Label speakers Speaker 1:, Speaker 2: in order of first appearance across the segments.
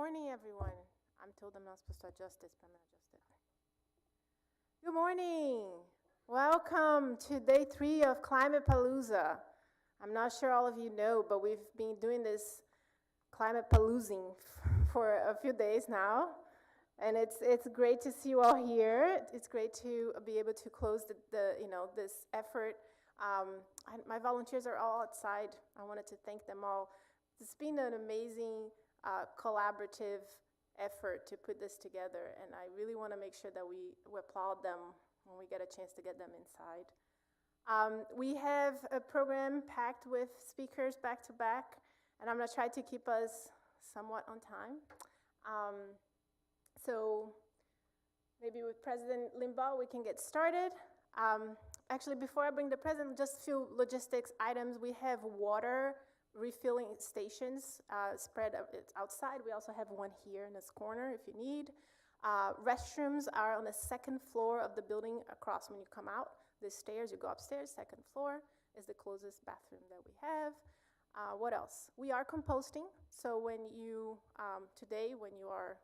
Speaker 1: morning, everyone. I'm told I'm not supposed to adjust this, but I'm going to adjust it. Good morning. Welcome to day 3 of Climate Palooza. I'm not sure all of you know, but we've been doing this climate paloozing for a few days now. And it's great to see you all here. It's great to be able to close this effort. My volunteers are all outside. I wanted to thank them all. It's been an amazing collaborative effort to put this together, and I really want to make sure that we applaud them when we get a chance to get them inside. We have a program packed with speakers back to back, and I'm going to try to keep us somewhat on time. So maybe with President Limbaugh, we can get started. Actually, before I bring the president, just a few logistics items. We have water refilling stations spread outside. We also have one here in this corner if you need. Restrooms are on the second floor of the building across when you come out. The stairs, you go upstairs, second floor is the closest bathroom that we have. What else? We are composting, so when you, today when you are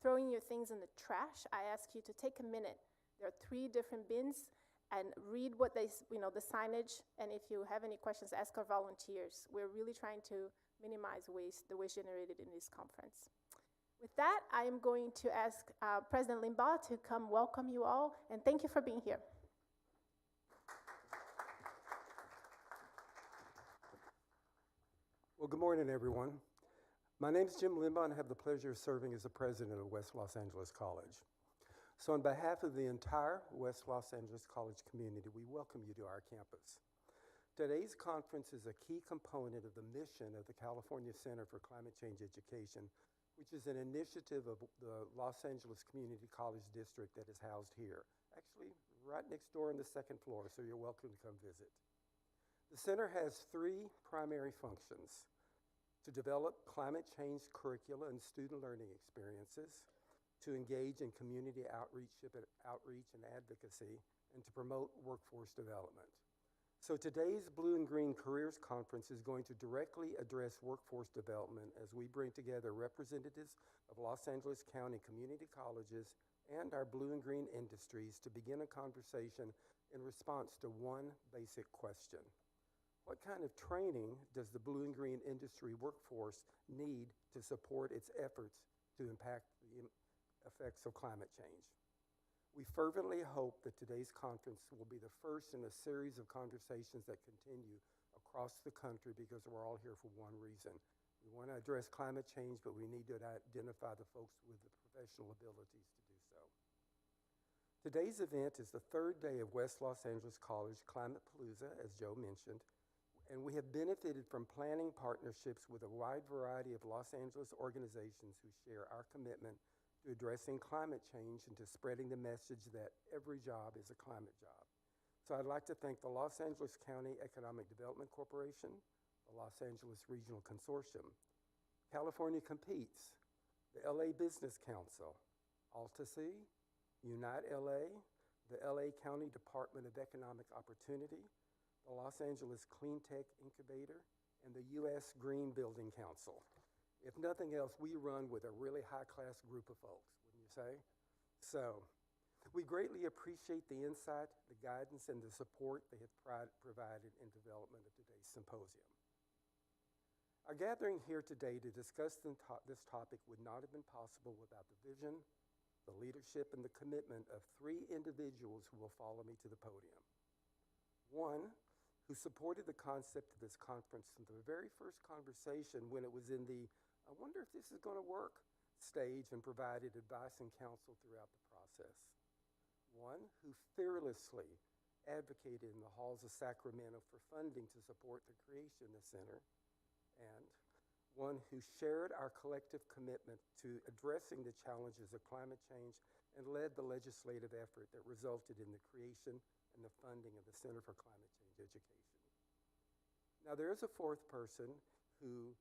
Speaker 1: throwing your things in the trash, I ask you to take a minute. There are 3 different bins, and read what they, the signage, and if you have any questions, ask our volunteers. We're really trying to minimize waste, the waste generated in this conference. With that, I am going to ask President Limbaugh to come welcome you all, and thank you for being here.
Speaker 2: Well, good morning, everyone. My name is Jim Limbaugh, and I have the pleasure of serving as the president of West Los Angeles College. So on behalf of the entire West Los Angeles College community, we welcome you to our campus. Today's conference is a key component of the mission of the California Center for Climate Change Education, which is an initiative of the Los Angeles Community College District that is housed here. Actually, right next door on the second floor, so you're welcome to come visit. The center has 3 primary functions: to develop climate change curricula and student learning experiences, to engage in community outreach and advocacy, and to promote workforce development. So today's Blue and Green Careers Conference is going to directly address workforce development as we bring together representatives of Los Angeles County community colleges and our blue and green industries to begin a conversation in response to one basic question. What kind of training does the blue and green industry workforce need to support its efforts to impact the effects of climate change? We fervently hope that today's conference will be the first in a series of conversations that continue across the country, because we're all here for one reason. We want to address climate change, but we need to identify the folks with the professional abilities to do so. Today's event is the 3rd day of West Los Angeles College Climate Palooza, as Joe mentioned, and we have benefited from planning partnerships with a wide variety of Los Angeles organizations who share our commitment to addressing climate change and to spreading the message that every job is a climate job. So I'd like to thank the Los Angeles County Economic Development Corporation, the Los Angeles Regional Consortium, California Competes, the LA Business Council, Alta-C, Unite LA, the LA County Department of Economic Opportunity, the Los Angeles Clean Tech Incubator, and the U.S. Green Building Council. If nothing else, we run with a really high-class group of folks, wouldn't you say? So we greatly appreciate the insight, the guidance, and the support they have provided in development of today's symposium. Our gathering here today to discuss this topic would not have been possible without the vision, the leadership, and the commitment of 3 individuals who will follow me to the podium. One, who supported the concept of this conference from the very first conversation when it was in the "I wonder if this is going to work" stage, and provided advice and counsel throughout the process. One who fearlessly advocated in the halls of Sacramento for funding to support the creation of the center, and one who shared our collective commitment to addressing the challenges of climate change and led the legislative effort that resulted in the creation and the funding of the Center for Climate Change Education. Now, there is a 4th person who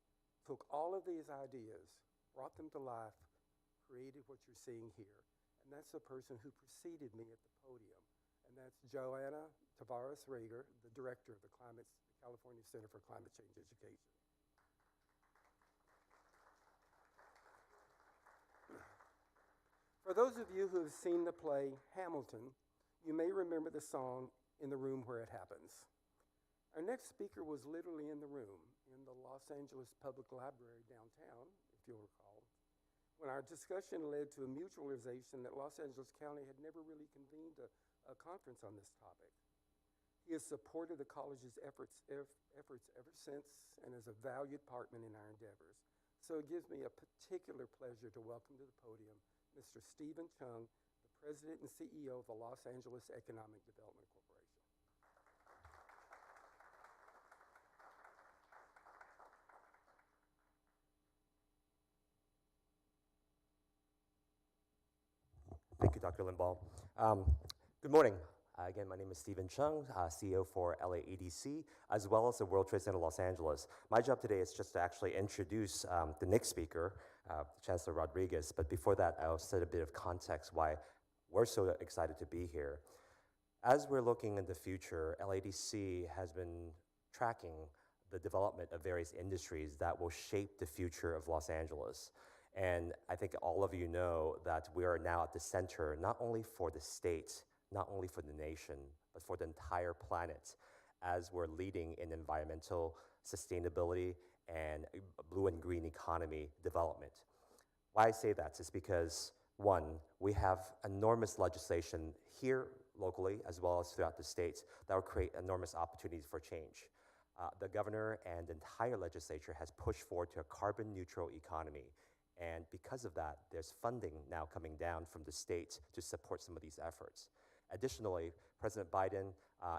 Speaker 2: took all of these ideas, brought them to life, created what you're seeing here, and that's the person who preceded me at the podium, and that's Joanna Tavares-Rager, the director of the California Center for Climate Change Education. For those of you who have seen the play Hamilton, you may remember the song In the Room Where It Happens. Our next speaker was literally in the room in the Los Angeles Public Library downtown, if you'll recall, when our discussion led to a mutualization that Los Angeles County had never really convened a conference on this topic. He has supported the college's efforts ever since and is a valued partner in our endeavors. So it gives me a particular pleasure to welcome to the podium Mr. Stephen Chung, the President and CEO of the Los Angeles Economic Development Corporation.
Speaker 3: Thank you, Dr. Limbaugh. Good morning. Again, my name is Stephen Chung, CEO for LAEDC, as well as the World Trade Center Los Angeles. My job today is just to actually introduce the next speaker, Chancellor Rodriguez. But before that, I'll set a bit of context why we're so excited to be here. As we're looking in the future, LAEDC has been tracking the development of various industries that will shape the future of Los Angeles. And I think all of you know that we are now at the center, not only for the state, not only for the nation, but for the entire planet, as we're leading in environmental sustainability and blue and green economy development. Why I say that is because, one, we have enormous legislation here locally, as well as throughout the states, that will create enormous opportunities for change. The governor and the entire legislature has pushed forward to a carbon neutral economy. And because of that, there's funding now coming down from the state to support some of these efforts. Additionally, President Biden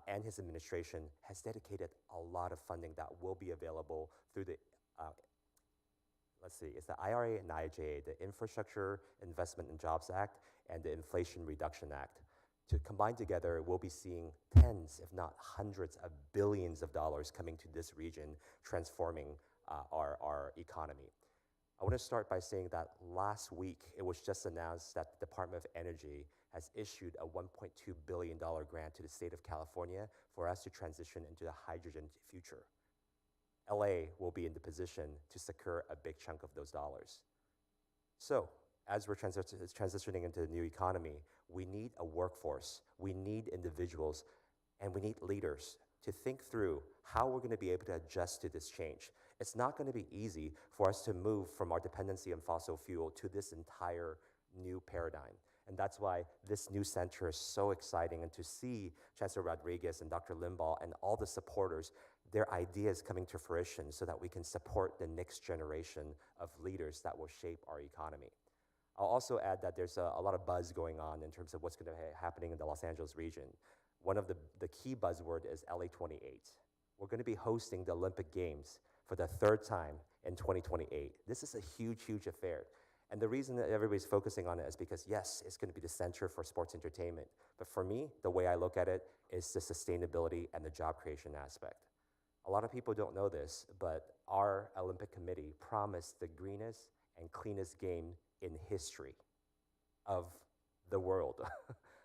Speaker 3: and his administration has dedicated a lot of funding that will be available through the, it's the IRA and IIJA, the Infrastructure Investment and Jobs Act and the Inflation Reduction Act. To combine together, we'll be seeing tens, if not hundreds of billions of dollars coming to this region, transforming our economy. I want to start by saying that last week, it was just announced that the Department of Energy has issued a $1.2 billion grant to the state of California for us to transition into the hydrogen future. LA will be in the position to secure a big chunk of those dollars. So, as we're transitioning into the new economy, we need a workforce, we need individuals, and we need leaders to think through how we're going to be able to adjust to this change. It's not going to be easy for us to move from our dependency on fossil fuel to this entire new paradigm. And that's why this new center is so exciting, and to see Chancellor Rodriguez and Dr. Limbaugh and all the supporters, their ideas coming to fruition so that we can support the next generation of leaders that will shape our economy. I'll also add that there's a lot of buzz going on in terms of what's going to be happening in the Los Angeles region. One of the key buzzword is LA 28. We're going to be hosting the Olympic Games for the third time in 2028. This is a huge, huge affair. And the reason that everybody's focusing on it is because, yes, it's going to be the center for sports entertainment. But for me, the way I look at it is the sustainability and the job creation aspect. A lot of people don't know this, but our Olympic Committee promised the greenest and cleanest game in history of the world.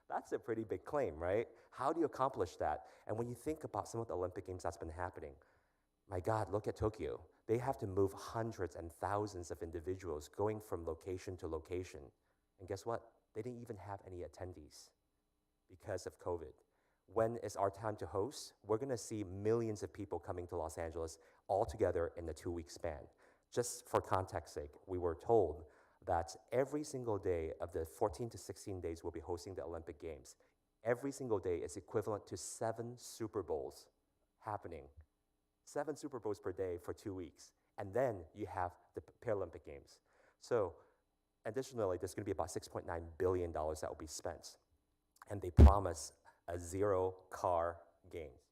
Speaker 3: That's a pretty big claim, right? How do you accomplish that? And when you think about some of the Olympic Games that's been happening, my God, look at Tokyo. They have to move hundreds and thousands of individuals going from location to location. And guess what? They didn't even have any attendees because of COVID. When is our time to host? We're going to see millions of people coming to Los Angeles all together in a 2-week span. Just for context sake, we were told that every single day of the 14 to 16 days we'll be hosting the Olympic Games, every single day is equivalent to 7 Super Bowls happening. 7 Super Bowls per day for 2 weeks. And then you have the Paralympic Games. So additionally, there's going to be about $6.9 billion that will be spent. And they promise a zero-car games.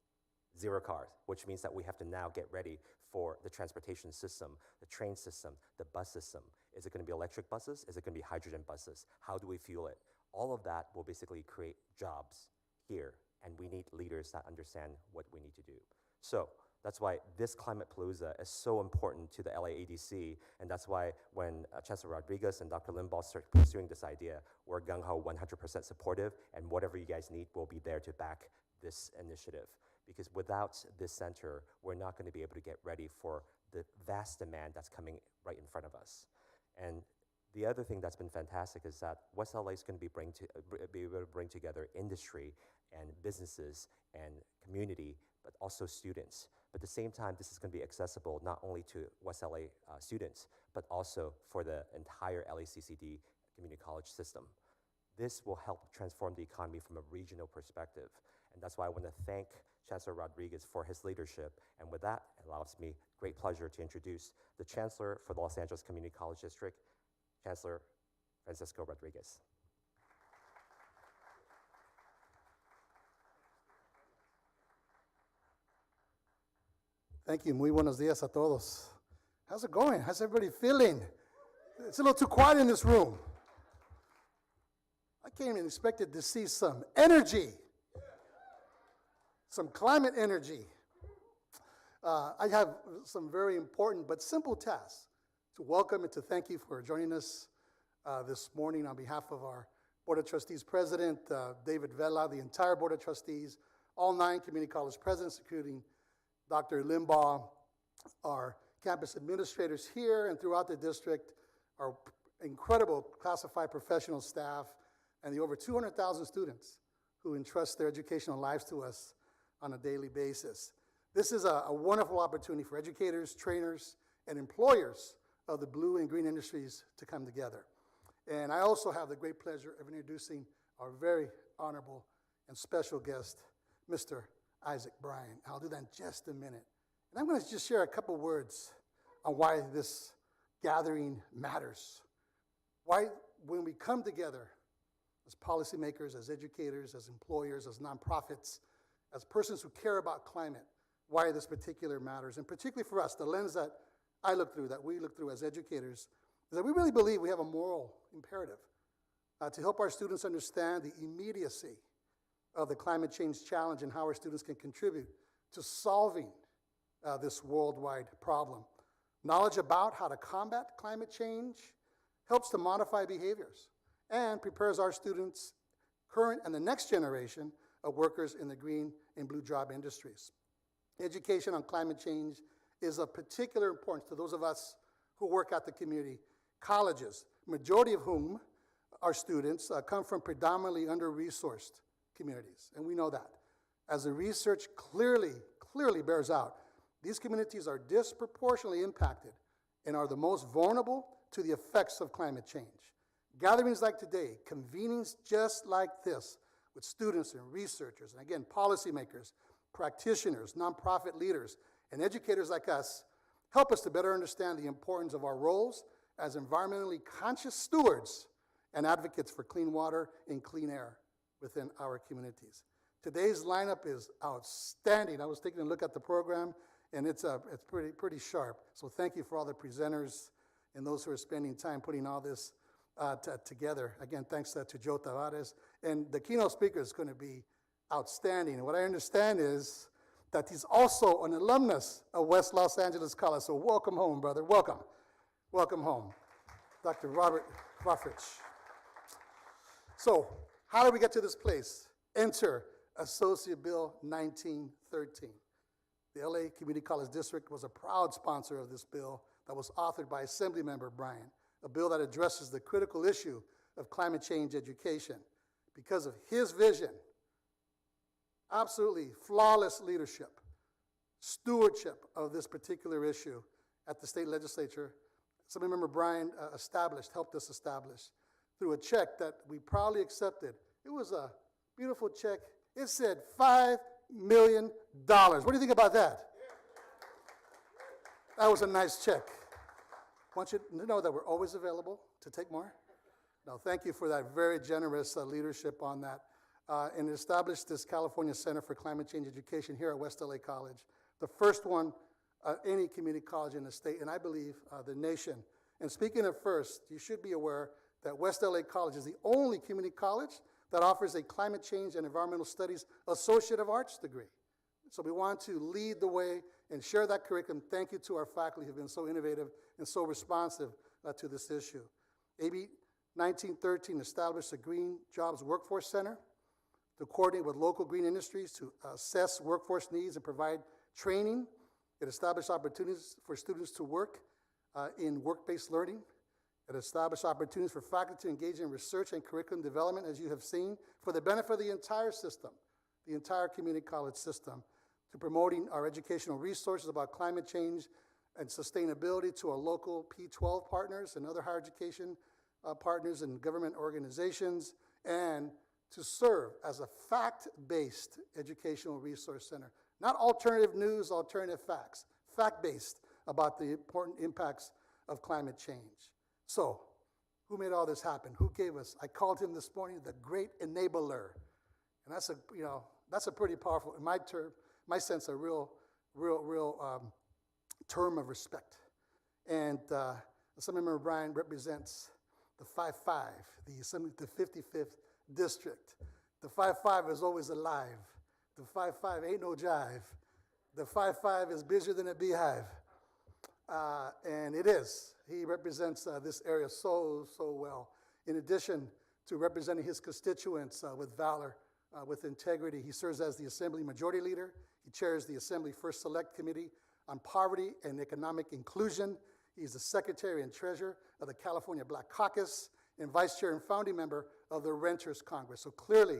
Speaker 3: 0 cars, which means that we have to now get ready for the transportation system, the train system, the bus system. Is it going to be electric buses? Is it going to be hydrogen buses? How do we fuel it? All of that will basically create jobs here, and we need leaders that understand what we need to do. So that's why this Climate Palooza is so important to the LAEDC, and that's why when Chancellor Rodriguez and Dr. Limbaugh start pursuing this idea, we're gung-ho 100% supportive, and whatever you guys need, we'll be there to back this initiative. Because without this center, we're not going to be able to get ready for the vast demand that's coming right in front of us. And The other thing that's been fantastic is that West LA is going to be able to bring together industry and businesses and community, but also students. But at the same time, this is going to be accessible not only to West LA students, but also for the entire LACCD community college system. This will help transform the economy from a regional perspective. And that's why I want to thank Chancellor Rodriguez for his leadership. And with that, it allows me great pleasure to introduce the Chancellor for the Los Angeles Community College District, Chancellor Francisco Rodriguez.
Speaker 4: Thank you. Muy buenos días a todos. How's it going? How's everybody feeling? It's a little too quiet in this room. I came and expected to see some energy, some climate energy. I have some very important but simple tasks to welcome and to thank you for joining us this morning on behalf of our Board of Trustees President, David Vela, the entire Board of Trustees, all 9 community college presidents, including Dr. Limbaugh, our campus administrators here and throughout the district, our incredible classified professional staff, and the over 200,000 students who entrust their educational lives to us on a daily basis. This is a wonderful opportunity for educators, trainers, and employers of the blue and green industries to come together. And I also have the great pleasure of introducing our very honorable and special guest, Mr. Isaac Bryan. I'll do that in just a minute. And I'm going to just share a couple words on why this gathering matters. Why, when we come together as policymakers, as educators, as employers, as nonprofits, as persons who care about climate, why this particular matters. And particularly for us, the lens that I look through, that we look through as educators, is that we really believe we have a moral imperative to help our students understand the immediacy of the climate change challenge and how our students can contribute to solving this worldwide problem. Knowledge about how to combat climate change helps to modify behaviors and prepares our students, current and the next generation of workers in the green and blue job industries. Education on climate change is of particular importance to those of us who work at the community colleges, majority of whom are students come from predominantly under-resourced communities, and we know that. As the research clearly bears out, these communities are disproportionately impacted and are the most vulnerable to the effects of climate change. Gatherings like today, convenings just like this, with students and researchers, and again, policymakers, practitioners, nonprofit leaders, and educators like us, help us to better understand the importance of our roles as environmentally conscious stewards and advocates for clean water and clean air within our communities. Today's lineup is outstanding. I was taking a look at the program, and it's pretty sharp. So thank you for all the presenters and those who are spending time putting all this together. Again, thanks to Joe Tavares. And the keynote speaker is going to be outstanding. And what I understand is that he's also an alumnus of West Los Angeles College. So welcome home, brother. Welcome. Welcome home, Dr. Robert Ruffrich. So how did we get to this place? Enter Associate Bill 1913. The LA Community College District was a proud sponsor of this bill that was authored by Assemblymember Bryan, a bill that addresses the critical issue of climate change education. Because of his vision, absolutely flawless leadership, stewardship of this particular issue at the state legislature, Assemblymember Bryan helped us establish through a check that we proudly accepted. It was a beautiful check. It said $5 million. What do you think about that? That was a nice check. I want you to know that we're always available to take more. No, thank you for that very generous leadership on that. And established this California Center for Climate Change Education here at West LA College, the first one any community college in the state, and I believe the nation. And speaking of first, you should be aware that West LA College is the only community college that offers a climate change and environmental studies Associate of Arts degree. So we want to lead the way and share that curriculum. Thank you to our faculty who have been so innovative and so responsive to this issue. AB 1913 established a Green Jobs Workforce Center to coordinate with local green industries to assess workforce needs and provide training. It established opportunities for students to work in work-based learning. It established opportunities for faculty to engage in research and curriculum development, as you have seen, for the benefit of the entire system, the entire community college system, to promoting our educational resources about climate change and sustainability to our local P12 partners and other higher education partners and government organizations, and to serve as a fact-based educational resource center. Not alternative news, alternative facts, fact-based about the important impacts of climate change. So, who made all this happen? Who gave us? I called him this morning the great enabler. And that's a pretty powerful, in my sense, a real term of respect. And Assemblymember Bryan represents the 5-5, the Assembly, the 55th District. The 5-5 is always alive. The 5-5 ain't no jive. The 5-5 is busier than a beehive. And it is. He represents this area so well. In addition to representing his constituents with valor, with integrity, he serves as the Assembly Majority Leader. He chairs the Assembly First Select Committee on Poverty and Economic Inclusion. He's the Secretary and Treasurer of the California Black Caucus and Vice Chair and founding member of the Renters Congress. So clearly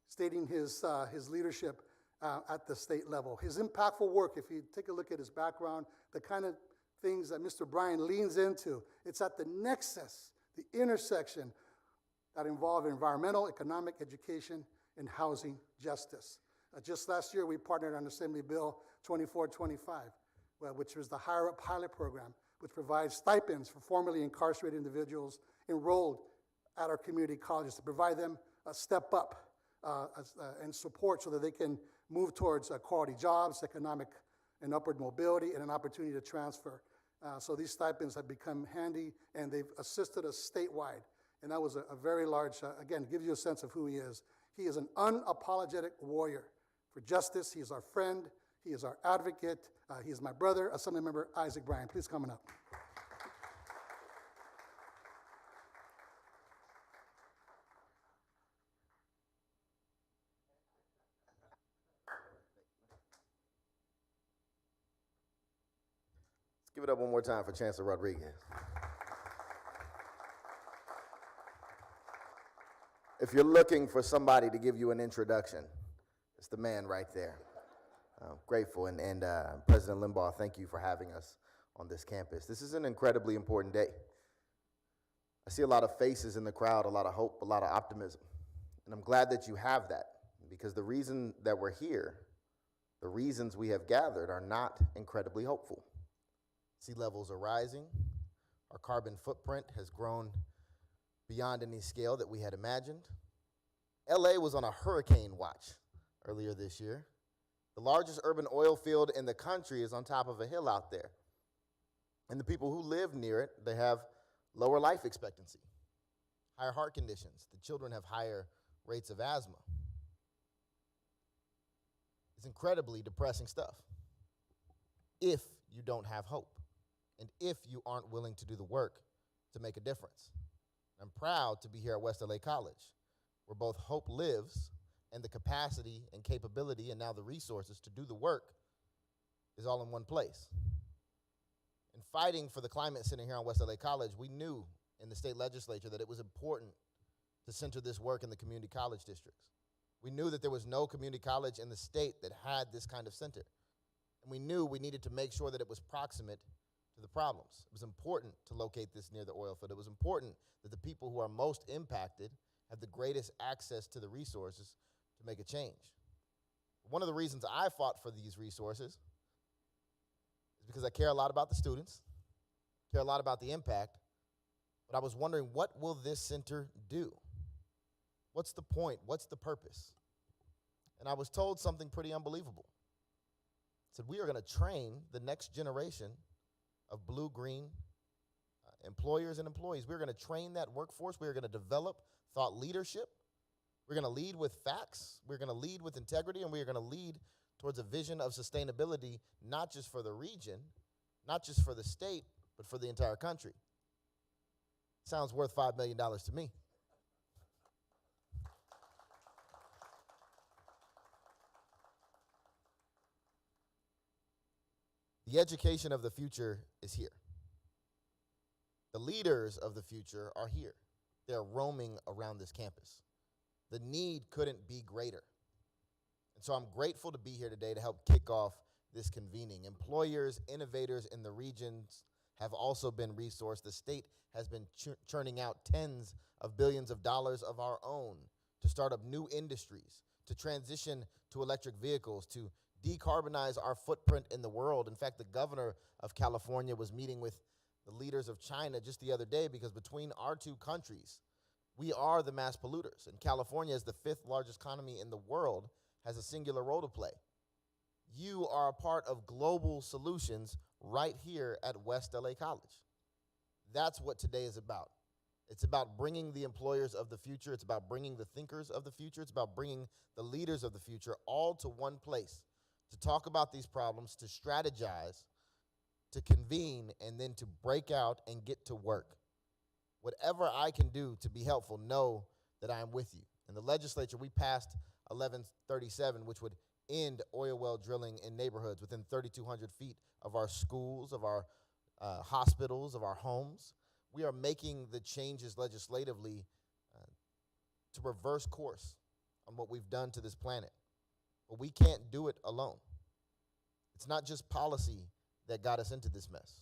Speaker 4: stating his leadership at the state level. His impactful work, if you take a look at his background, the kind of things that Mr. Bryan leans into, it's at the nexus, the intersection that involve environmental, economic, education, and housing justice. Just last year, we partnered on Assembly Bill 2425, which was the Higher Up Pilot Program, which provides stipends for formerly incarcerated individuals enrolled at our community colleges to provide them a step up and support so that they can move towards quality jobs, economic and upward mobility, and an opportunity to transfer. So these stipends have become handy, and they've assisted us statewide. And that was a very large, again, gives you a sense of who he is. He is an unapologetic warrior for justice. He is our friend. He is our advocate. He is my brother, Assemblymember Isaac Bryan. Please come on up.
Speaker 5: Let's give it up one more time for Chancellor Rodriguez. If you're looking for somebody to give you an introduction, it's the man right there. Grateful, and President Limbaugh, thank you for having us on this campus. This is an incredibly important day. I see a lot of faces in the crowd, a lot of hope, a lot of optimism, and I'm glad that you have that, because the reason that we're here, the reasons we have gathered are not incredibly hopeful. Sea levels are rising. Our carbon footprint has grown beyond any scale that we had imagined. LA was on a hurricane watch earlier this year. The largest urban oil field in the country is on top of a hill out there. And the people who live near it, they have lower life expectancy, higher heart conditions. The children have higher rates of asthma. It's incredibly depressing stuff if you don't have hope and if you aren't willing to do the work to make a difference. I'm proud to be here at West LA College, where both hope lives and the capacity and capability and now the resources to do the work is all in one place. In fighting for the climate center here on West LA College, we knew in the state legislature that it was important to center this work in the community college districts. We knew that there was no community college in the state that had this kind of center. And we knew we needed to make sure that it was proximate to the problems. It was important to locate this near the oil field. It was important that the people who are most impacted have the greatest access to the resources to make a change. One of the reasons I fought for these resources is because I care a lot about the students, care a lot about the impact, but I was wondering, what will this center do? What's the point? What's the purpose? And I was told something pretty unbelievable. It said, we are going to train the next generation of blue-green employers and employees. We're going to train that workforce. We're going to develop thought leadership. We're going to lead with facts. We're going to lead with integrity, and we are going to lead towards a vision of sustainability, not just for the region, not just for the state, but for the entire country. Sounds worth $5 million to me. The education of the future is here. The leaders of the future are here. They're roaming around this campus. The need couldn't be greater. And so I'm grateful to be here today to help kick off this convening. Employers, innovators in the regions have also been resourced. The state has been churning out tens of billions of dollars of our own to start up new industries, to transition to electric vehicles, to decarbonize our footprint in the world. In fact, the governor of California was meeting with the leaders of China just the other day because between our two countries, we are the mass polluters. And California, as the fifth largest economy in the world, has a singular role to play. You are a part of global solutions right here at West LA College. That's what today is about. It's about bringing the employers of the future. It's about bringing the thinkers of the future. It's about bringing the leaders of the future all to one place to talk about these problems, to strategize, to convene, and then to break out and get to work. Whatever I can do to be helpful, know that I am with you. In the legislature, we passed 1137, which would end oil well drilling in neighborhoods within 3,200 feet of our schools, of our hospitals, of our homes. We are making the changes legislatively to reverse course on what we've done to this planet. But we can't do it alone. It's not just policy that got us into this mess.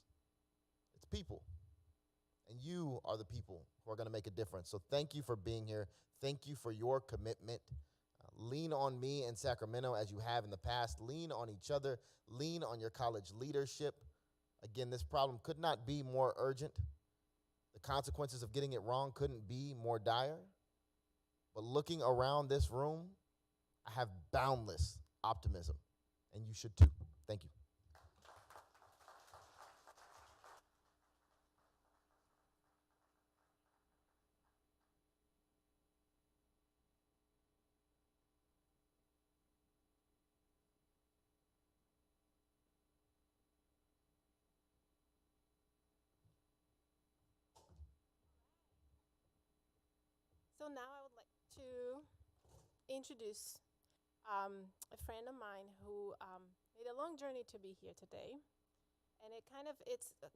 Speaker 5: It's people. And you are the people who are going to make a difference. So thank you for being here. Thank you for your commitment. Lean on me in Sacramento as you have in the past. Lean on each other. Lean on your college leadership. Again, this problem could not be more urgent. The consequences of getting it wrong couldn't be more dire. But looking around this room, I have boundless optimism, and you should too. Thank you.
Speaker 1: So now I would like to introduce a friend of mine who made a long journey to be here today. And it's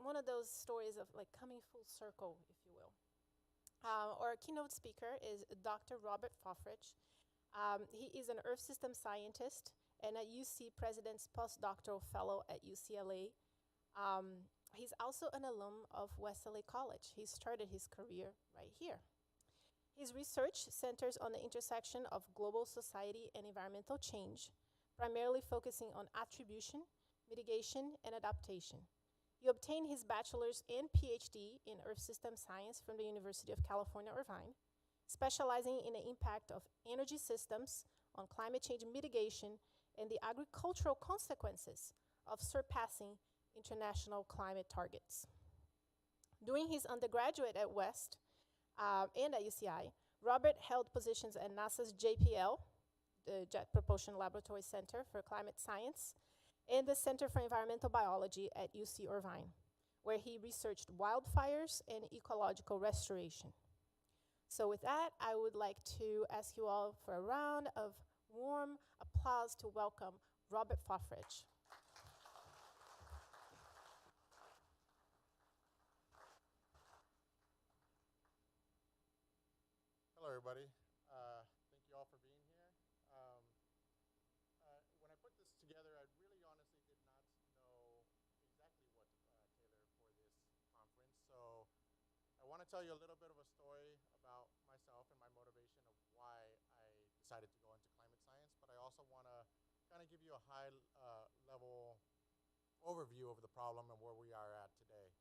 Speaker 1: one of those stories of like coming full circle, if you will. Our keynote speaker is Dr. Robert Fofrich. He is an Earth System scientist and a UC President's Postdoctoral Fellow at UCLA. He's also an alum of West LA College. He started his career right here. His research centers on the intersection of global society and environmental change, primarily focusing on attribution, mitigation, and adaptation. He obtained his bachelor's and PhD in Earth System Science from the University of California, Irvine, specializing in the impact of energy systems on climate change mitigation and the agricultural consequences of surpassing international climate targets. During his undergraduate at West, and at UCI, Robert held positions at NASA's JPL, the Jet Propulsion Laboratory Center for Climate Science, and the Center for Environmental Biology at UC Irvine, where he researched wildfires and ecological restoration. So with that, I would like to ask you all for a round of warm applause to welcome Robert Fofrich.
Speaker 6: Hello, everybody. Thank you all for being here. When I put this together, I really honestly did not know exactly what to tailor for this conference. So I want to tell you a little bit of a story about myself and my motivation of why I decided to go into climate science, but I also want to kind of give you a high level overview of the problem and where we are at today.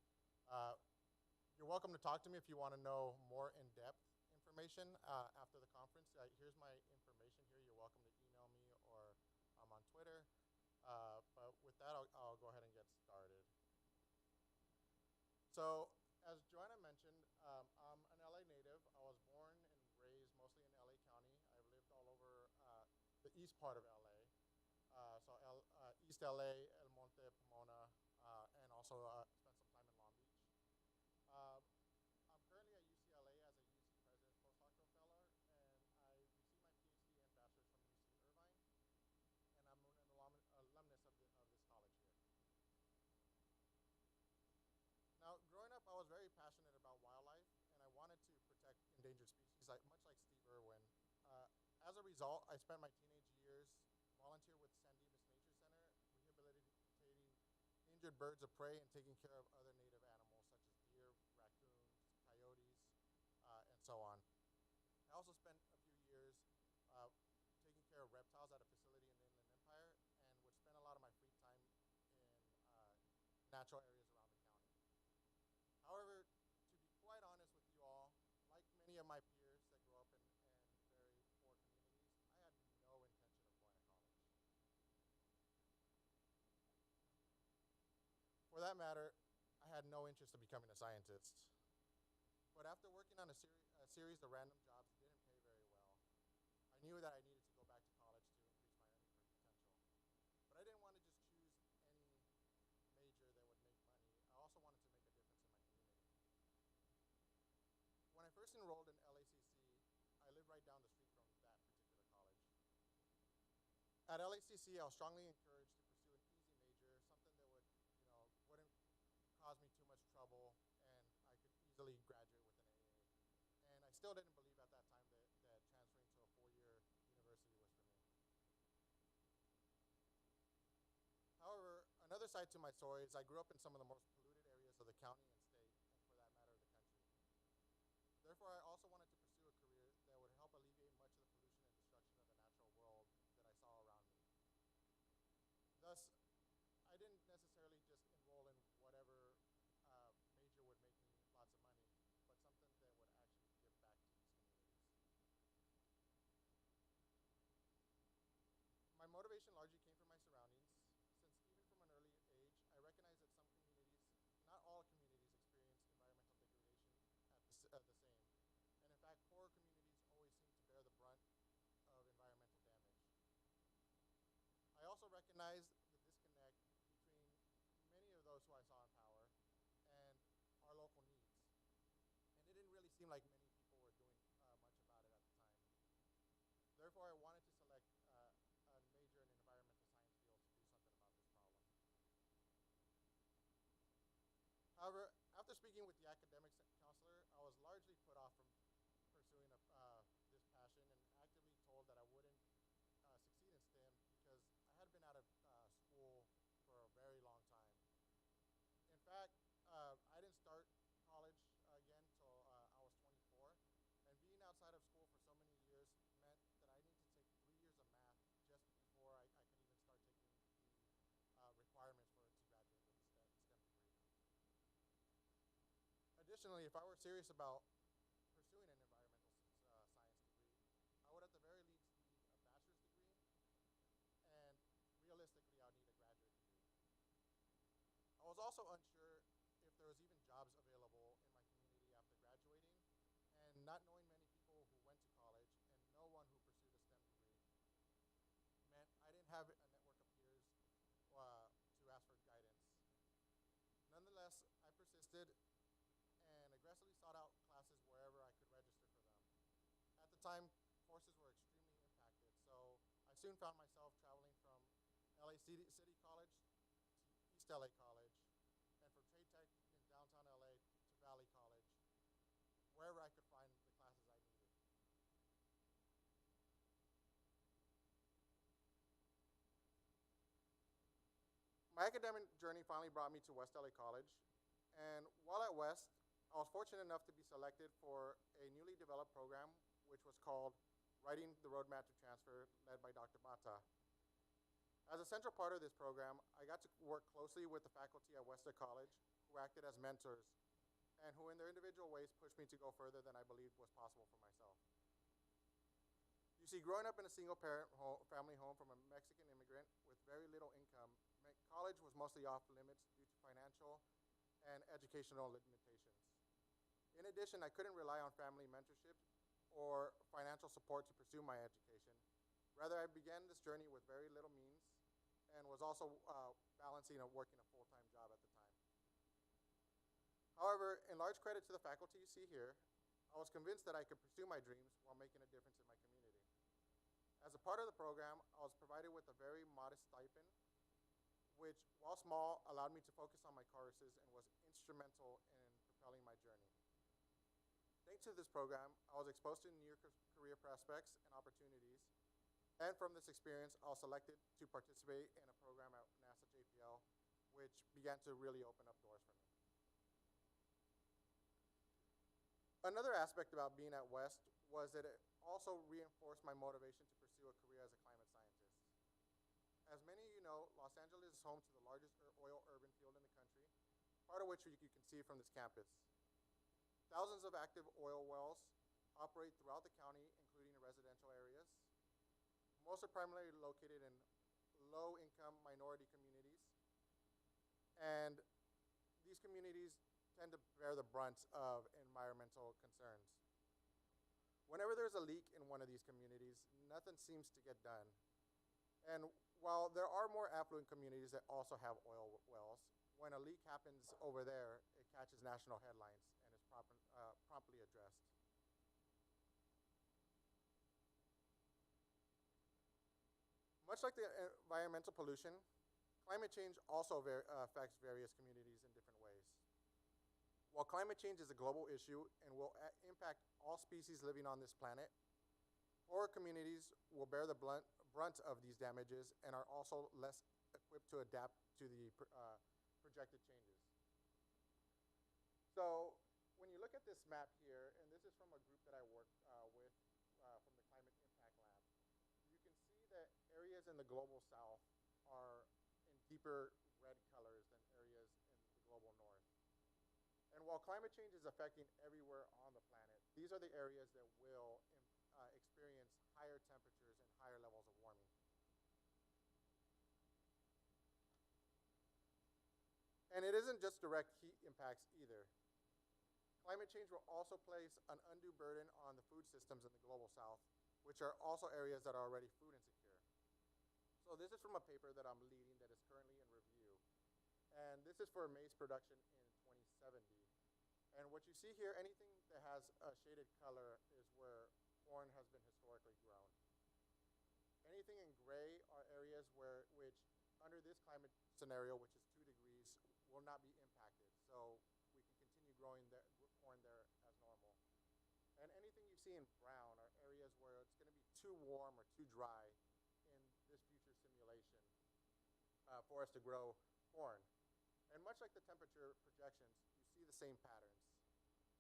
Speaker 6: You're welcome to talk to me if you want to know more in-depth information after the conference. Here's my information here. You're welcome to email me or I'm on Twitter. But with that, I'll go ahead and get started. So as Joanna mentioned, I'm an LA native. I was born and raised mostly in LA County. I've lived all over the east part of LA. East LA, El Monte, Pomona, and also spent some time in Long Beach. I'm currently at UCLA as a UC President's Postdoctoral Fellow, and I received my PhD and bachelor's from UC Irvine, and I'm an alumnus of this college here. Now, growing up, I was very passionate wanted to protect endangered species, much like Steve Irwin. As a result, I spent my teenage years volunteer with San Dimas Nature Center, rehabilitating injured birds of prey and taking care of other native animals such as deer, raccoons, coyotes, and so on. I also spent a few years taking care of reptiles at a facility in the Inland Empire, and would spend a lot of my free time in natural areas around the county. However, to be quite honest with you all, like many of my peers that grew up in very poor communities, I had no intention of going to college. For that matter, I had no interest in becoming a scientist. But after working on a series of random jobs that didn't pay very well, I knew that I needed to go back to college to increase my earning potential. But I didn't want to just choose any major that would make money. I also wanted to make a difference in my community. When I first enrolled in LACC, I lived right down the street from that particular college. At LACC, I was strongly encouraged to pursue an easy major, something that wouldn't cause me too much trouble, and I could easily graduate with an AA. And I still didn't believe at that time that transferring to a four-year university was for me. However, another side to my story is I grew up in some of the most polluted areas of the county and state, and for that matter, the country. Therefore, I also wanted to pursue a career that would help alleviate much of the pollution and destruction of the natural world that I saw around me. Thus, I didn't necessarily just enroll in whatever major would make me lots of money, but something that would actually give back to these communities. My motivation largely came from my surroundings, since even from an early age, I recognized that some communities, not all communities, experience environmental degradation the same. And in fact, poorer communities always seem to bear the brunt of environmental damage. I also recognized the disconnect between many of those who I saw in power and our local needs. And it didn't really seem like many people were doing much about it at the time. Therefore, I wanted to select a major in environmental science field to do something about this problem. However, after speaking with the academic counselor, I was largely put off from pursuing this passion, and actively told that I wouldn't succeed in STEM because I had been out of school for a very long time. In fact, I didn't start college again until I was 24, and being outside of school for so many years meant that I needed to take 3 years of math just before I could even start taking the requirements to graduate with a STEM degree. Additionally, if I were serious about pursuing an environmental science degree, I would at the very least need a bachelor's degree, and realistically, I would need a graduate degree. I was also unsure if there was even jobs available in my community after graduating, and not knowing many people who went to college and no one who pursued a STEM degree meant I didn't have a network of peers to ask for guidance. Nonetheless, I persisted and aggressively sought out classes wherever I could register for them. At the time, courses were extremely impacted, so I soon found myself traveling from LA City College to East LA College, and from Trade Tech in downtown LA to Valley College, wherever I could find the classes I needed. My academic journey finally brought me to West LA College, and while at West, I was fortunate enough to be selected for a newly developed program which was called Writing the Roadmap to Transfer, led by Dr. Mata. As a central part of this program, I got to work closely with the faculty at West LA College, who acted as mentors, and who in their individual ways pushed me to go further than I believed was possible for myself. You see, growing up in a single-parent family home from a Mexican immigrant with very little income meant college was mostly off limits due to financial and educational limitations. In addition, I couldn't rely on family mentorship or financial support to pursue my education. Rather, I began this journey with very little means and was also balancing working a full-time job at the time. However, in large credit to the faculty you see here, I was convinced that I could pursue my dreams while making a difference in my community. As a part of the program, I was provided with a very modest stipend, which, while small, allowed me to focus on my courses and was instrumental in propelling my journey. Thanks to this program, I was exposed to new career prospects and opportunities. And from this experience, I was selected to participate in a program at NASA JPL, which began to really open up doors for me. Another aspect about being at West was that it also reinforced my motivation to pursue a career as a climate scientist. As many of you know, Los Angeles is home to the largest oil urban field in the country, part of which you can see from this campus. Thousands of active oil wells operate throughout the county, including in residential areas. Most are primarily located in low-income minority communities, and these communities tend to bear the brunt of environmental concerns. Whenever there's a leak in one of these communities, nothing seems to get done. And while there are more affluent communities that also have oil wells, when a leak happens over there, it catches national headlines and is promptly addressed. Much like the environmental pollution, climate change also affects various communities in different ways. While climate change is a global issue and will impact all species living on this planet, poorer communities will bear the brunt of these damages and are also less equipped to adapt to the projected changes. So when you look at this map here, and this is from a group that I work with from the Climate Impact Lab, you can see that areas in the global south are in deeper red colors than areas in the global north. And while climate change is affecting everywhere on the planet, these are the areas that will experience higher temperatures and higher levels of warming. And it isn't just direct heat impacts either. Climate change will also place an undue burden on the food systems in the global south, which are also areas that are already food insecure. So this is from a paper that I'm leading that is currently in review. And this is for maize production in 2070. And what you see here, anything that has a shaded color is where corn has been historically grown. Anything in gray are areas which under this climate scenario, which is 2 degrees, will not be impacted. So we can continue growing corn there as normal. And anything you see in brown are areas where it's going to be too warm or too dry in this future simulation for us to grow corn. And much like the temperature projections, you see the same patterns,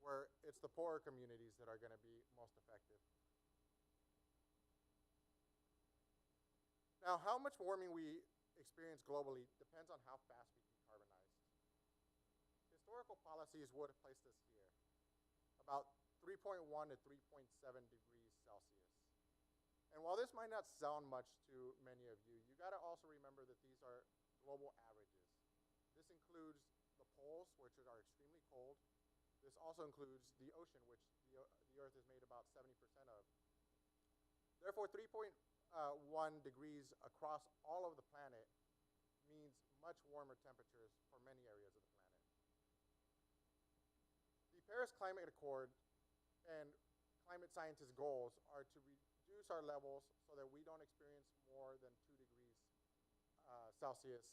Speaker 6: where it's the poorer communities that are going to be most effective. Now, how much warming we experience globally depends on how fast we decarbonize. Historical policies would have placed us here, about 3.1 to 3.7 degrees Celsius. And while this might not sound much to many of you, you got to also remember that these are global averages. This includes the poles, which are extremely cold. This also includes the ocean, which the Earth is made about 70% of. Therefore, 3.1 degrees across all of the planet means much warmer temperatures for many areas of the planet. The Paris Climate Accord and climate scientists' goals are to reduce our levels so that we don't experience more than 2 degrees Celsius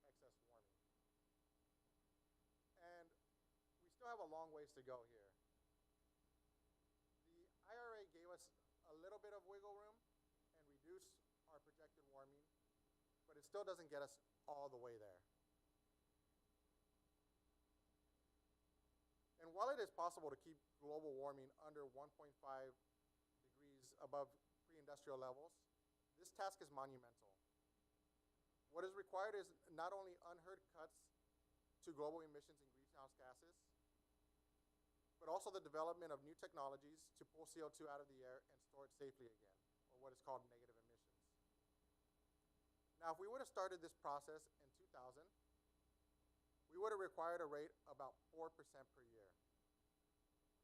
Speaker 6: in excess warming. And we still have a long ways to go here. The IRA gave us a little bit of wiggle room and reduced our projected warming, but it still doesn't get us all the way there. And while it is possible to keep global warming under 1.5 degrees above pre-industrial levels, this task is monumental. What is required is not only unheard cuts to global emissions and greenhouse gases, but also the development of new technologies to pull CO2 out of the air and store it safely again, or what is called negative emissions. Now, if we would have started this process in 2000, we would have required a rate about 4% per year.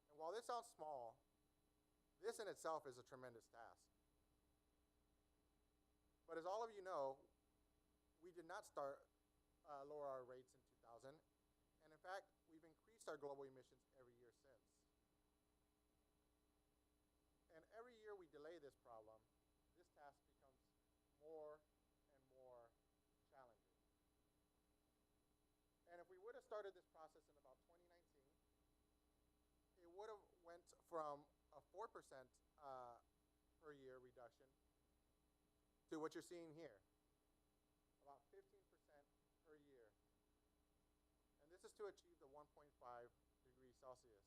Speaker 6: And while this sounds small, this in itself is a tremendous task. But as all of you know, we did not lower our rates in 2000. And in fact, we've increased our global emissions every year since. And every year we delay this problem, this task becomes more and more challenging. And if we would have started this process in about 2019, it would have 4% per year reduction to what you're seeing here, about 15% per year. And this is to achieve the 1.5 degrees Celsius.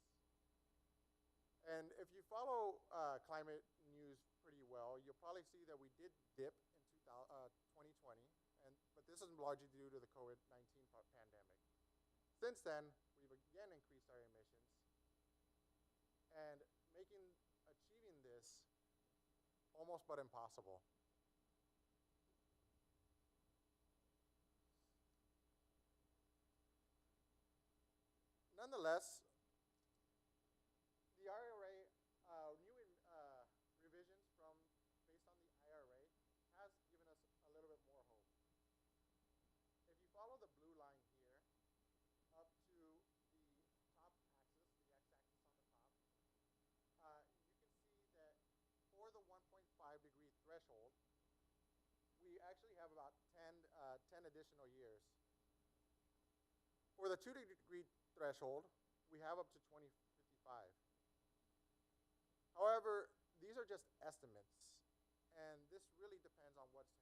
Speaker 6: And if you follow climate news pretty well, you'll probably see that we did dip in 2020, but this is largely due to the COVID-19 pandemic. Since then, we've again increased our emissions, and achieving this almost but impossible. Nonetheless, the IRA, new revisions based on the IRA has given us a little bit more hope. If you follow the blue line here up to the top axis, the x-axis on the top, you can see that for the 1.5 degree threshold, we actually have about 10 additional years. For the 2 degree threshold, we have up to 2055. However, these are just estimates, and this really depends on what's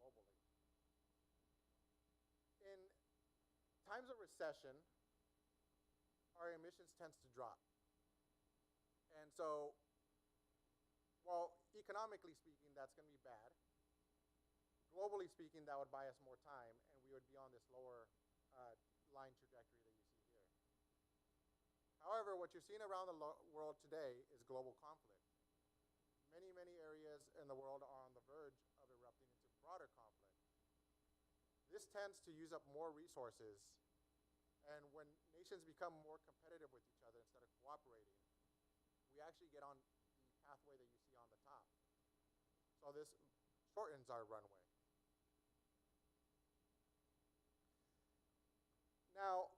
Speaker 6: happening globally. In times of recession, our emissions tends to drop. And so, while economically speaking, that's going to be bad, globally speaking, that would buy us more time, and we would be on this lower line trajectory that you see here. However, what you're seeing around the world today is global conflict. Many, many areas in the world are on the verge of erupting into broader conflict. This tends to use up more resources, and when nations become more competitive with each other instead of cooperating, we actually get on the pathway that you see on the top. So this shortens our runway. Now,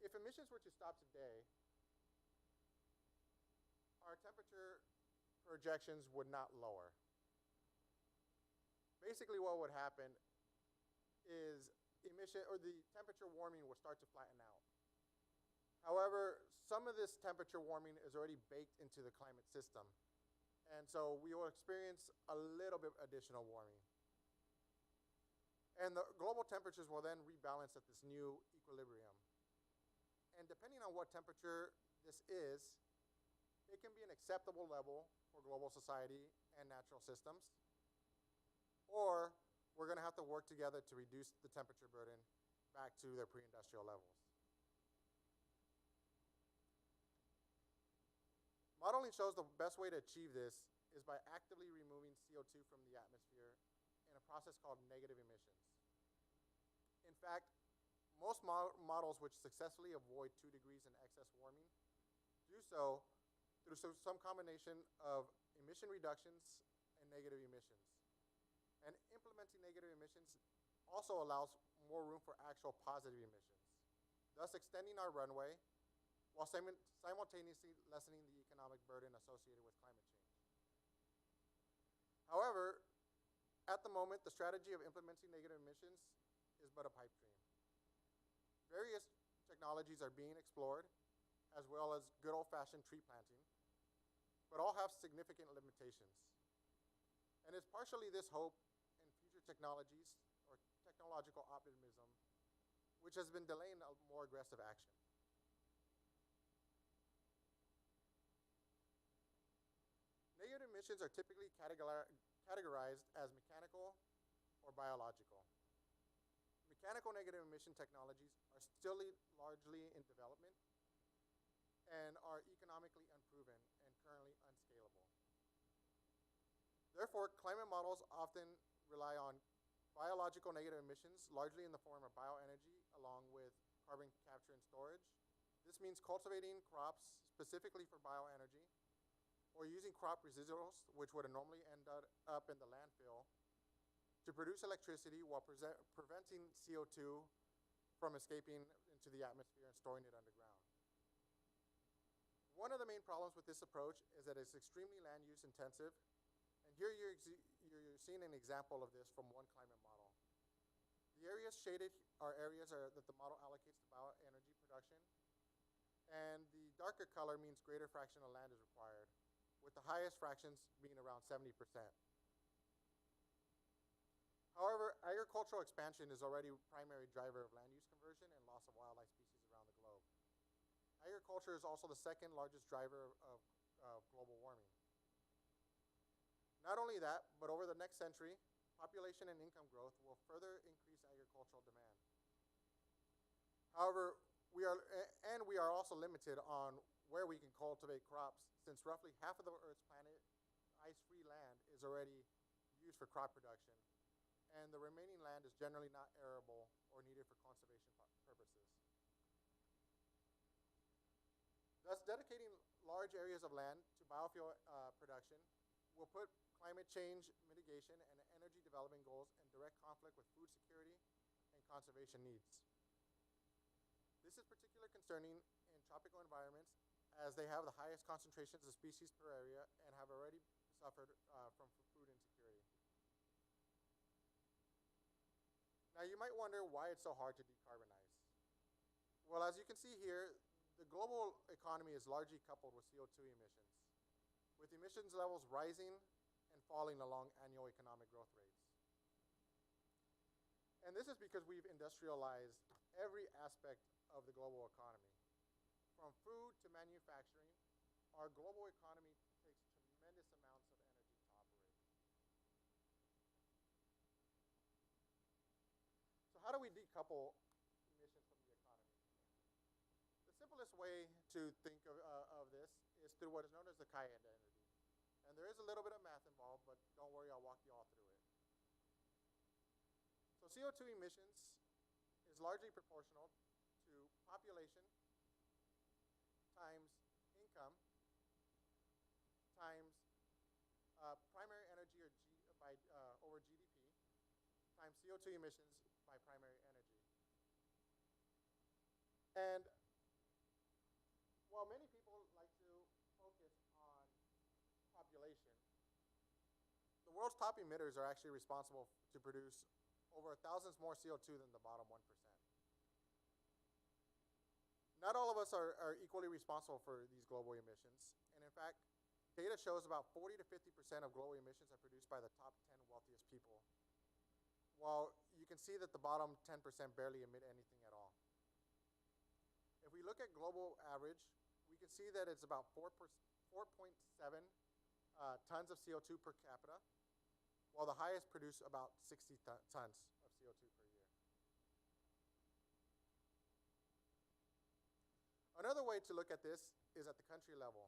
Speaker 6: if emissions were to stop today, our temperature projections would not lower. Basically, what would happen is the temperature warming will start to flatten out. However, some of this temperature warming is already baked into the climate system, and so we will experience a little bit additional warming. And the global temperatures will then rebalance at this new equilibrium. And depending on what temperature this is, it can be an acceptable level for global society and natural systems, or we're going to have to work together to reduce the temperature burden back to their pre-industrial levels. Modeling shows the best way to achieve this is by actively removing CO2 from the atmosphere in a process called negative emissions. In fact, most models which successfully avoid 2 degrees in excess warming do so through some combination of emission reductions and negative emissions. And implementing negative emissions also allows more room for actual positive emissions, thus extending our runway while simultaneously lessening the economic burden associated with climate change. However, at the moment, the strategy of implementing negative emissions is but a pipe dream. Various technologies are being explored, as well as good old-fashioned tree planting, but all have significant limitations. And it's partially this hope in future technologies or technological optimism which has been delaying a more aggressive action. Negative emissions are typically categorized as mechanical or biological. Mechanical negative emission technologies are still largely in development and are economically unproven and currently unscalable. Therefore, climate models often rely on biological negative emissions, largely in the form of bioenergy, along with carbon capture and storage. This means cultivating crops specifically for bioenergy, or using crop residuals, which would normally end up in the landfill, to produce electricity while preventing CO2 from escaping into the atmosphere and storing it underground. One of the main problems with this approach is that it's extremely land use intensive, and here you're seeing an example of this from one climate model. The areas shaded are areas that the model allocates to bioenergy production, and the darker color means greater fraction of land is required, with the highest fractions being around 70%. However, agricultural expansion is already a primary driver of land use conversion and loss of wildlife species around the globe. Agriculture is also the second largest driver of global warming. Not only that, but over the next century, population and income growth will further increase agricultural demand. However, we are also limited on where we can cultivate crops, since roughly half of the Earth's planet ice-free land is already used for crop production, and the remaining land is generally not arable or needed for conservation purposes. Thus, dedicating large areas of land to biofuel production will put climate change mitigation and energy development goals in direct conflict with food security and conservation needs. This is particularly concerning in tropical environments, as they have the highest concentrations of species per area and have already suffered from food insecurity. Now, you might wonder why it's so hard to decarbonize. Well, as you can see here, the global economy is largely coupled with CO2 emissions, with emissions levels rising and falling along annual economic growth rates. And this is because we've industrialized every aspect of the global economy. From food to manufacturing, our global economy takes tremendous amounts of energy to operate. So how do we decouple emissions from the economy? The simplest way to think of this is through what is known as the chi-end energy. And there is a little bit of math involved, but don't worry, I'll walk you all through it. So CO2 emissions is largely proportional to population times income times primary energy over GDP times CO2 emissions by primary energy. And while many people like to focus on population, the world's top emitters are actually responsible to produce over 1,000 more CO2 than the bottom 1%. Not all of us are equally responsible for these global emissions. And in fact, data shows about 40 to 50% of global emissions are produced by the top 10 wealthiest people, while you can see that the bottom 10% barely emit anything at all. If we look at global average, we can see that it's about 4.7 tons of CO2 per capita, while the highest produce about 60 tons of CO2 per year. Another way to look at this is at the country level.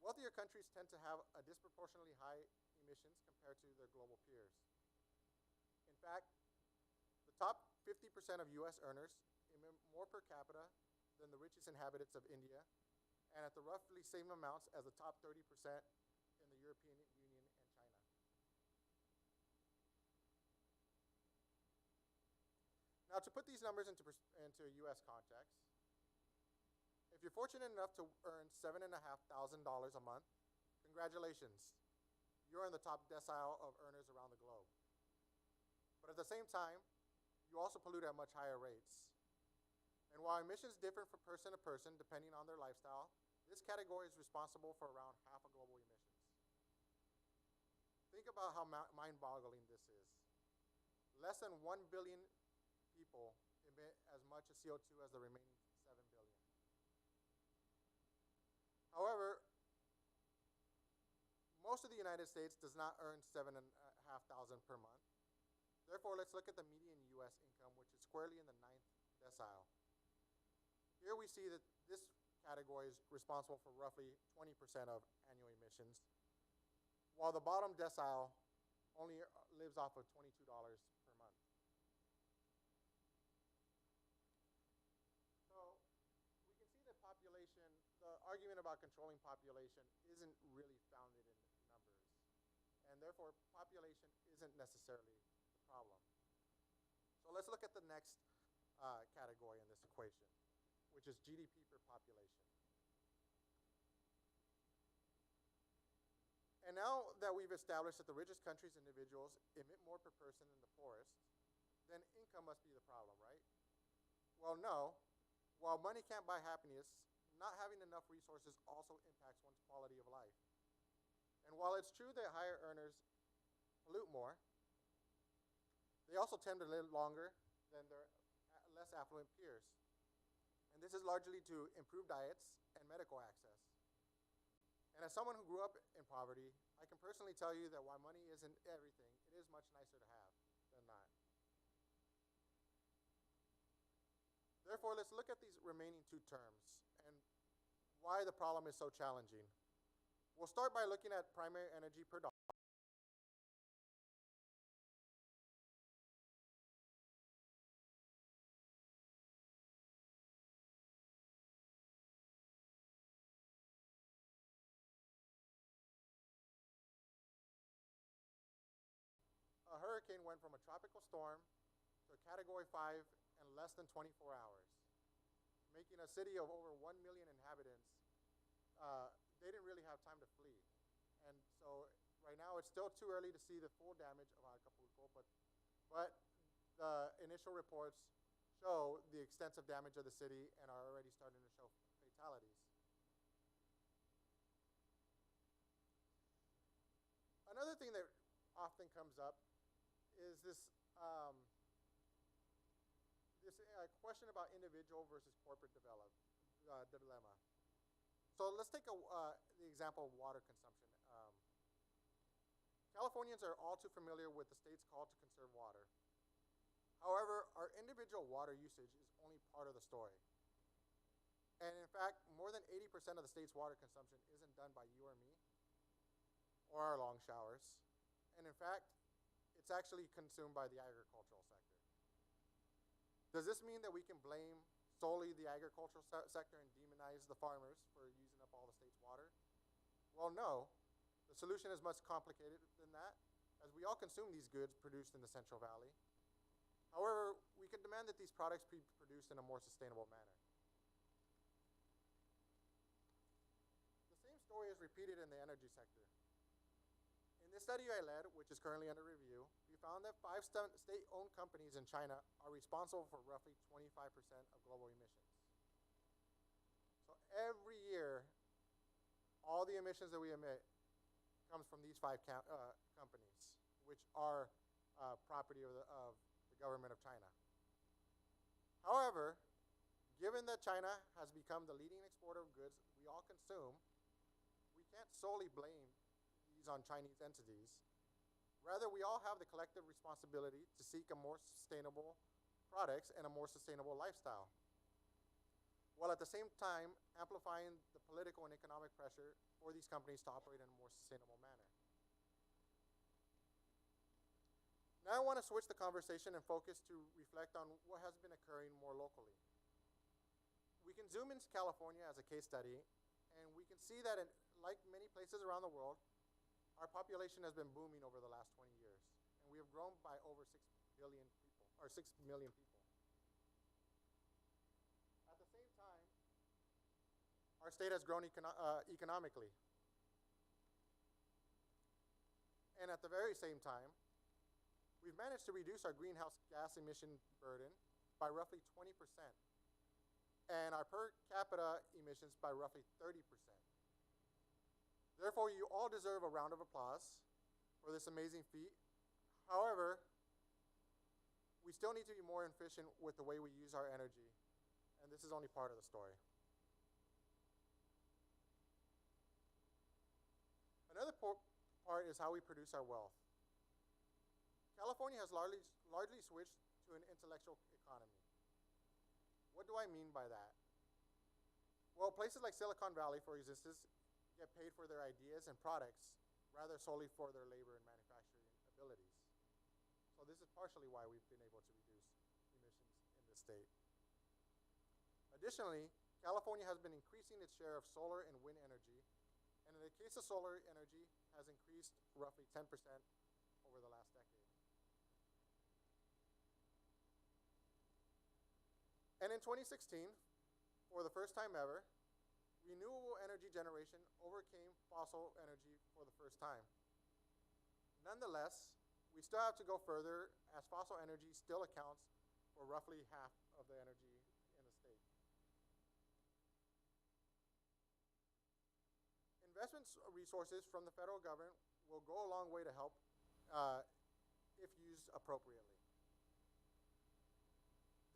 Speaker 6: Wealthier countries tend to have a disproportionately high emissions compared to their global peers. In fact, the top 50% of US earners emit more per capita than the richest inhabitants of India, and at the roughly same amounts as the top 30% in the European Union and China. Now, to put these numbers into a US context, if you're fortunate enough to earn $7,500 a month, congratulations. You're in the top decile of earners around the globe. But at the same time, you also pollute at much higher rates. And while emissions differ from person to person depending on their lifestyle, this category is responsible for around half of global emissions. Think about how mind-boggling this is. Less than 1 billion people emit as much as CO2 as the remaining 7 billion. However, most of the United States does not earn $7,500 per month. Therefore, let's look at the median US income, which is squarely in the 9th decile. Here we see that this category is responsible for roughly 20% of annual emissions, while the bottom decile only lives off of $22 per month. So we can see that population, the argument about controlling population isn't really founded in numbers, and therefore population isn't necessarily the problem. So let's look at the next category in this equation, which is GDP per population. And now that we've established that the richest countries' individuals emit more per person than the poorest, then income must be the problem, right? Well, no. While money can't buy happiness, not having enough resources also impacts one's quality of life. And while it's true that higher earners pollute more, they also tend to live longer than their less affluent peers. And this is largely to improve diets and medical access. And as someone who grew up in poverty, I can personally tell you that while money isn't everything, it is much nicer to have than not. Therefore, let's look at these remaining two terms and why the problem is so challenging. We'll start by looking at primary energy per dollar. A hurricane went from a tropical storm to a Category 5 in less than 24 hours, making a city of over 1 million inhabitants. They didn't really have time to flee. And so right now it's still too early to see the full damage of Acapulco, but the initial reports show the extensive damage of the city and are already starting to show fatalities. Another thing that often comes up is this question about individual versus corporate dilemma. So let's take the example of water consumption. Californians are all too familiar with the state's call to conserve water. However, our individual water usage is only part of the story. And in fact, more than 80% of the state's water consumption isn't done by you or me or our long showers. And in fact, it's actually consumed by the agricultural sector. Does this mean that we can blame solely the agricultural sector and demonize the farmers for using up all the state's water? Well, no. The solution is much complicated than that, as we all consume these goods produced in the Central Valley. However, we can demand that these products be produced in a more sustainable manner. The same story is repeated in the energy sector. In this study I led, which is currently under review, we found that 5 state-owned companies in China are responsible for roughly 25% of global emissions. So every year, all the emissions that we emit comes from these 5 companies, which are property of the government of China. However, given that China has become the leading exporter of goods we all consume, we can't solely blame these on Chinese entities. Rather, we all have the collective responsibility to seek a more sustainable products and a more sustainable lifestyle, while at the same time amplifying the political and economic pressure for these companies to operate in a more sustainable manner. Now I want to switch the conversation and focus to reflect on what has been occurring more locally. We can zoom into California as a case study, and we can see that like many places around the world, our population has been booming over the last 20 years, and we have grown by over 6 billion people, or 6 million people. At the same time, our state has grown economically. And at the very same time, we've managed to reduce our greenhouse gas emission burden by roughly 20%, and our per capita emissions by roughly 30%. Therefore, you all deserve a round of applause for this amazing feat. However, we still need to be more efficient with the way we use our energy, and this is only part of the story. Another part is how we produce our wealth. California has largely switched to an intellectual economy. What do I mean by that? Well, places like Silicon Valley, for instance, get paid for their ideas and products rather solely for their labor and manufacturing abilities. So this is partially why we've been able to reduce emissions in the state. Additionally, California has been increasing its share of solar and wind energy, and in the case of solar energy, has increased roughly 10% over the last decade. And in 2016, for the first time ever, renewable energy generation overcame fossil energy for the first time. Nonetheless, we still have to go further, as fossil energy still accounts for roughly half of the energy in the state. funds resources from the federal government will go a long way to help if used appropriately.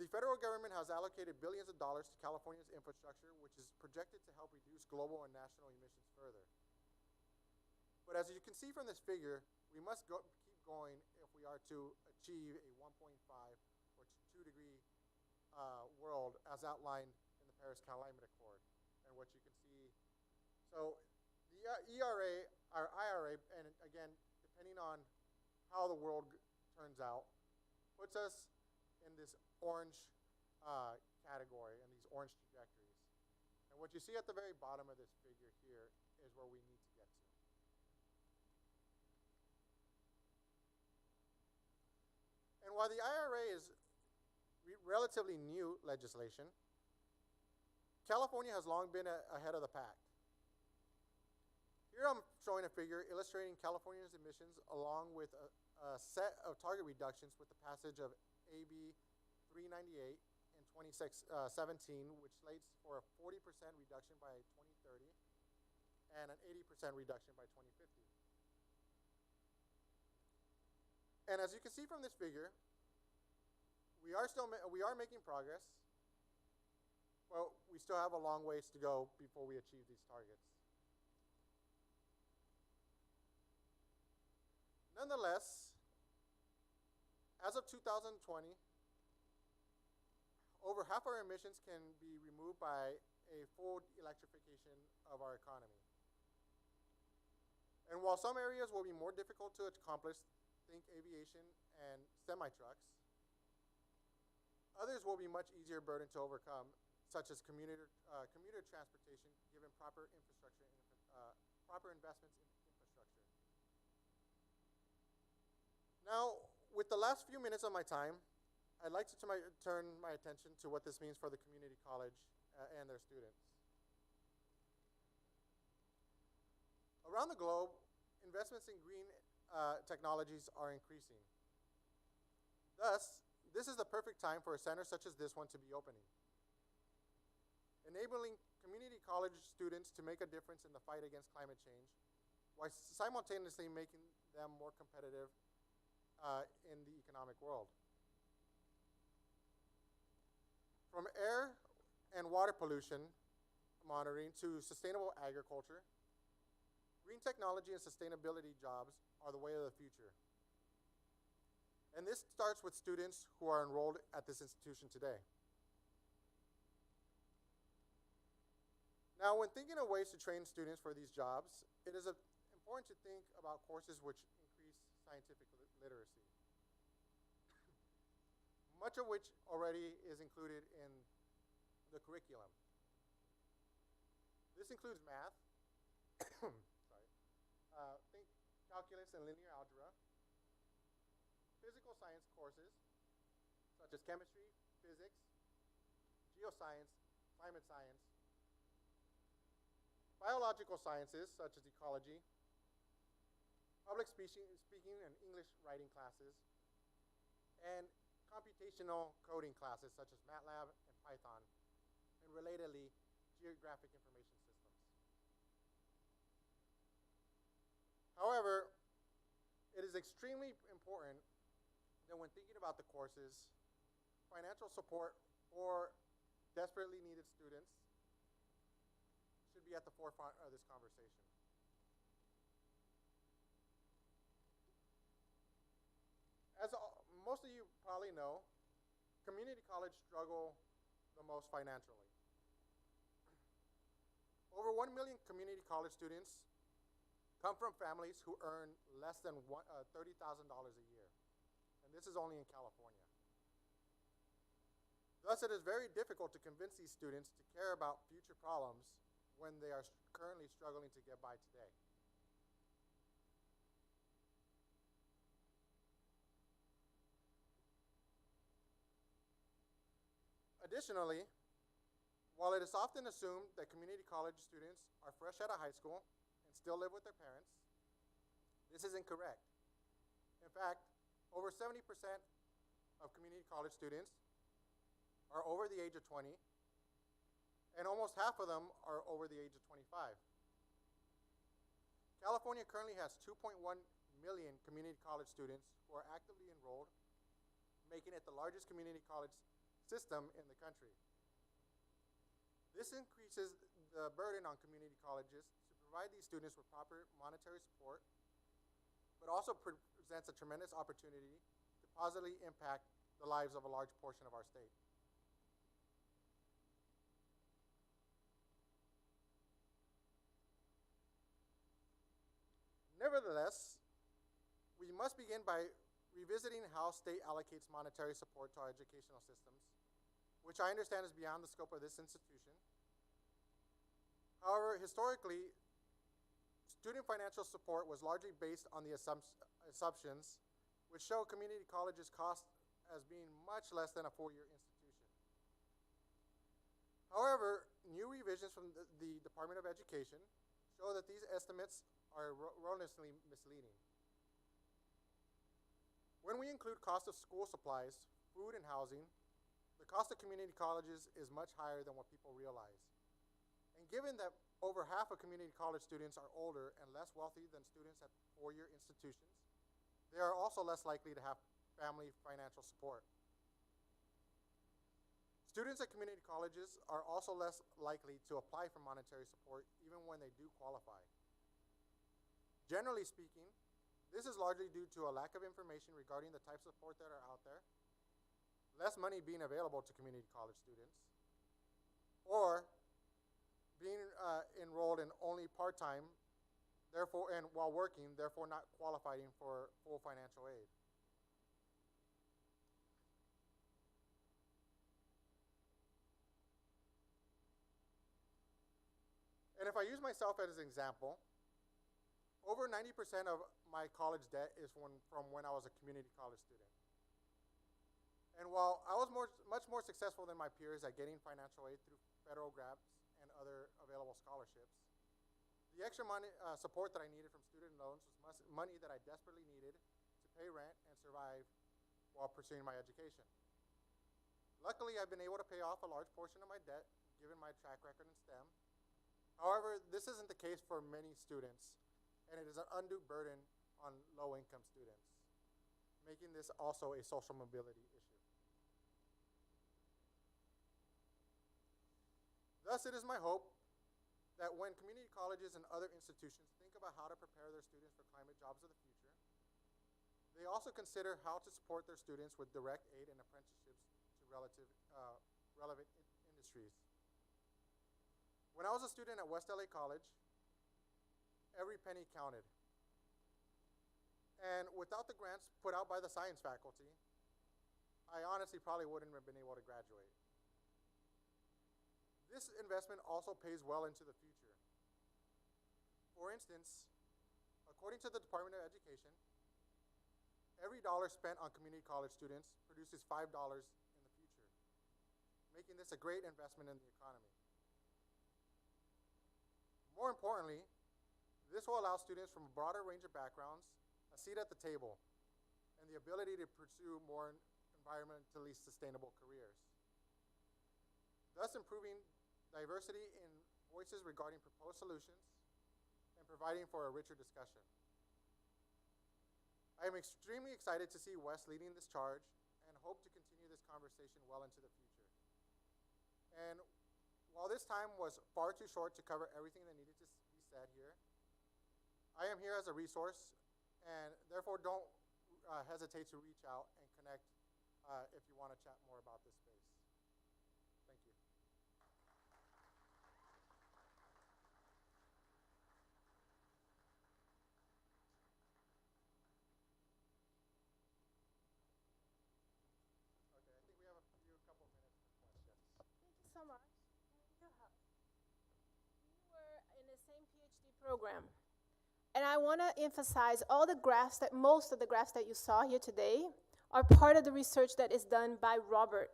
Speaker 6: The federal government has allocated billions of dollars to California's infrastructure, which is projected to help reduce global and national emissions further. But as you can see from this figure, we must keep going if we are to achieve a 1.5 or 2-degree world as outlined in the Paris Climate Accord, and what you can see. So the ERA, our IRA, and again, depending on how the world turns out, puts us in this orange category and these orange trajectories. And what you see at the very bottom of this figure here is where we need to get to. And while the IRA is relatively new legislation, California has long been ahead of the pack. Here I'm showing a figure illustrating California's emissions along with a set of target reductions with the passage of AB 398 in 2017, which slates for a 40% reduction by 2030 and an 80% reduction by 2050. And as you can see from this figure, we are making progress, but we still have a long ways to go before we achieve these targets. Nonetheless, as of 2020, over half our emissions can be removed by a full electrification of our economy. And while some areas will be more difficult to accomplish, think aviation and semi-trucks, others will be much easier burden to overcome, such as commuter transportation, given proper infrastructure, proper investments in infrastructure. Now, with the last few minutes of my time, I'd like to turn my attention to what this means for the community college and their students. Around the globe, investments in green technologies are increasing. Thus, this is the perfect time for a center such as this one to be opening, enabling community college students to make a difference in the fight against climate change, while simultaneously making them more competitive in the economic world. From air and water pollution monitoring to sustainable agriculture, green technology and sustainability jobs are the way of the future. And this starts with students who are enrolled at this institution today. Now, when thinking of ways to train students for these jobs, it is important to think about courses which increase scientific literacy, much of which already is included in the curriculum. This includes math, think calculus and linear algebra, physical science courses such as chemistry, physics, geoscience, climate science, biological sciences such as ecology, public speaking and English writing classes, and computational coding classes such as MATLAB and Python, and relatedly, geographic information systems. However, it is extremely important that when thinking about the courses, financial support for desperately needed students should be at the forefront of this conversation. As most of you probably know, community college struggle the most financially. Over 1 million community college students come from families who earn less than $30,000 a year. And this is only in California. Thus, it is very difficult to convince these students to care about future problems when they are currently struggling to get by today. Additionally, while it is often assumed that community college students are fresh out of high school and still live with their parents, this is incorrect. In fact, over 70% of community college students are over the age of 20, and almost half of them are over the age of 25. California currently has 2.1 million community college students who are actively enrolled, making it the largest community college system in the country. This increases the burden on community colleges to provide these students with proper monetary support, but also presents a tremendous opportunity to positively impact the lives of a large portion of our state. Nevertheless, we must begin by revisiting how state allocates monetary support to our educational systems, which I understand is beyond the scope of this institution. However, historically, student financial support was largely based on the assumptions which show community colleges cost as being much less than a four-year institution. However, new revisions from the Department of Education show that these estimates are erroneously misleading. When we include cost of school supplies, food, and housing, the cost of community colleges is much higher than what people realize. And given that over half of community college students are older and less wealthy than students at four-year institutions, they are also less likely to have family financial support. Students at community colleges are also less likely to apply for monetary support even when they do qualify. Generally speaking, this is largely due to a lack of information regarding the types of support that are out there, less money being available to community college students, or being enrolled in only part-time, therefore, and while working, therefore not qualifying for full financial aid. And if I use myself as an example, over 90% of my college debt is from when I was a community college student. And while I was much more successful than my peers at getting financial aid through federal grants and other available scholarships, the extra money support that I needed from student loans was money that I desperately needed to pay rent and survive while pursuing my education. Luckily, I've been able to pay off a large portion of my debt given my track record in STEM. However, this isn't the case for many students, and it is an undue burden on low-income students, making this also a social mobility issue. Thus, it is my hope that when community colleges and other institutions think about how to prepare their students for climate jobs of the future, they also consider how to support their students with direct aid and apprenticeships to relevant industries. When I was a student at West LA College, every penny counted. And without the grants put out by the science faculty, I honestly probably wouldn't have been able to graduate. This investment also pays well into the future. For instance, according to the Department of Education, every dollar spent on community college students produces $5 in the future, making this a great investment in the economy. More importantly, this will allow students from a broader range of backgrounds a seat at the table and the ability to pursue more environmentally sustainable careers, thus improving diversity in voices regarding proposed solutions and providing for a richer discussion. I am extremely excited to see Wes leading this charge and hope to continue this conversation well into the future. And while this time was far too short to cover everything that needed to be said here, I am here as a resource, and therefore don't hesitate to reach out and connect if you want to chat more about this space. Thank you. Okay, I think we have a couple of minutes for questions.
Speaker 1: Thank you so much. We were in the same PhD program. And I want to emphasize most of the graphs that you saw here today are part of the research that is done by Robert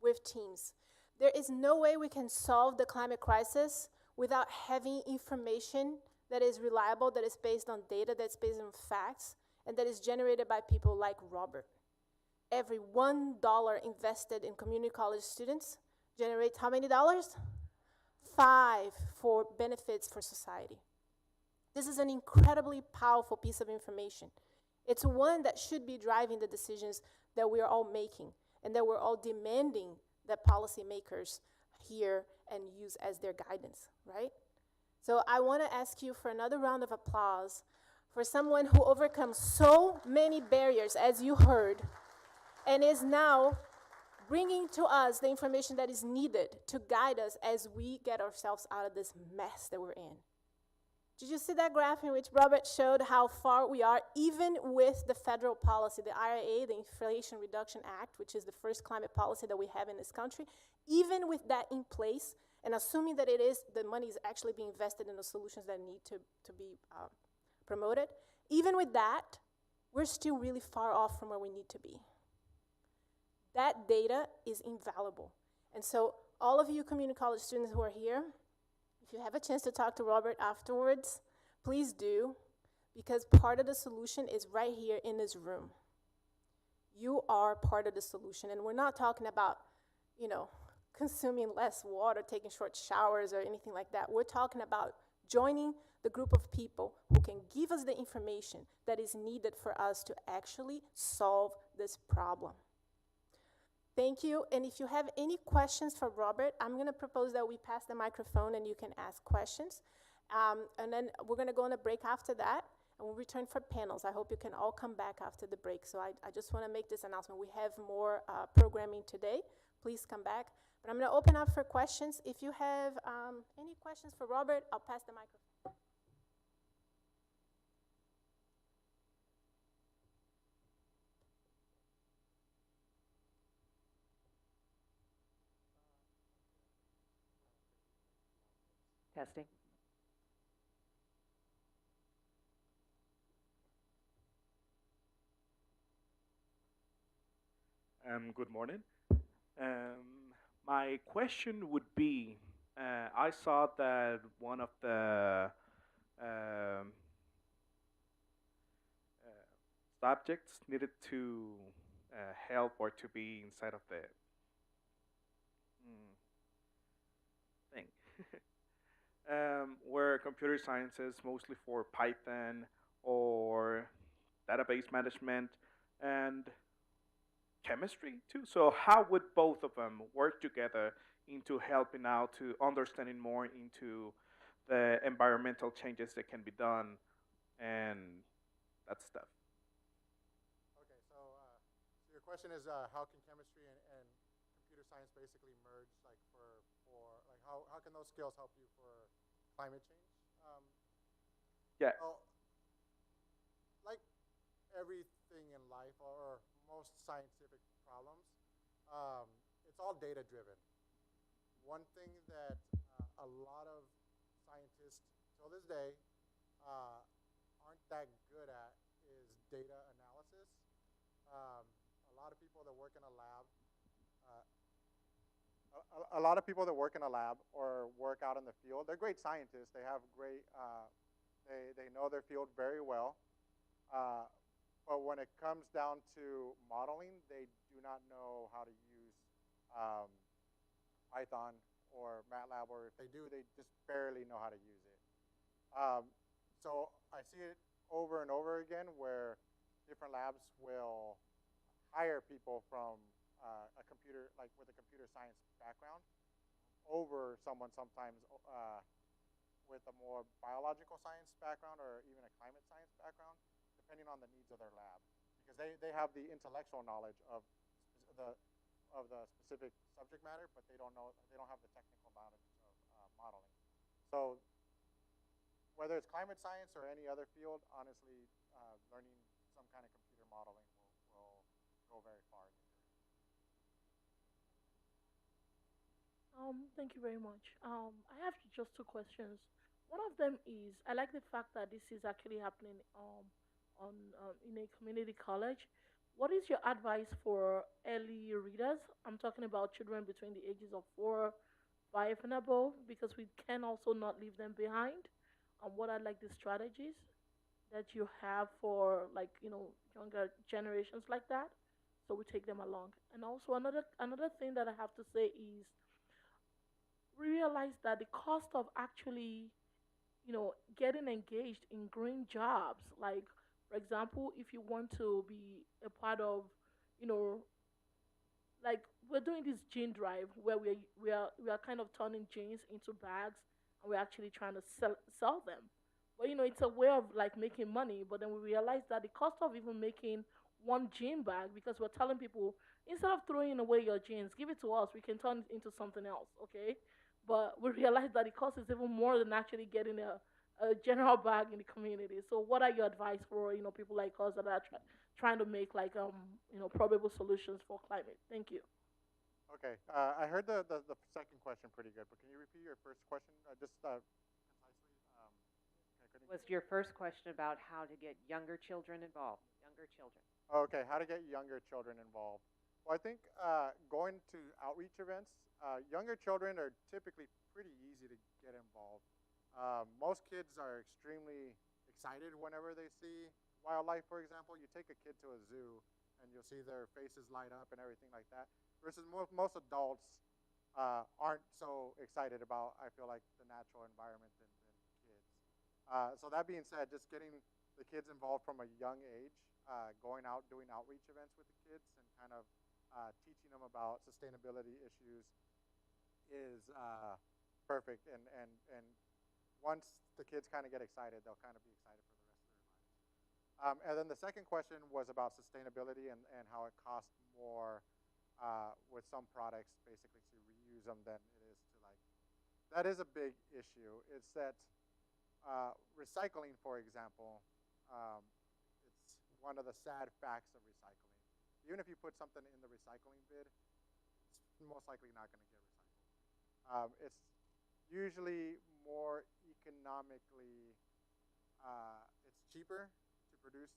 Speaker 1: with teams. There is no way we can solve the climate crisis without having information that is reliable, that is based on data, that's based on facts, and that is generated by people like Robert. Every $1 invested in community college students generates how many dollars? 5 for benefits for society. This is an incredibly powerful piece of information. It's one that should be driving the decisions that we're all making and that we're all demanding that policymakers hear and use as their guidance, right? So I want to ask you for another round of applause for someone who overcomes so many barriers, as you heard, and is now bringing to us the information that is needed to guide us as we get ourselves out of this mess that we're in. Did you see that graph in which Robert showed how far we are, even with the federal policy, the IRA, the Inflation Reduction Act, which is the first climate policy that we have in this country, even with that in place, and assuming that the money is actually being invested in the solutions that need to be promoted, even with that, we're still really far off from where we need to be. That data is invaluable. And so all of you community college students who are here, if you have a chance to talk to Robert afterwards, please do, because part of the solution is right here in this room. You are part of the solution, and we're not talking about, consuming less water, taking short showers, or anything like that. We're talking about joining the group of people who can give us the information that is needed for us to actually solve this problem. Thank you, and if you have any questions for Robert, I'm going to propose that we pass the microphone and you can ask questions. And then we're going to go on a break after that, and we'll return for panels. I hope you can all come back after the break. So I just want to make this announcement. We have more programming today. Please come back. But I'm going to open up for questions. If you have any questions for Robert, I'll pass the microphone.
Speaker 7: Testing.
Speaker 8: Good morning. My question would be, I saw that one of the um, subjects needed to help or to be inside of the mm, thing. Where computer sciences mostly for Python or database management and chemistry too. So how would both of them work together into helping out to understanding more into the environmental changes that can be done and that stuff?
Speaker 6: Okay, so your question is how can chemistry and computer science basically merge, like for like how can those skills help you for climate change?
Speaker 8: Yeah.
Speaker 6: Well, like everything in life or most scientific problems, it's all data driven. One thing that a lot of scientists till this day aren't that good at is data analysis. A lot of people that work in a lab, uh, a lot of people that work in a lab or work out in the field, they're great scientists. They have great, they know their field very well. Uh, but when it comes down to modeling, they do not know how to use um, Python or MATLAB, or if they do, they just barely know how to use it. So I see it over and over again where different labs will hire people from a computer, like with a computer science background, over someone sometimes with a more biological science background or even a climate science background, depending on the needs of their lab, because they have the intellectual knowledge the of the specific subject matter, but they don't have the technical knowledge of modeling. So whether it's climate science or any other field, honestly, learning some kind of computer modeling will go very far in your career.
Speaker 9: Thank you very much. I have just two questions. One of them is I like the fact that this is actually happening on in a community college. What is your advice for early readers? I'm talking about children between the ages of 4, 5, and above, because we can also not leave them behind. What are like the strategies that you have for like younger generations like that, so we take them along. And also another thing that I have to say is we realize that the cost of actually getting engaged in green jobs. Like, for example, if you want to be a part of, you know, like we're doing this gene drive where we are kind of turning genes into bags, and we're actually trying to sell them. But it's a way of like making money. But then we realize that the cost of even making one gene bag, because we're telling people, instead of throwing away your genes, give it to us, we can turn it into something else, okay? But we realize that the cost is even more than actually getting a general bag in the community. So what are your advice for people like us that are trying to make like probable solutions for climate? Thank you.
Speaker 6: Okay, I heard the second question pretty good, but can you repeat your first question just concisely? I couldn't.
Speaker 7: Was your first question about how to get younger children involved? Younger children.
Speaker 6: Okay, how to get younger children involved. Well, I think going to outreach events, younger children are typically pretty easy to get involved. Most kids are extremely excited whenever they see wildlife, for example. You take a kid to a zoo and you'll see their faces light up and everything like that, versus most adults aren't so excited about, I feel like, the natural environment than kids. So that being said, just getting the kids involved from a young age, going out doing outreach events with the kids and kind of teaching them about sustainability issues is perfect. And once the kids kind of get excited, they'll kind of be excited for the rest of their lives. And then the second question was about sustainability and how it costs more with some products basically to reuse them than it is to like. That is a big issue. It's that recycling, for example, it's one of the sad facts of recycling. Even if you put something in the recycling bin, it's most likely not going to get recycled. It's usually more economically, it's cheaper to produce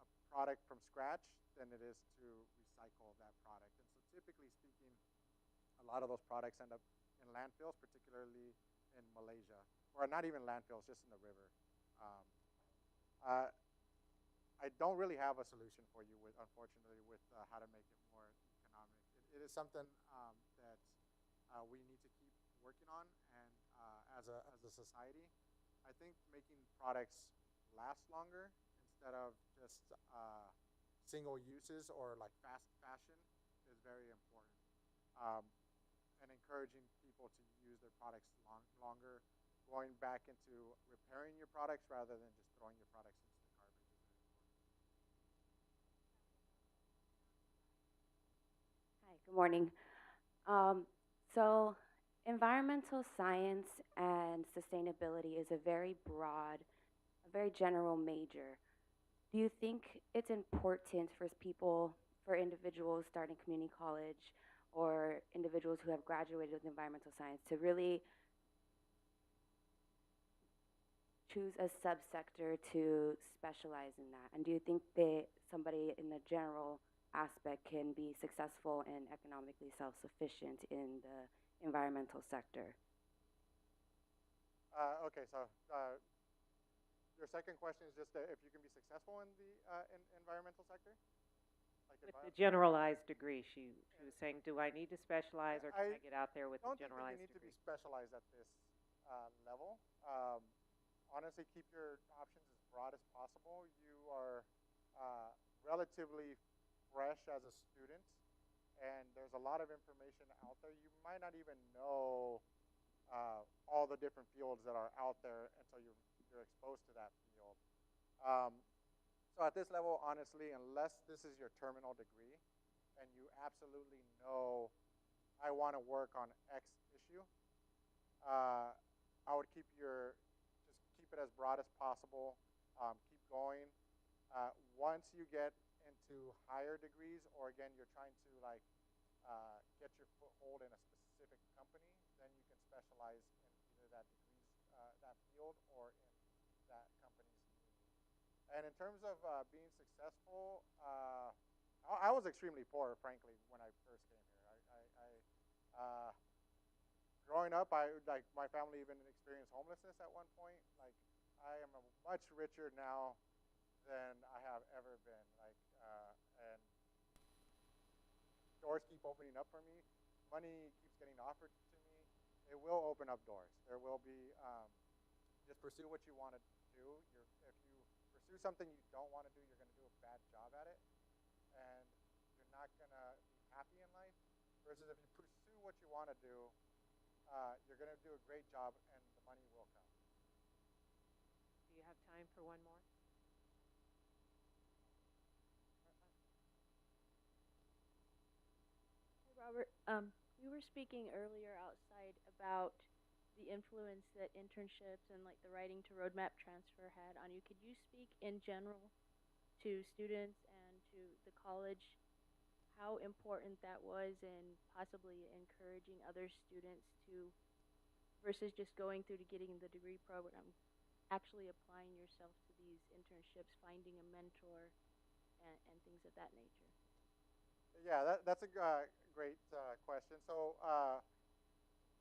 Speaker 6: a product from scratch than it is to recycle that product. And so typically speaking, a lot of those products end up in landfills, particularly in Malaysia, or not even landfills, just in the river. Um, uh, I don't really have a solution for you, unfortunately, with how to make it more economic. It is something that we need to keep working on, and as a society, I think making products last longer instead of just single uses or like fast fashion is very important. Um, and encouraging people to use their products longer, going back into repairing your products rather than just throwing your products into the garbage is very important.
Speaker 10: Hi, good morning. So, environmental science and sustainability is a very broad, a very general major. Do you think it's important for people, for individuals starting community college or individuals who have graduated with environmental science to really choose a subsector to specialize in that? And do you think that somebody in the general aspect can be successful and economically self-sufficient in the environmental sector?
Speaker 6: Okay, so your second question is just if you can be successful in the environmental sector? Like
Speaker 7: With the generalized degree, she was saying, do I need to specialize or can I get out there with the
Speaker 6: I don't think
Speaker 7: generalized
Speaker 6: you need to be
Speaker 7: degree?
Speaker 6: specialized at this level. Honestly, keep your options as broad as possible. You are relatively fresh as a student, and there's a lot of information out there. You might not even know all the different fields that are out there until you're exposed to that field. So at this level, honestly, unless this is your terminal degree and you absolutely know I want to work on X issue, I would keep it as broad as possible. Keep going. Once you get into higher degrees, or again, you're trying to like get your foothold in a specific company, then you can specialize in either that that field, or in that company's need. And in terms of being successful, I was extremely poor, frankly, when I first came here. Growing up, my family even experienced homelessness at one point. Like, I am much richer now than I have ever been. And doors keep opening up for me. Money keeps getting offered to me. It will open up doors. There will be just pursue what you want to do. If you pursue something you don't want to do, you're going to do a bad job at it, and you're not going to be happy in life. Versus if you pursue what you want to do, you're going to do a great job, and the money will come.
Speaker 7: Do you have time for one more?
Speaker 11: Hey, Robert, we were speaking earlier outside about the influence that internships and like the writing to roadmap transfer had on you. Could you speak in general to students and to the college how important that was in possibly encouraging other students to, versus just going through to getting the degree program, actually applying yourself to these internships, finding a mentor, and things of that nature?
Speaker 6: Yeah, that's a great question. So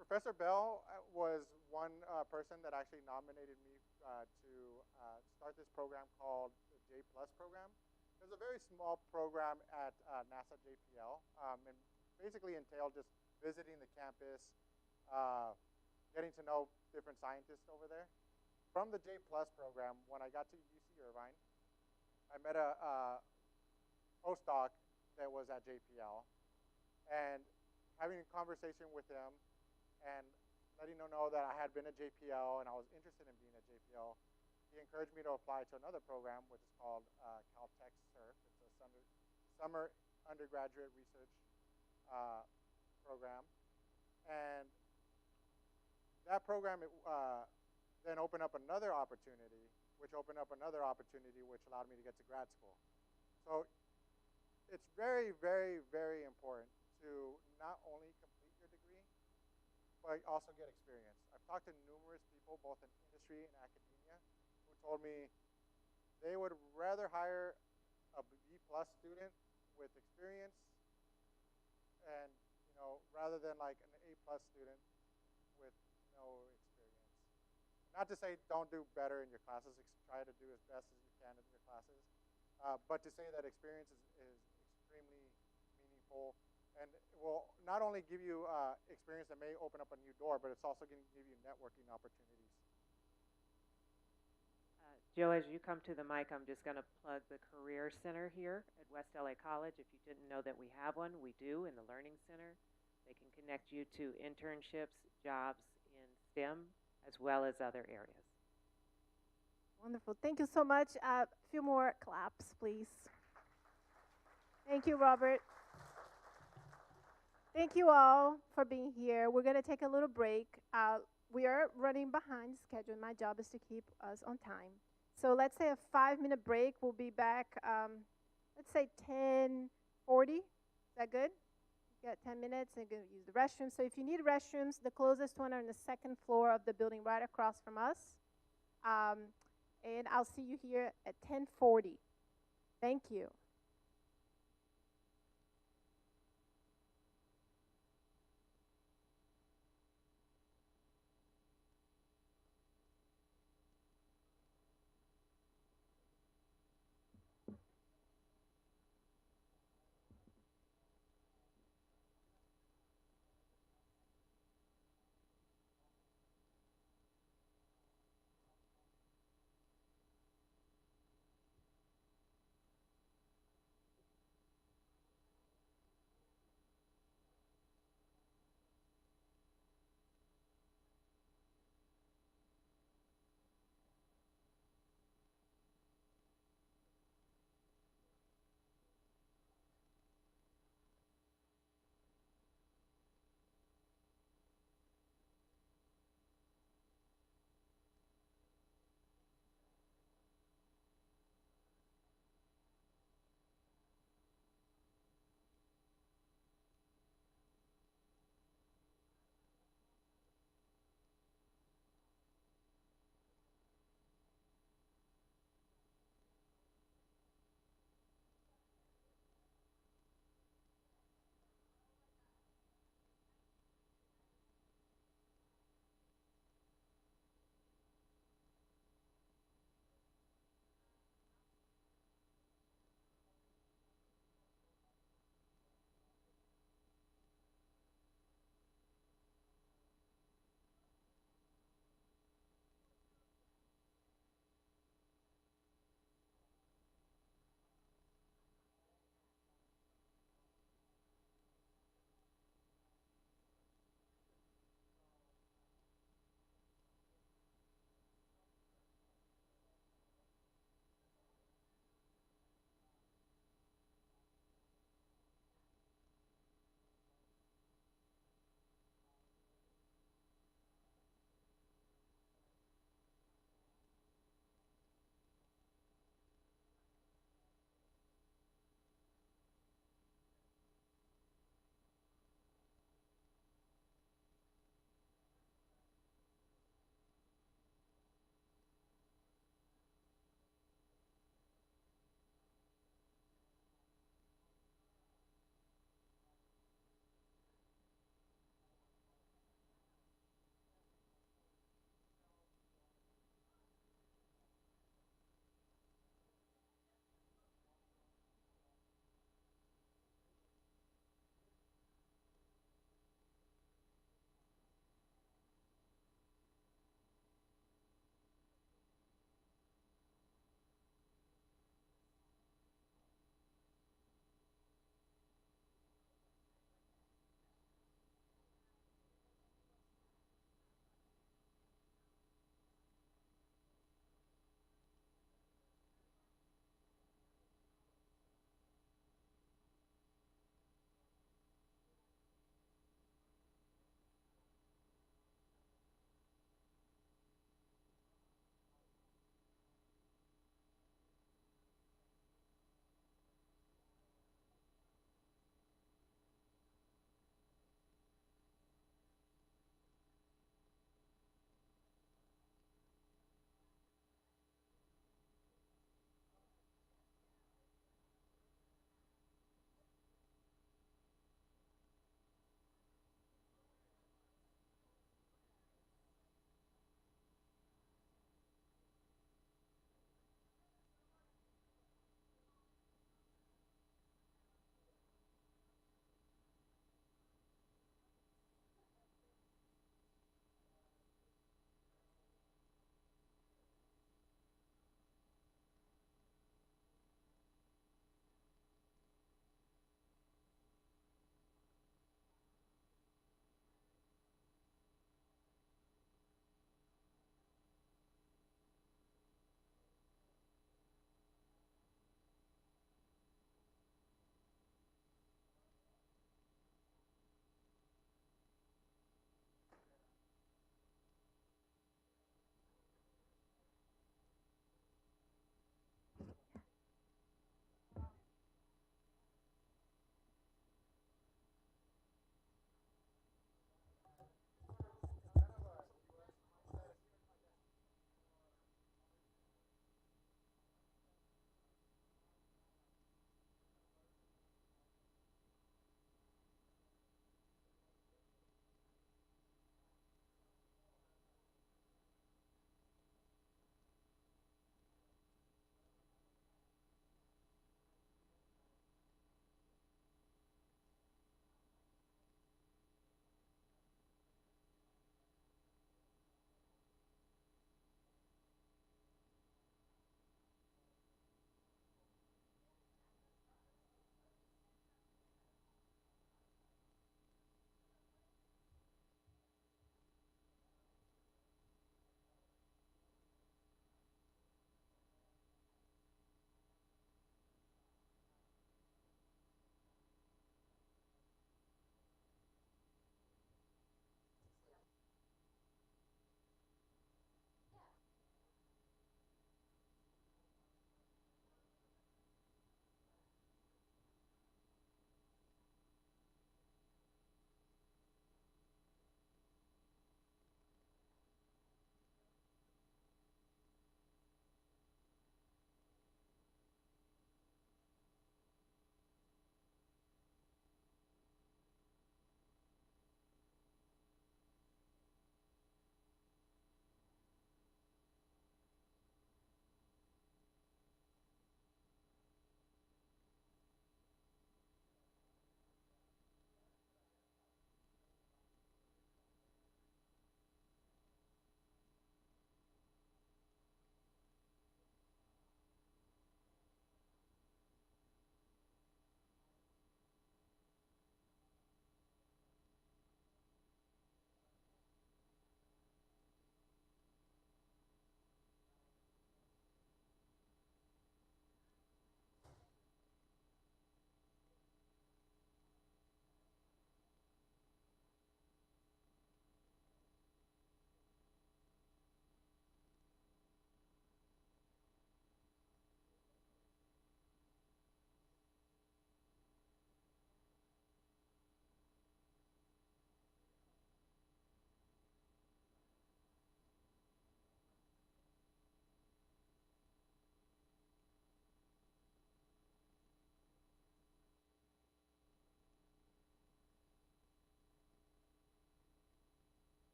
Speaker 6: Professor Bell was one person that actually nominated me to start this program called the J Plus program. It was a very small program at NASA JPL, and basically entailed just visiting the campus, getting to know different scientists over there. From the J Plus program, when I got to UC Irvine, I met a postdoc that was at JPL, and having a conversation with him and letting him know that I had been at JPL and I was interested in being at JPL, he encouraged me to apply to another program, which is called Caltech SURF. It's a summer undergraduate research program. And that program then opened up another opportunity, which opened up another opportunity, which allowed me to get to grad school. So it's very, very, very important to not only complete your degree, but also get experience. I've talked to numerous people, both in industry and academia, who told me they would rather hire a B plus student with experience, and rather than like an A plus student with no experience. Not to say don't do better in your classes, try to do as best as you can in your classes, but to say that experience is extremely meaningful and will not only give you experience that may open up a new door, but it's also going to give you networking opportunities.
Speaker 7: Joe, as you come to the mic, I'm just going to plug the Career Center here at West LA College. If you didn't know that we have one, we do in the Learning Center. They can connect you to internships, jobs in STEM, as well as other areas.
Speaker 1: Wonderful. Thank you so much. A few more claps, please. Thank you, Robert. Thank you all for being here. We're going to take a little break. We are running behind schedule. My job is to keep us on time. So let's say a 5-minute break. We'll be back, let's say 10:40. Is that good? You got 10 minutes and going to use the restroom. So if you need restrooms, the closest one are on the second floor of the building right across from us. And I'll see you here at 10:40. Thank you.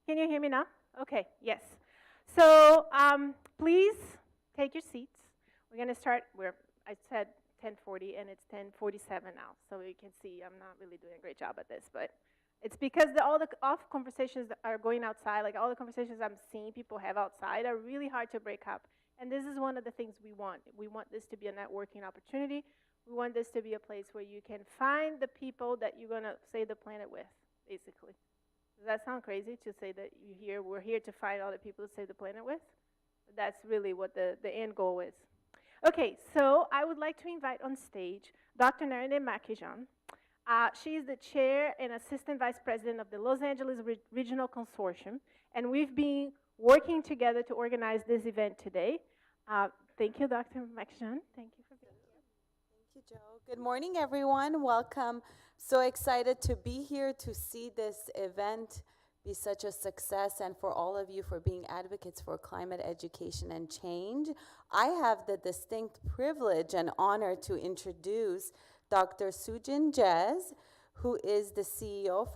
Speaker 1: Can you hear me now? Okay, yes. So please take your seats. We're going to start where I said 10:40 and it's 10:47 now. So you can see I'm not really doing a great job at this, but it's because all the off conversations that are going outside, like all the conversations I'm seeing people have outside are really hard to break up. And this is one of the things we want. We want this to be a networking opportunity. We want this to be a place where you can find the people that you're going to save the planet with, basically. Does that sound crazy to say that we're here to find all the people to save the planet with? That's really what the end goal is. Okay, so I would like to invite on stage Dr. Narendra Makijan. She is the chair and assistant vice president of the Los Angeles Regional Consortium, and we've been working together to organize this event today. Thank you, Dr. Makijan. Thank you for being here.
Speaker 12: Thank you, Joe. Good morning, everyone. Welcome. So excited to be here to see this event be such a success, and for all of you for being advocates for climate education and change. I have the distinct privilege and honor to introduce Dr. Sujin Jez, who is the CEO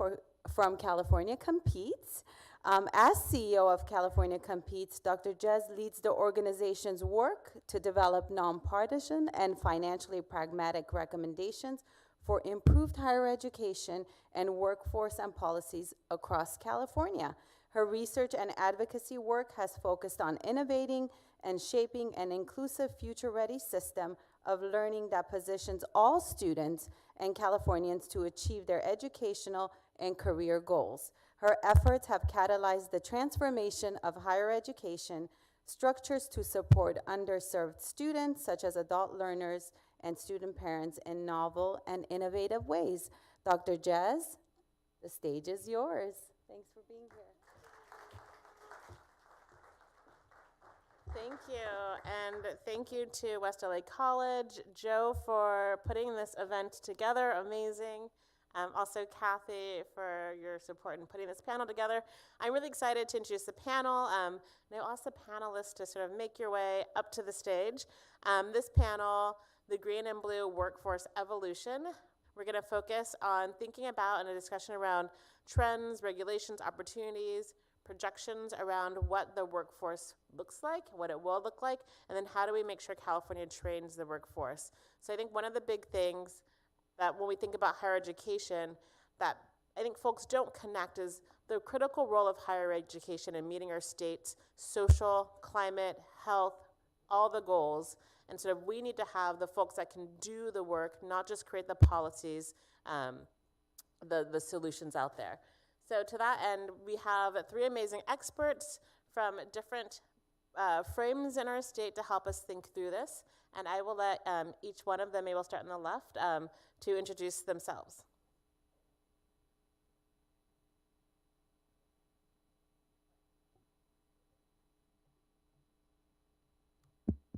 Speaker 12: from California Competes. As CEO of California Competes, Dr. Jez leads the organization's work to develop nonpartisan and financially pragmatic recommendations for improved higher education and workforce and policies across California. Her research and advocacy work has focused on innovating and shaping an inclusive, future-ready system of learning that positions all students and Californians to achieve their educational and career goals. Her efforts have catalyzed the transformation of higher education, structures to support underserved students, such as adult learners and student parents, in novel and innovative ways. Dr. Jez, the stage is yours. Thanks for being here.
Speaker 13: Thank you, and thank you to West LA College, Joe, for putting this event together, amazing. Also Kathy for your support in putting this panel together. I'm really excited to introduce the panel. Now also panelists to sort of make your way up to the stage. This panel, the Green and Blue Workforce Evolution. We're gonna focus on thinking about and a discussion around trends, regulations, opportunities, projections around what the workforce looks like, what it will look like, and then how do we make sure California trains the workforce. So I think one of the big things that when we think about higher education that I think folks don't connect is the critical role of higher education in meeting our state's social, climate, health, all the goals. And sort of we need to have the folks that can do the work, not just create the policies, the solutions out there. So to that end, we have three amazing experts from different frames in our state to help us think through this. And I will let each one of them, maybe we'll start on the left, to introduce themselves.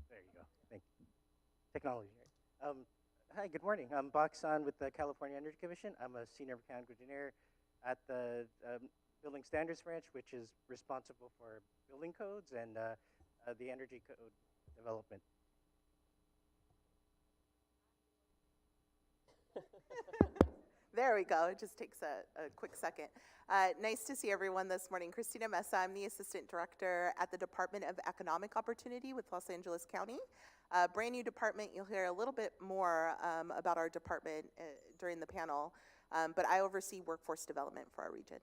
Speaker 14: There you go. Thank you. Technology. Hi, good morning. I'm Baksan with the California Energy Commission. I'm a senior mechanical engineer at the Building Standards Branch, which is responsible for building codes and the energy code development.
Speaker 15: There we go. It just takes a quick second. Nice to see everyone this morning. Christina Mesa, I'm the Assistant Director at the Department of Economic Opportunity with Los Angeles County. Brand new department. You'll hear a little bit more about our department during the panel, but I oversee workforce development for our region.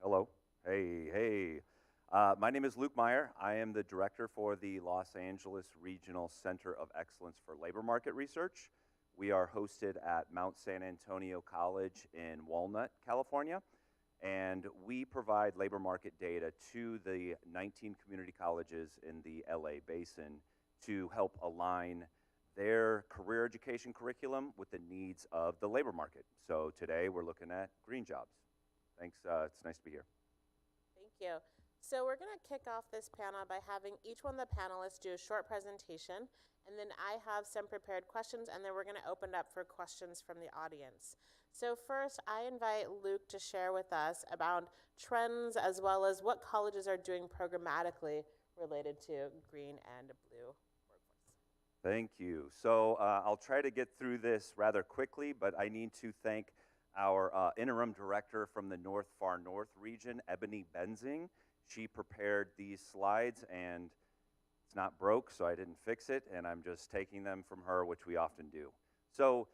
Speaker 16: Hello. Hey. My name is Luke Meyer. I am the director for the Los Angeles Regional Center of Excellence for Labor Market Research. We are hosted at Mount San Antonio College in Walnut, California, and we provide labor market data to the 19 community colleges in the LA basin to help align their career education curriculum with the needs of the labor market. So today we're looking at green jobs. Thanks, it's nice to be here.
Speaker 13: Thank you. So we're going to kick off this panel by having each one of the panelists do a short presentation, and then I have some prepared questions, and then we're going to open up for questions from the audience. So first, I invite Luke to share with us about trends as well as what colleges are doing programmatically related to green and blue workforce.
Speaker 16: Thank you. So I'll try to get through this rather quickly, but I need to thank our interim director from the Far North region, Ebony Benzing. She prepared these slides, and it's not broke, so I didn't fix it, and I'm just taking them from her, which we often do. So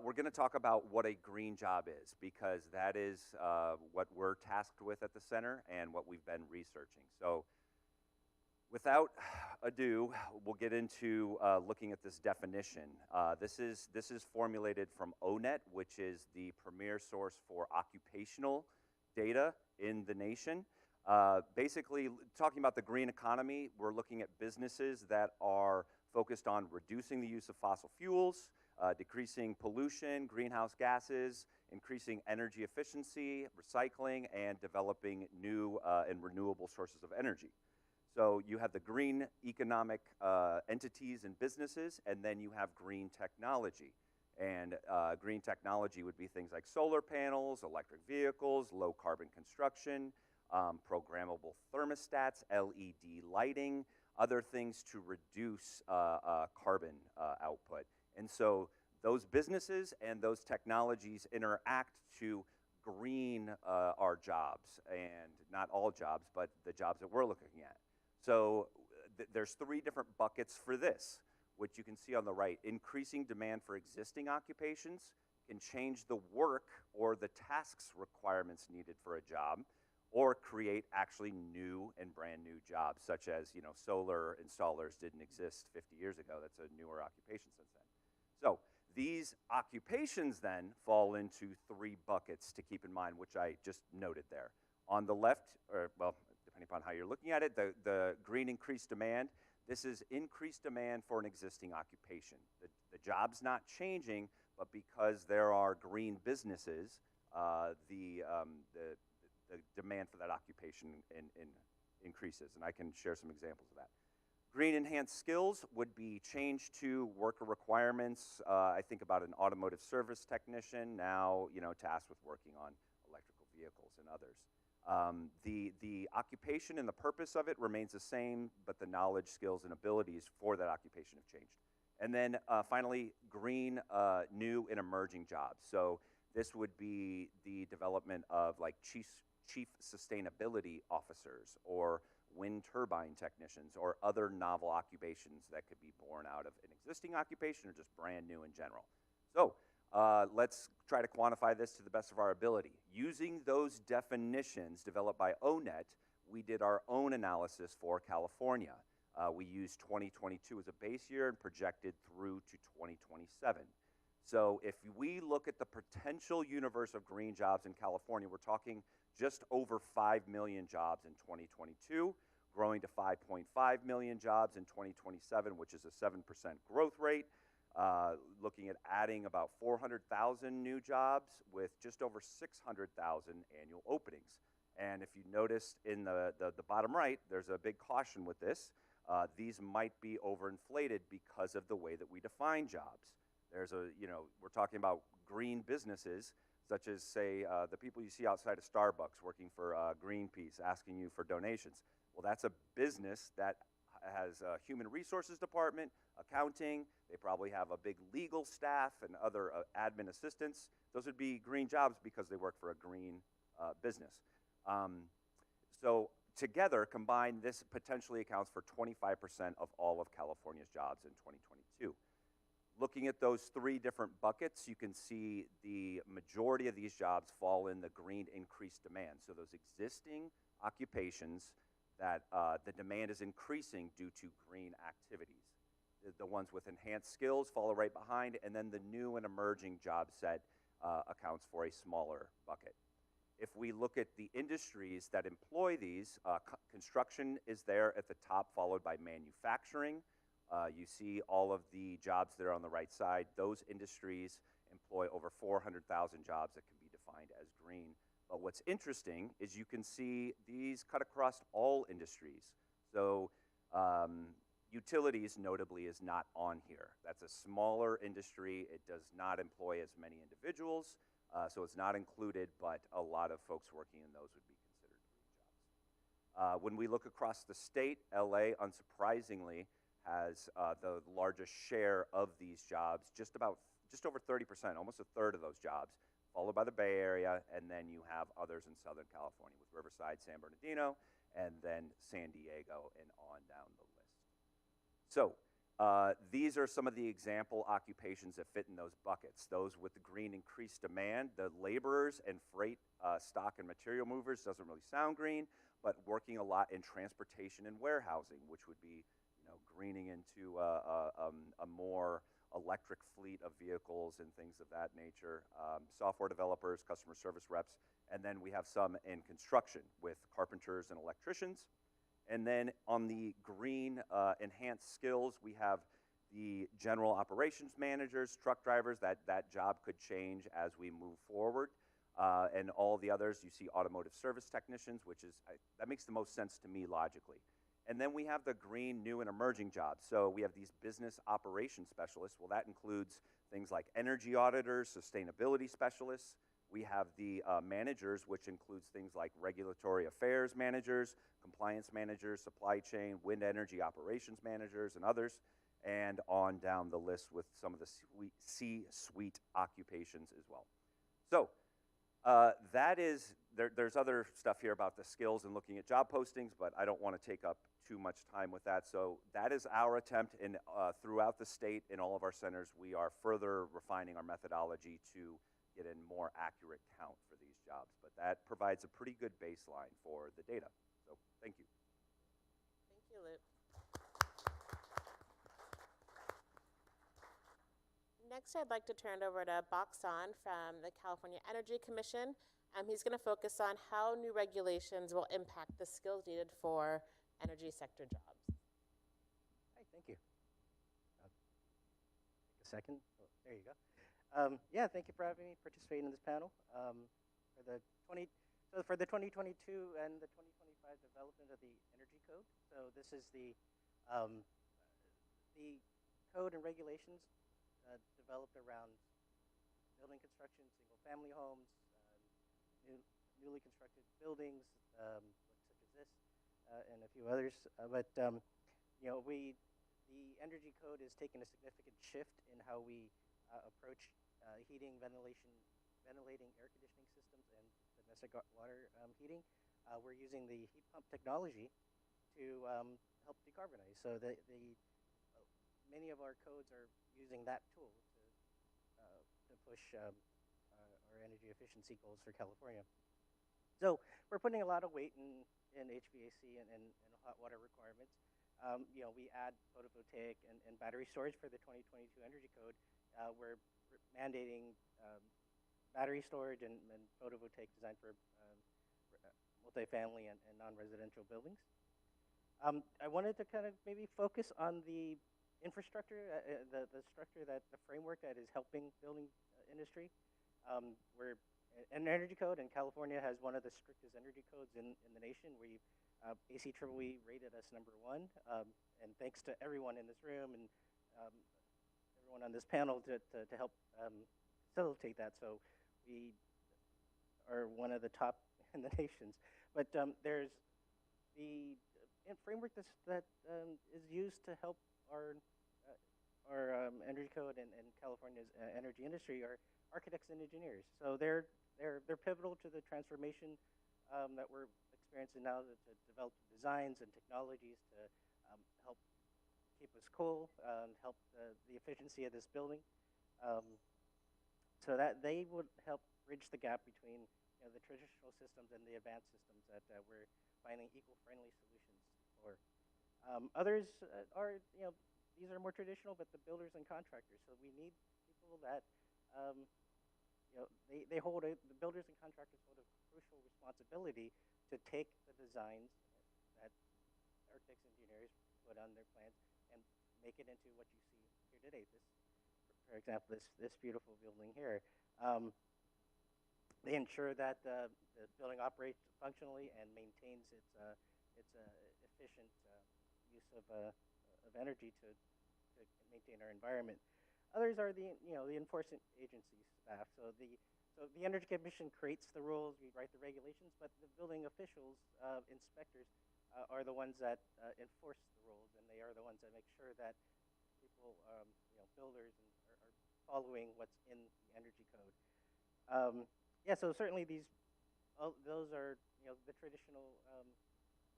Speaker 16: we're going to talk about what a green job is, because that is what we're tasked with at the center and what we've been researching. So without ado, we'll get into looking at this definition. This is formulated from ONET, which is the premier source for occupational data in the nation. Basically, talking about the green economy, we're looking at businesses that are focused on reducing the use of fossil fuels, decreasing pollution, greenhouse gases, increasing energy efficiency, recycling, and developing new and renewable sources of energy. So you have the green economic entities and businesses, and then you have green technology. And green technology would be things like solar panels, electric vehicles, low carbon construction, programmable thermostats, LED lighting, other things to reduce carbon output. And so those businesses and those technologies interact to green our jobs, and not all jobs, but the jobs that we're looking at. So there's three different buckets for this, which you can see on the right. Increasing demand for existing occupations can change the work or the tasks requirements needed for a job, or create actually new and brand new jobs, such as, you know, solar installers didn't exist 50 years ago. That's a newer occupation since then. So these occupations then fall into three buckets to keep in mind, which I just noted there. On the left, or well, depending upon how you're looking at it, the green increased demand. This is increased demand for an existing occupation. The job's not changing, but because there are green businesses, the demand for that occupation increases, and I can share some examples of that. Green enhanced skills would be changed to worker requirements. I think about an automotive service technician now, you know, tasked with working on electrical vehicles and others. The occupation and the purpose of it remains the same, but the knowledge, skills, and abilities for that occupation have changed. And then finally, green, new and emerging jobs. So this would be the development of like chief sustainability officers, or wind turbine technicians, or other novel occupations that could be born out of an existing occupation or just brand new in general. So let's try to quantify this to the best of our ability. Using those definitions developed by ONET, we did our own analysis for California. We used 2022 as a base year and projected through to 2027. So if we look at the potential universe of green jobs in California, we're talking just over 5 million jobs in 2022, growing to 5.5 million jobs in 2027, which is a 7% growth rate. Looking at adding about 400,000 new jobs with just over 600,000 annual openings. And if you notice in the bottom right, there's a big caution with this. These might be overinflated because of the way that we define jobs. There's a, you know, we're talking about green businesses, such as, say, the people you see outside of Starbucks working for Greenpeace, asking you for donations. Well, that's a business that has a human resources department, accounting. They probably have a big legal staff and other admin assistants. Those would be green jobs because they work for a green business. So together, combined, this potentially accounts for 25% of all of California's jobs in 2022. Looking at those three different buckets, you can see the majority of these jobs fall in the green increased demand. So those existing occupations that the demand is increasing due to green activities. The ones with enhanced skills follow right behind, and then the new and emerging job set accounts for a smaller bucket. If we look at the industries that employ these, construction is there at the top, followed by manufacturing. You see all of the jobs there on the right side. Those industries employ over 400,000 jobs that can be defined as green. But what's interesting is you can see these cut across all industries. So utilities, notably, is not on here. That's a smaller industry. It does not employ as many individuals, so it's not included, but a lot of folks working in those would be considered green jobs. When we look across the state, LA, unsurprisingly, has the largest share of these jobs, just over 30%, almost a third of those jobs, followed by the Bay Area, and then you have others in Southern California with Riverside, San Bernardino, and then San Diego, and on down the list. So these are some of the example occupations that fit in those buckets. Those with the green increased demand, the laborers and freight, stock and material movers doesn't really sound green, but working a lot in transportation and warehousing, which would be, greening into a more electric fleet of vehicles and things of that nature. Software developers, customer service reps, and then we have some in construction with carpenters and electricians. And then on the green enhanced skills, we have the general operations managers, truck drivers. That job could change as we move forward. And all the others, you see automotive service technicians, which is, that makes the most sense to me logically. And then we have the green, new, and emerging jobs. So we have these business operations specialists. Well, that includes things like energy auditors, sustainability specialists. We have the managers, which includes things like regulatory affairs managers, compliance managers, supply chain, wind energy operations managers, and others, and on down the list with some of the C-suite occupations as well. So there's other stuff here about the skills and looking at job postings, but I don't want to take up too much time with that. So that is our attempt in, throughout the state in all of our centers. We are further refining our methodology to get a more accurate count for these jobs, but that provides a pretty good baseline for the data. So thank you.
Speaker 13: Thank you, Luke. Next, I'd like to turn it over to Baksan from the California Energy Commission. He's going to focus on how new regulations will impact the skills needed for energy sector jobs.
Speaker 14: Hi, thank you. Take a second. Oh, there you go. Yeah, thank you for having me participate in this panel. For the 2022 and the 2025 development of the Energy Code. So this is the code and regulations developed around building construction, single-family homes, newly constructed buildings, such as this, and a few others. The Energy Code has taken a significant shift in how we approach heating, ventilating air conditioning systems, and domestic water heating. We're using the heat pump technology to help decarbonize. So many of our codes are using that tool to push our energy efficiency goals for California. So we're putting a lot of weight in HVAC and hot water requirements. We add photovoltaic and battery storage for the 2022 Energy Code. We're mandating battery storage and photovoltaic design for multifamily and non-residential buildings. I wanted to kind of maybe focus on the infrastructure, the structure, the framework that is helping building industry. We're an energy code, and California has one of the strictest energy codes in the nation. ACEEE rated us #1, and thanks to everyone in this room and everyone on this panel to help facilitate that. So we are one of the top in the nations. But there's the framework that is used to help our energy code and California's energy industry are architects and engineers. So they're pivotal to the transformation that we're experiencing now to develop designs and technologies to help keep us cool, help the efficiency of this building, so that they would help bridge the gap between the traditional systems and the advanced systems that we're finding eco-friendly solutions for. Others are, these are more traditional, but the builders and contractors. So we need people that, they hold the builders and contractors hold a crucial responsibility to take the designs that architects and engineers put on their plans and make it into what you see here today. For example, this beautiful building here. They ensure that the building operates functionally and maintains its efficient use of energy to maintain our environment. Others are the enforcement agency staff. So the Energy Commission creates the rules, we write the regulations, but the building officials, inspectors, are the ones that enforce the rules, and they are the ones that make sure that people, builders, are following what's in the energy code. Yeah, so certainly those are the traditional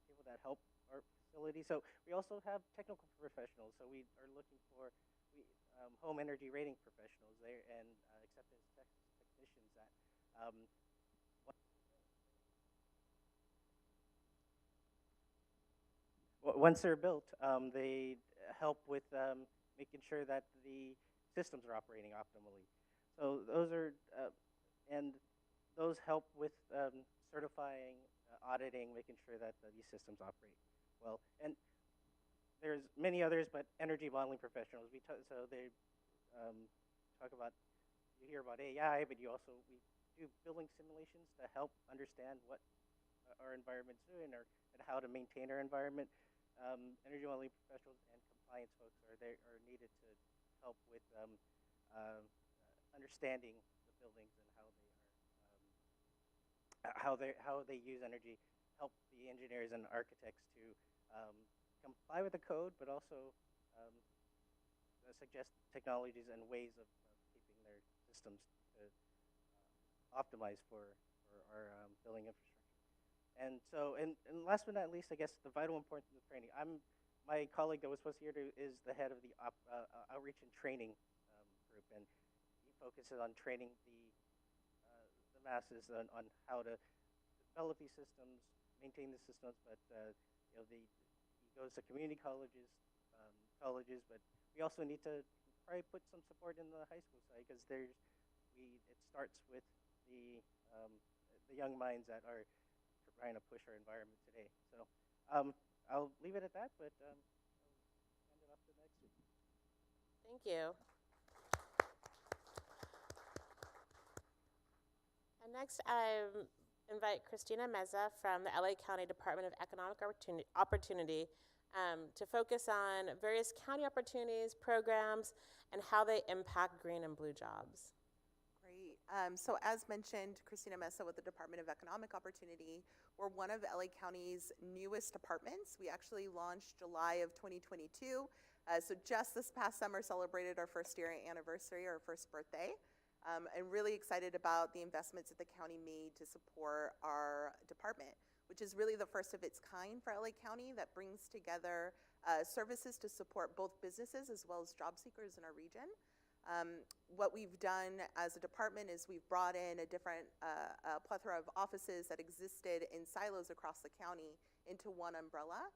Speaker 14: people that help our facility. So we also have technical professionals. So we are looking for home energy rating professionals there and acceptance technicians that once they're built, they help with making sure that the systems are operating optimally. So those are, and those help with certifying, auditing, making sure that these systems operate well. And there's many others, but energy modeling professionals. So they talk about, you hear about AI, but we do building simulations to help understand what our environment's doing and how to maintain our environment. Energy modeling professionals and compliance folks are needed to help with understanding the buildings and how they use energy, help the engineers and architects to comply with the code, but also suggest technologies and ways of keeping their systems to optimize for our building infrastructure. And so, and last but not least, I guess the vital importance of training. My colleague that was supposed to be here is the head of the outreach and training group, and he focuses on training the masses on how to develop these systems, maintain the systems. But he goes to community colleges, but we also need to probably put some support in the high school side because it starts with the young minds that are trying to push our environment today. So I'll leave it at that, but I'll hand it off to the next week.
Speaker 13: Thank you. And next, I invite Christina Meza from the LA County Department of Economic Opportunity to focus on various county opportunities, programs, and how they impact green and blue jobs.
Speaker 15: Great. So as mentioned, Christina Mesa with the Department of Economic Opportunity. We're one of LA County's newest departments. We actually launched July of 2022. So just this past summer celebrated our first year anniversary, our first birthday. And really excited about the investments that the county made to support our department, which is really the first of its kind for LA County that brings together services to support both businesses as well as job seekers in our region. What we've done as a department is we've brought in a different plethora of offices that existed in silos across the county into one umbrella.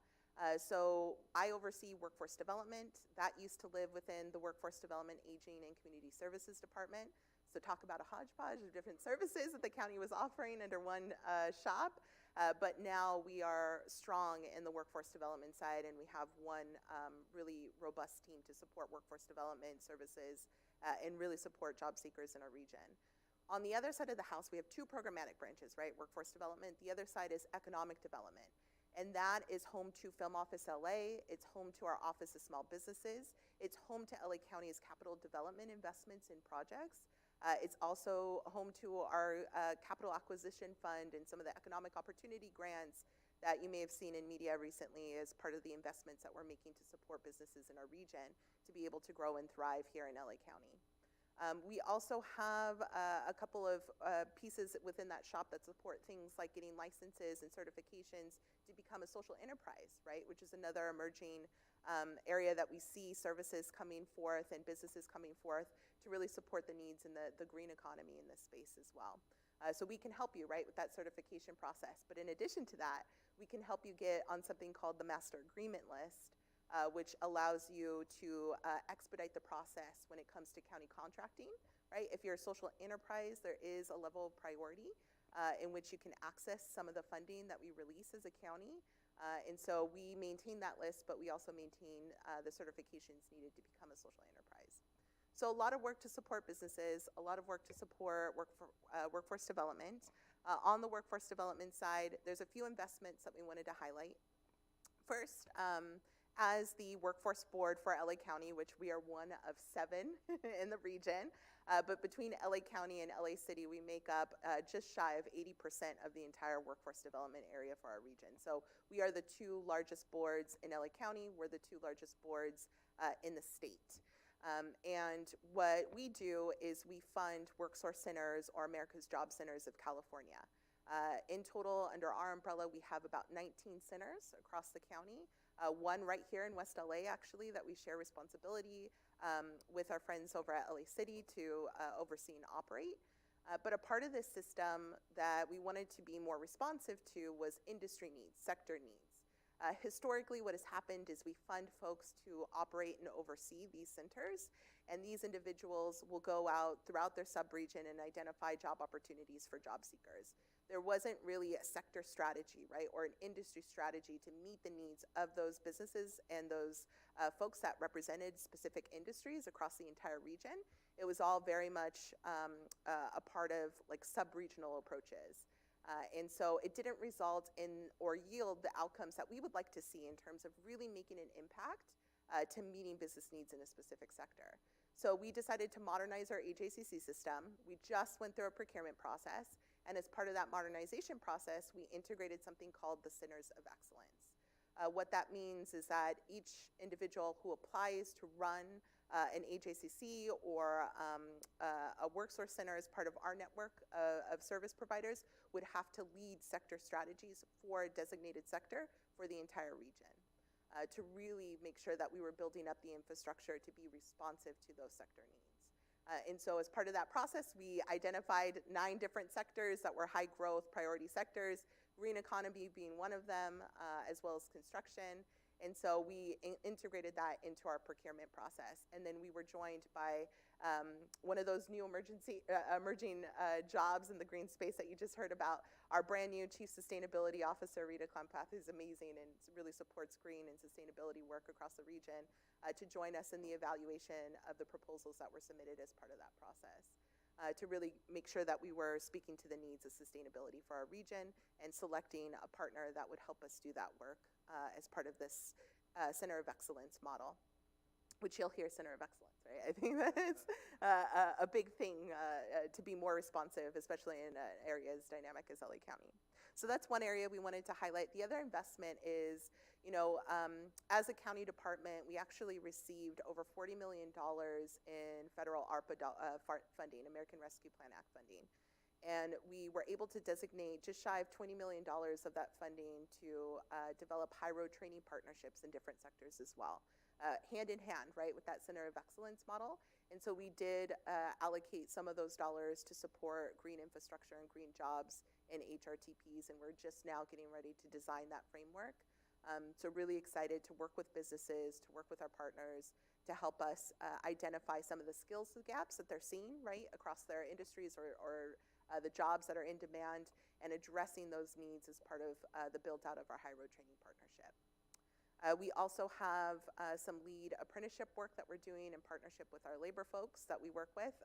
Speaker 15: So I oversee workforce development. That used to live within the Workforce Development, Aging, and Community Services Department. So talk about a hodgepodge of different services that the county was offering under one shop. But now we are strong in the workforce development side, and we have one really robust team to support workforce development services and really support job seekers in our region. On the other side of the house, we have two programmatic branches, right? Workforce development. The other side is economic development. And that is home to Film Office LA. It's home to our Office of Small Businesses. It's home to LA County's capital development investments in projects. It's also home to our capital acquisition fund and some of the economic opportunity grants that you may have seen in media recently as part of the investments that we're making to support businesses in our region to be able to grow and thrive here in LA County. We also have a couple of pieces within that shop that support things like getting licenses and certifications to become a social enterprise, right? Which is another emerging area that we see services coming forth and businesses coming forth to really support the needs in the green economy in this space as well. So we can help you, right, with that certification process. But in addition to that, we can help you get on something called the Master Agreement List, which allows you to expedite the process when it comes to county contracting, right? If you're a social enterprise, there is a level of priority in which you can access some of the funding that we release as a county. And so we maintain that list, but we also maintain the certifications needed to become a social enterprise. So a lot of work to support businesses, a lot of work to support workforce development. On the workforce development side, there's a few investments that we wanted to highlight. First, as the workforce board for LA County, which we are one of 7 in the region, but between LA County and LA City, we make up just shy of 80% of the entire workforce development area for our region. So we are the 2 largest boards in LA County. We're the 2 largest boards in the state. And what we do is we fund WorkSource centers or America's Job Centers of California. In total, under our umbrella, we have about 19 centers across the county. One right here in West LA, actually, that we share responsibility with our friends over at LA City to oversee and operate. But a part of this system that we wanted to be more responsive to was industry needs, sector needs. Historically, what has happened is we fund folks to operate and oversee these centers, and these individuals will go out throughout their subregion and identify job opportunities for job seekers. There wasn't really a sector strategy, right, or an industry strategy to meet the needs of those businesses and those folks that represented specific industries across the entire region. It was all very much a part of like sub-regional approaches. And so it didn't result in or yield the outcomes that we would like to see in terms of really making an impact to meeting business needs in a specific sector. So we decided to modernize our HACC system. We just went through a procurement process, and as part of that modernization process, we integrated something called the Centers of Excellence. What that means is that each individual who applies to run an HACC or a WorkSource center as part of our network of service providers would have to lead sector strategies for a designated sector for the entire region to really make sure that we were building up the infrastructure to be responsive to those sector needs. And so as part of that process, we identified 9 different sectors that were high growth priority sectors, green economy being one of them, as well as construction. And so we integrated that into our procurement process. And then we were joined by one of those new emerging jobs in the green space that you just heard about. Our brand new Chief Sustainability Officer, Rita Klampath, who's amazing and really supports green and sustainability work across the region, to join us in the evaluation of the proposals that were submitted as part of that process. To really make sure that we were speaking to the needs of sustainability for our region and selecting a partner that would help us do that work as part of this Center of Excellence model, which you'll hear Center of Excellence, right? I think that's a big thing to be more responsive, especially in an area as dynamic as LA County. So that's one area we wanted to highlight. The other investment is, as a county department, we actually received over $40 million in federal ARPA funding, American Rescue Plan Act funding. And we were able to designate just shy of $20 million of that funding to develop high road training partnerships in different sectors as well, hand in hand, right, with that Center of Excellence model. And so we did allocate some of those dollars to support green infrastructure and green jobs in HRTPs, and we're just now getting ready to design that framework. So really excited to work with businesses, to work with our partners, to help us identify some of the skills gaps that they're seeing, right, across their industries or the jobs that are in demand, and addressing those needs as part of the build-out of our high road training partnership. We also have some lead apprenticeship work that we're doing in partnership with our labor folks that we work with.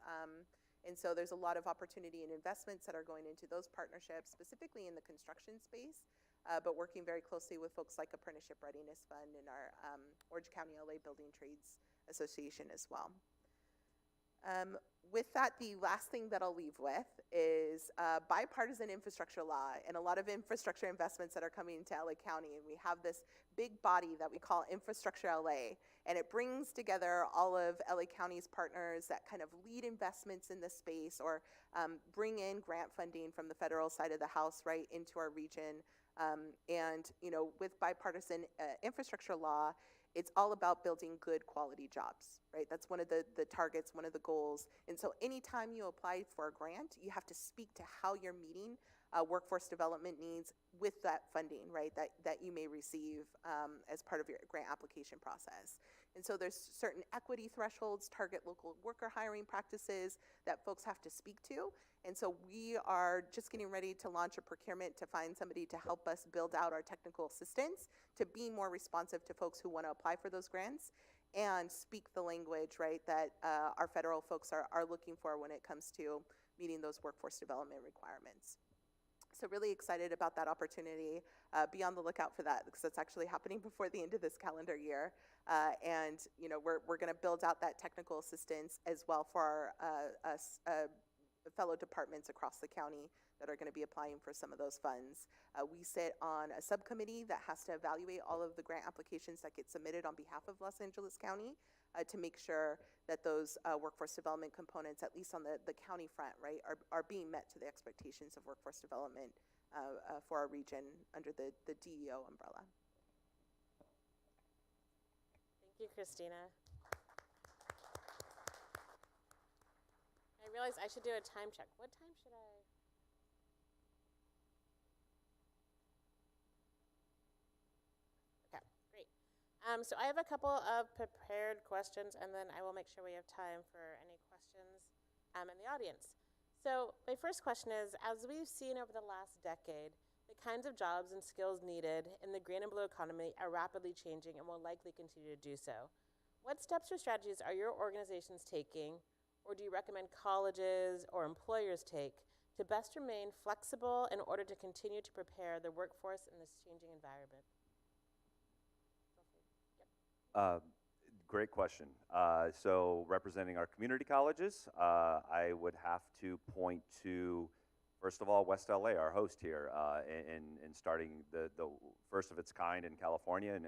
Speaker 15: And so there's a lot of opportunity and investments that are going into those partnerships, specifically in the construction space, but working very closely with folks like Apprenticeship Readiness Fund and our Orange County LA Building Trades Association as well. With that, the last thing that I'll leave with is bipartisan infrastructure law and a lot of infrastructure investments that are coming into LA County. And we have this big body that we call Infrastructure LA, and it brings together all of LA County's partners that kind of lead investments in this space or bring in grant funding from the federal side of the house right into our region. And with bipartisan infrastructure law, it's all about building good quality jobs, right? That's one of the targets, one of the goals. And so anytime you apply for a grant, you have to speak to how you're meeting workforce development needs with that funding, right, that you may receive as part of your grant application process. And so there's certain equity thresholds, target local worker hiring practices that folks have to speak to. And so we are just getting ready to launch a procurement to find somebody to help us build out our technical assistance to be more responsive to folks who want to apply for those grants and speak the language, right, that our federal folks are looking for when it comes to meeting those workforce development requirements. So really excited about that opportunity. Be on the lookout for that because it's actually happening before the end of this calendar year. And we're going to build out that technical assistance as well for our fellow departments across the county that are going to be applying for some of those funds. We sit on a subcommittee that has to evaluate all of the grant applications that get submitted on behalf of Los Angeles County to make sure that those workforce development components, at least on the county front, right, are being met to the expectations of workforce development for our region under the DEO umbrella.
Speaker 13: Thank you, Christina. I realized I should do a time check. What time should I? Okay, great. So I have a couple of prepared questions, and then I will make sure we have time for any questions in the audience. So my first question is, as we've seen over the last decade, the kinds of jobs and skills needed in the green and blue economy are rapidly changing and will likely continue to do so. What steps or strategies are your organizations taking, or do you recommend colleges or employers take to best remain flexible in order to continue to prepare the workforce in this changing environment?
Speaker 16: Great question. So representing our community colleges, I would have to point to, first of all, West LA, our host here, in starting the first of its kind in California,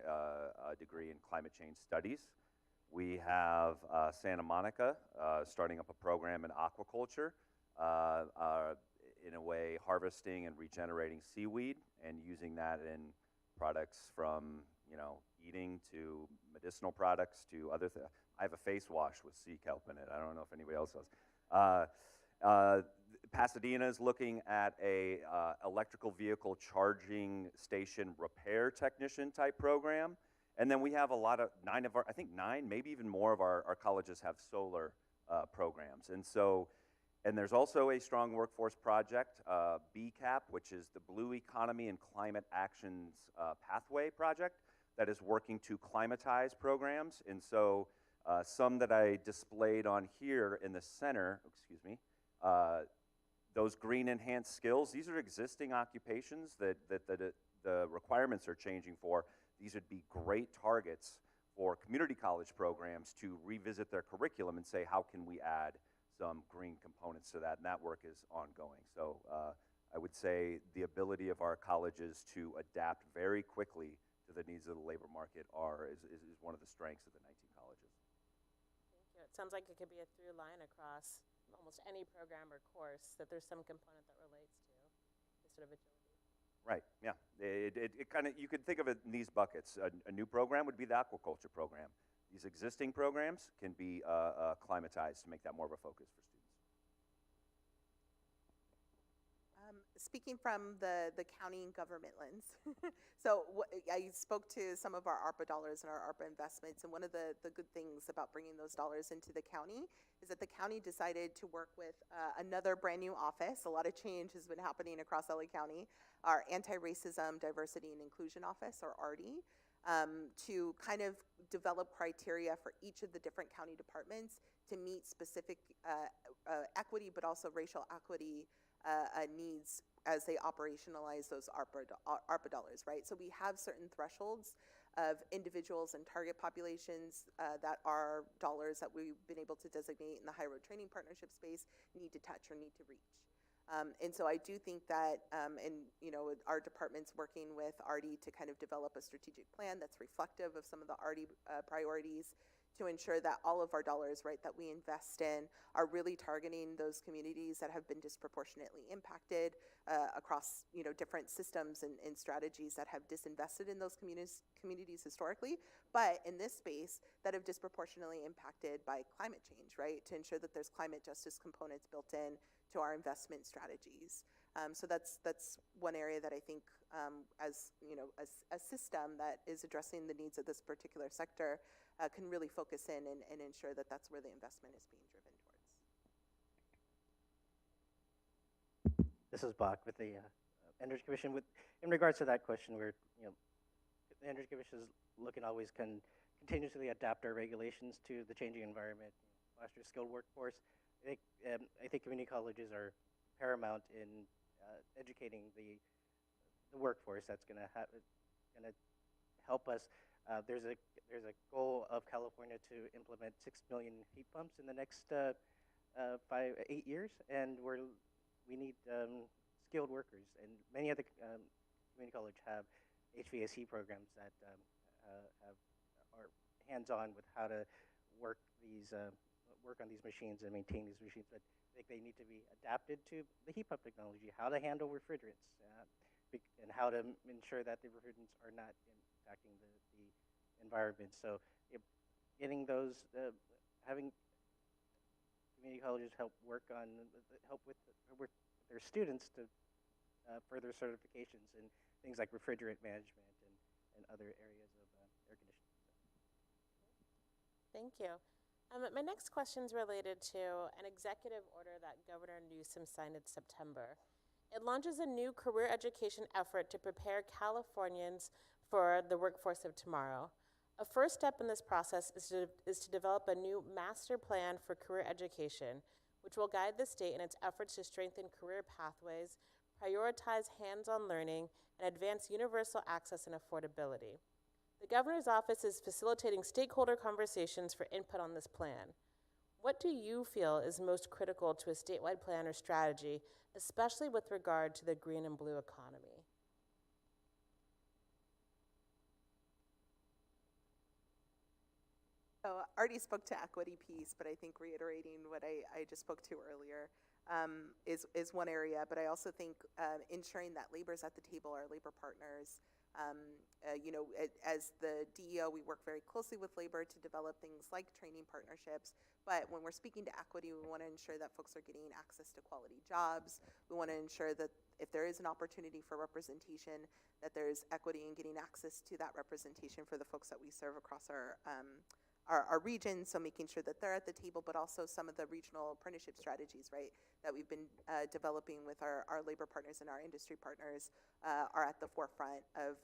Speaker 16: a degree in climate change studies. We have Santa Monica starting up a program in aquaculture, in a way harvesting and regenerating seaweed and using that in products from, eating to medicinal products to other things. I have a face wash with sea kelp in it. I don't know if anybody else does. Pasadena is looking at a electrical vehicle charging station repair technician type program. And then we have nine, maybe even more of our colleges have solar programs. And there's also a strong workforce project, BCAP, which is the Blue Economy and Climate Actions Pathway Project, that is working to climatize programs. And so some that I displayed on here in the center, those green enhanced skills, these are existing occupations that the requirements are changing for. These would be great targets for community college programs to revisit their curriculum and say, how can we add some green components to that? And that work is ongoing. So I would say the ability of our colleges to adapt very quickly to the needs of the labor market is one of the strengths of the 19 colleges.
Speaker 13: Thank you. It sounds like it could be a through line across almost any program or course, that there's some component that relates to this sort of agility.
Speaker 16: Right, yeah. It kind of, you could think of it in these buckets. A new program would be the aquaculture program. These existing programs can be climatized to make that more of a focus for students.
Speaker 15: Speaking from the county government lens, so I spoke to some of our ARPA dollars and our ARPA investments, and one of the good things about bringing those dollars into the county is that the county decided to work with another brand new office. A lot of change has been happening across LA County, our Anti-Racism, Diversity, and Inclusion Office, or ARDI, to kind of develop criteria for each of the different county departments to meet specific equity, but also racial equity needs as they operationalize those ARPA dollars, right? So we have certain thresholds of individuals and target populations that are dollars that we've been able to designate in the high road training partnership space need to touch or need to reach. And so I do think that, our department's working with ARDI to kind of develop a strategic plan that's reflective of some of the ARDI priorities to ensure that all of our dollars, right, that we invest in are really targeting those communities that have been disproportionately impacted across, different systems and strategies that have disinvested in those communities historically, but in this space that have disproportionately impacted by climate change, right, to ensure that there's climate justice components built in to our investment strategies. So that's one area that I think, as a system that is addressing the needs of this particular sector, can really focus in and ensure that that's where the investment is being driven towards.
Speaker 14: This is Bach with the Energy Commission. In regards to that question, the Energy Commission is looking to always continuously adapt our regulations to the changing environment, foster skilled workforce. I think community colleges are paramount in educating the workforce that's going to help us. There's a goal of California to implement 6 million heat pumps in the next 8 years, and we need skilled workers. And many other community colleges have HVAC programs that are hands-on with how to work on these machines and maintain these machines. But I think they need to be adapted to the heat pump technology, how to handle refrigerants, and how to ensure that the refrigerants are not impacting the environment. So getting those, having community colleges help with their students to further certifications in things like refrigerant management and other areas of air conditioning.
Speaker 13: Thank you. My next question is related to an executive order that Governor Newsom signed in September. It launches a new career education effort to prepare Californians for the workforce of tomorrow. A first step in this process is to develop a new master plan for career education, which will guide the state in its efforts to strengthen career pathways, prioritize hands-on learning, and advance universal access and affordability. The governor's office is facilitating stakeholder conversations for input on this plan. What do you feel is most critical to a statewide plan or strategy, especially with regard to the green and blue economy?
Speaker 15: So I already spoke to equity piece, but I think reiterating what I just spoke to earlier is one area. But I also think ensuring that labor is at the table, our labor partners. As the DEO, we work very closely with labor to develop things like training partnerships. But when we're speaking to equity, we want to ensure that folks are getting access to quality jobs. We want to ensure that if there is an opportunity for representation, that there's equity in getting access to that representation for the folks that we serve across our region, so making sure that they're at the table, but also some of the regional apprenticeship strategies, right, that we've been developing with our labor partners and our industry partners are at the forefront of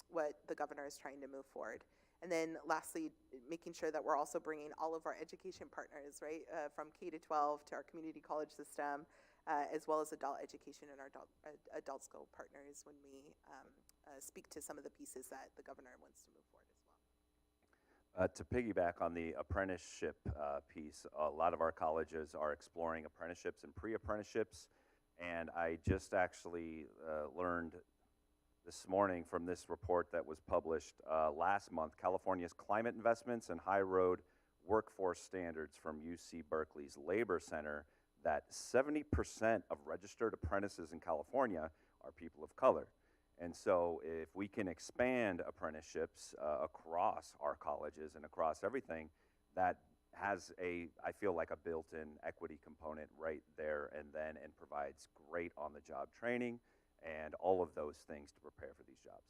Speaker 15: what the governor is trying to move forward. And then lastly, making sure that we're also bringing all of our education partners, right, from K to 12 to our community college system, as well as adult education and our adult school partners when we speak to some of the pieces that the governor wants to move forward as well.
Speaker 16: To piggyback on the apprenticeship piece, a lot of our colleges are exploring apprenticeships and pre-apprenticeships, and I just actually learned this morning from this report that was published last month, California's Climate Investments and High Road Workforce Standards from UC Berkeley's Labor Center, that 70% of registered apprentices in California are people of color. And so if we can expand apprenticeships across our colleges and across everything, that has I feel like a built-in equity component right there and provides great on-the-job training and all of those things to prepare for these jobs.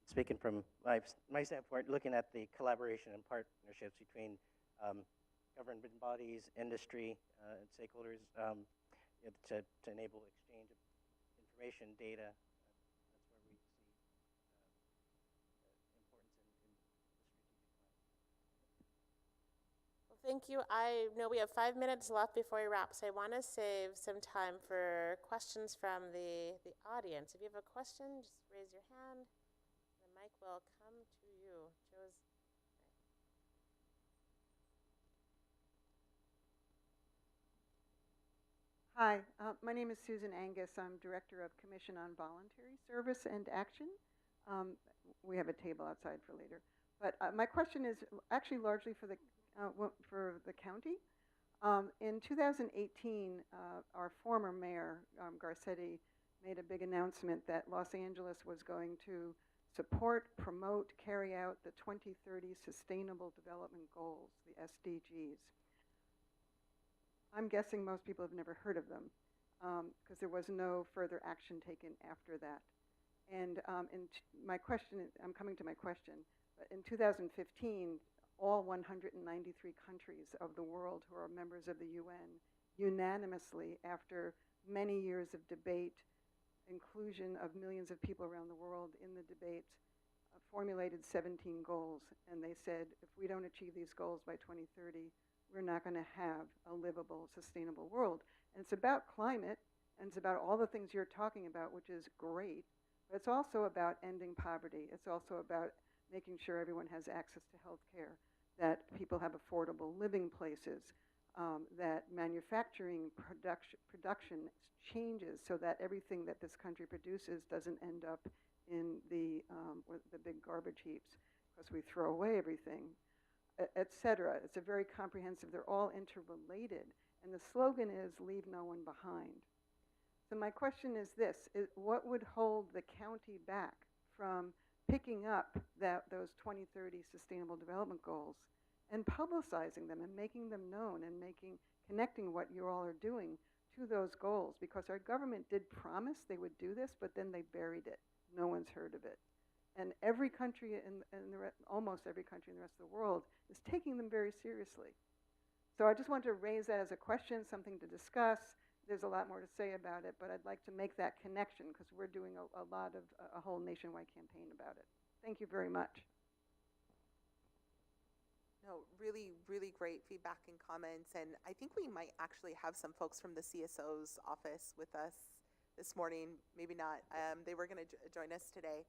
Speaker 14: Speaking from my standpoint, looking at the collaboration and partnerships between government bodies, industry, and stakeholders, to enable exchange of information, data. That's where we see importance in the strategic plan.
Speaker 13: Well, thank you. I know we have 5 minutes left before we wrap, so I want to save some time for questions from the audience. If you have a question, just raise your hand. The mic will come to you. Joe's.
Speaker 17: Hi, my name is Susan Angus. I'm Director of Commission on Voluntary Service and Action. We have a table outside for later. But my question is actually largely for the county. In 2018, our former mayor, Garcetti, made a big announcement that Los Angeles was going to support, promote, carry out the 2030 Sustainable Development Goals, the SDGs. I'm guessing most people have never heard of them because there was no further action taken after that. And my question, I'm coming to my question. In 2015, all 193 countries of the world who are members of the UN unanimously, after many years of debate, inclusion of millions of people around the world in the debate, formulated 17 goals. And they said, if we don't achieve these goals by 2030, we're not going to have a livable, sustainable world. And it's about climate, and it's about all the things you're talking about, which is great. But it's also about ending poverty. It's also about making sure everyone has access to health care, that people have affordable living places, that manufacturing production changes so that everything that this country produces doesn't end up in the big garbage heaps because we throw away everything, et cetera. It's a very comprehensive, they're all interrelated. And the slogan is, leave no one behind. So my question is this, what would hold the county back from picking up those 2030 Sustainable Development Goals and publicizing them and making them known and connecting what you all are doing to those goals? Because our government did promise they would do this, but then they buried it. No one's heard of it. And every country, almost every country in the rest of the world, is taking them very seriously. So I just want to raise that as a question, something to discuss. There's a lot more to say about it, but I'd like to make that connection because we're doing a whole nationwide campaign about it. Thank you very much.
Speaker 15: No, really, really great feedback and comments. And I think we might actually have some folks from the CSO's office with us this morning. Maybe not. They were going to join us today.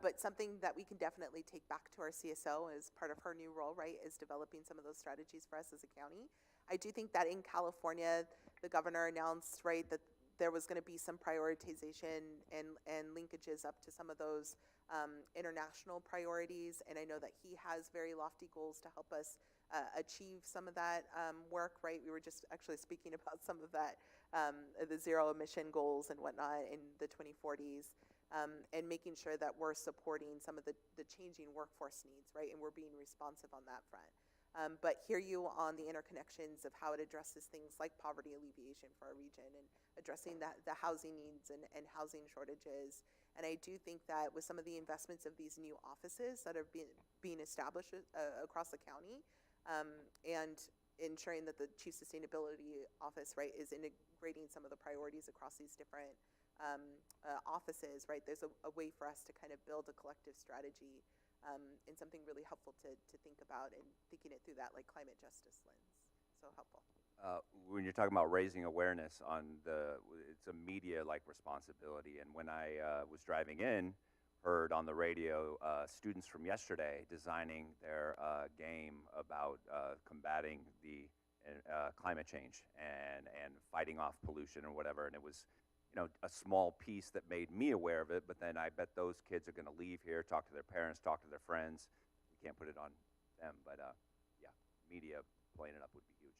Speaker 15: But something that we can definitely take back to our CSO as part of her new role, right, is developing some of those strategies for us as a county. I do think that in California, the governor announced, right, that there was going to be some prioritization and linkages up to some of those international priorities. And I know that he has very lofty goals to help us achieve some of that work, right? We were just actually speaking about some of that, the zero emission goals and whatnot in the 2040s. And making sure that we're supporting some of the changing workforce needs, right? And we're being responsive on that front. But hear you on the interconnections of how it addresses things like poverty alleviation for our region and addressing the housing needs and housing shortages. And I do think that with some of the investments of these new offices that are being established across the county, and ensuring that the Chief Sustainability Office, right, is integrating some of the priorities across these different offices, right, there's a way for us to kind of build a collective strategy and something really helpful to think about and thinking it through that like climate justice lens. So helpful.
Speaker 16: When you're talking about raising awareness on it's a media-like responsibility. And when I was driving in, heard on the radio students from yesterday designing their game about combating the climate change and fighting off pollution or whatever. And it was, a small piece that made me aware of it, but then I bet those kids are going to leave here, talk to their parents, talk to their friends. We can't put it on them, but yeah, media playing it up would be huge.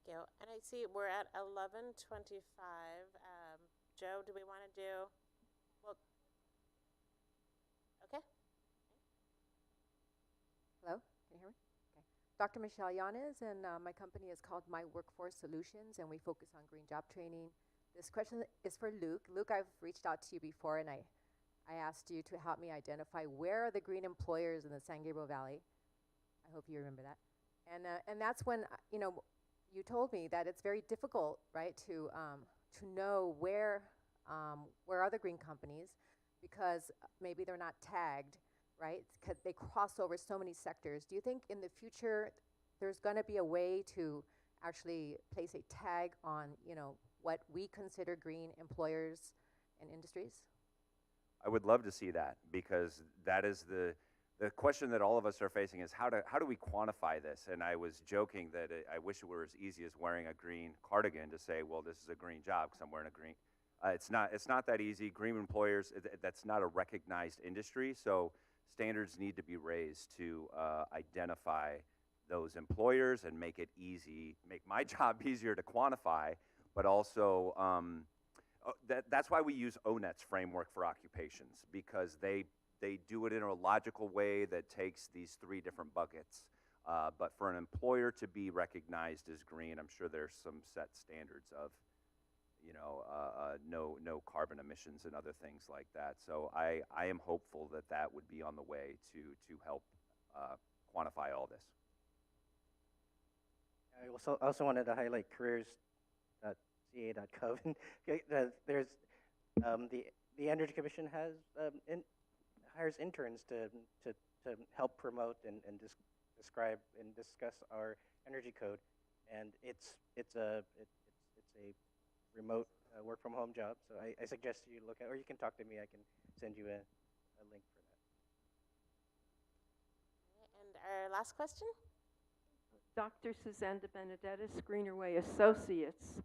Speaker 13: Thank you. And I see we're at 11:25. Joe, do we want to do? Well, okay.
Speaker 18: Hello, can you hear me? Okay. Dr. Michelle Yanez, and my company is called My Workforce Solutions, and we focus on green job training. This question is for Luke. Luke, I've reached out to you before, and I asked you to help me identify where are the green employers in the San Gabriel Valley. I hope you remember that. And that's when, you told me that it's very difficult, right, to know where are the green companies, because maybe they're not tagged, right? Because they cross over so many sectors. Do you think in the future there's going to be a way to actually place a tag on, what we consider green employers and industries?
Speaker 16: I would love to see that, because that is the question that all of us are facing is how do we quantify this? And I was joking that I wish it were as easy as wearing a green cardigan to say, well, this is a green job because I'm wearing a green. It's not that easy. Green employers, that's not a recognized industry, so standards need to be raised to identify those employers and make my job easier to quantify, but also that's why we use ONET's framework for occupations, because they do it in a logical way that takes these three different buckets. But for an employer to be recognized as green, I'm sure there's some set standards of, no carbon emissions and other things like that. So I am hopeful that would be on the way to help quantify all this.
Speaker 14: I also wanted to highlight careers.ca.gov. There's the Energy Commission hires interns to help promote and describe and discuss our energy code, and it's a remote work from home job. So I suggest you look at, or you can talk to me. I can send you a link for that.
Speaker 13: And our last question.
Speaker 19: Dr. Suzanne de Benedettis, Greenerway Associates.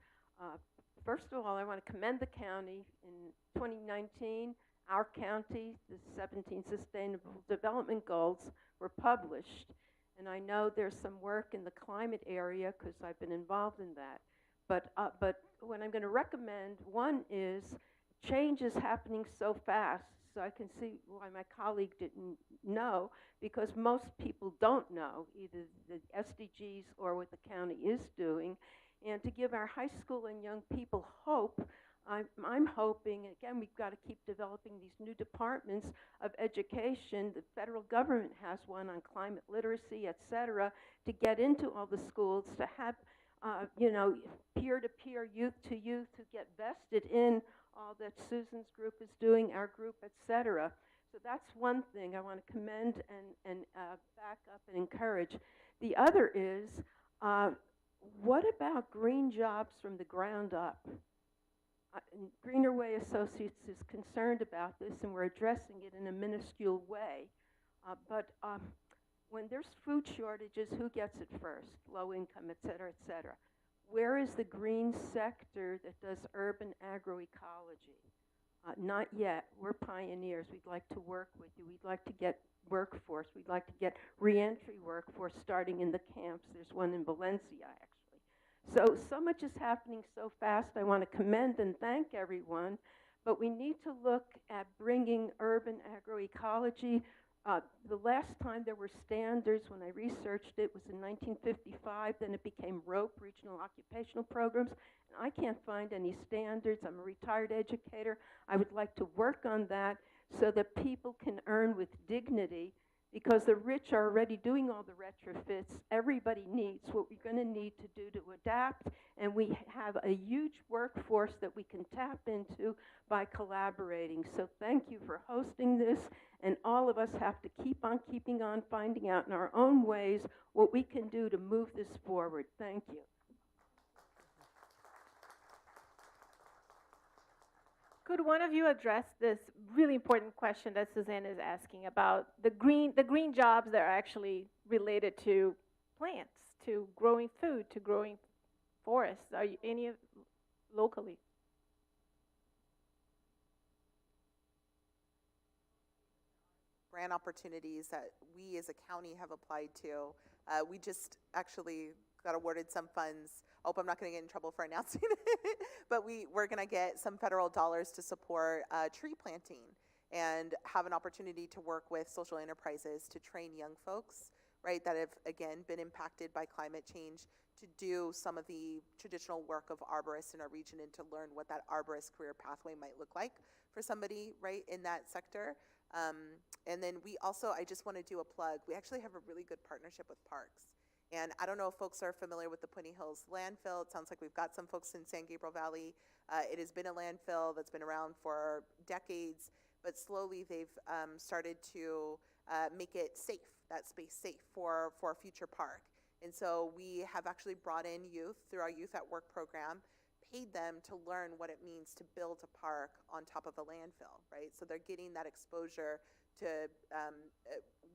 Speaker 19: First of all, I want to commend the county. In 2019, our county, the 17 Sustainable Development Goals were published. And I know there's some work in the climate area because I've been involved in that. But what I'm going to recommend, one is change is happening so fast. So I can see why my colleague didn't know, because most people don't know either the SDGs or what the county is doing. And to give our high school and young people hope, I'm hoping, again, we've got to keep developing these new departments of education. The federal government has one on climate literacy, et cetera, to get into all the schools, to have, peer-to-peer, youth-to-youth, to get vested in all that Susan's group is doing, our group, et cetera. So that's one thing I want to commend and back up and encourage. The other is, what about green jobs from the ground up? Greenerway Associates is concerned about this, and we're addressing it in a minuscule way. But when there's food shortages, who gets it first? Low income, et cetera, et cetera. Where is the green sector that does urban agroecology? Not yet. We're pioneers. We'd like to work with you. We'd like to get workforce. We'd like to get reentry workforce starting in the camps. There's one in Valencia, actually. So much is happening so fast. I want to commend and thank everyone, but we need to look at bringing urban agroecology. The last time there were standards, when I researched it, was in 1955. Then it became ROPE, Regional Occupational Programs. And I can't find any standards. I'm a retired educator. I would like to work on that so that people can earn with dignity, because the rich are already doing all the retrofits. Everybody needs what we're going to need to do to adapt, and we have a huge workforce that we can tap into by collaborating. So thank you for hosting this, and all of us have to keep on keeping on, finding out in our own ways what we can do to move this forward. Thank you.
Speaker 1: Could one of you address this really important question that Suzanne is asking about the green jobs that are actually related to plants, to growing food, to growing forests? Are you any of locally?
Speaker 15: Grant opportunities that we as a county have applied to. We just actually got awarded some funds. I hope I'm not going to get in trouble for announcing it, but we're going to get some federal dollars to support tree planting and have an opportunity to work with social enterprises to train young folks, right, that have, again, been impacted by climate change, to do some of the traditional work of arborists in our region and to learn what that arborist career pathway might look like for somebody, right, in that sector. And then we also, I just want to do a plug, we actually have a really good partnership with parks. And I don't know if folks are familiar with the Puente Hills landfill. It sounds like we've got some folks in San Gabriel Valley. It has been a landfill that's been around for decades, but slowly they've started to make it safe, that space safe for a future park. And so we have actually brought in youth through our Youth at Work program, paid them to learn what it means to build a park on top of a landfill, right? So they're getting that exposure to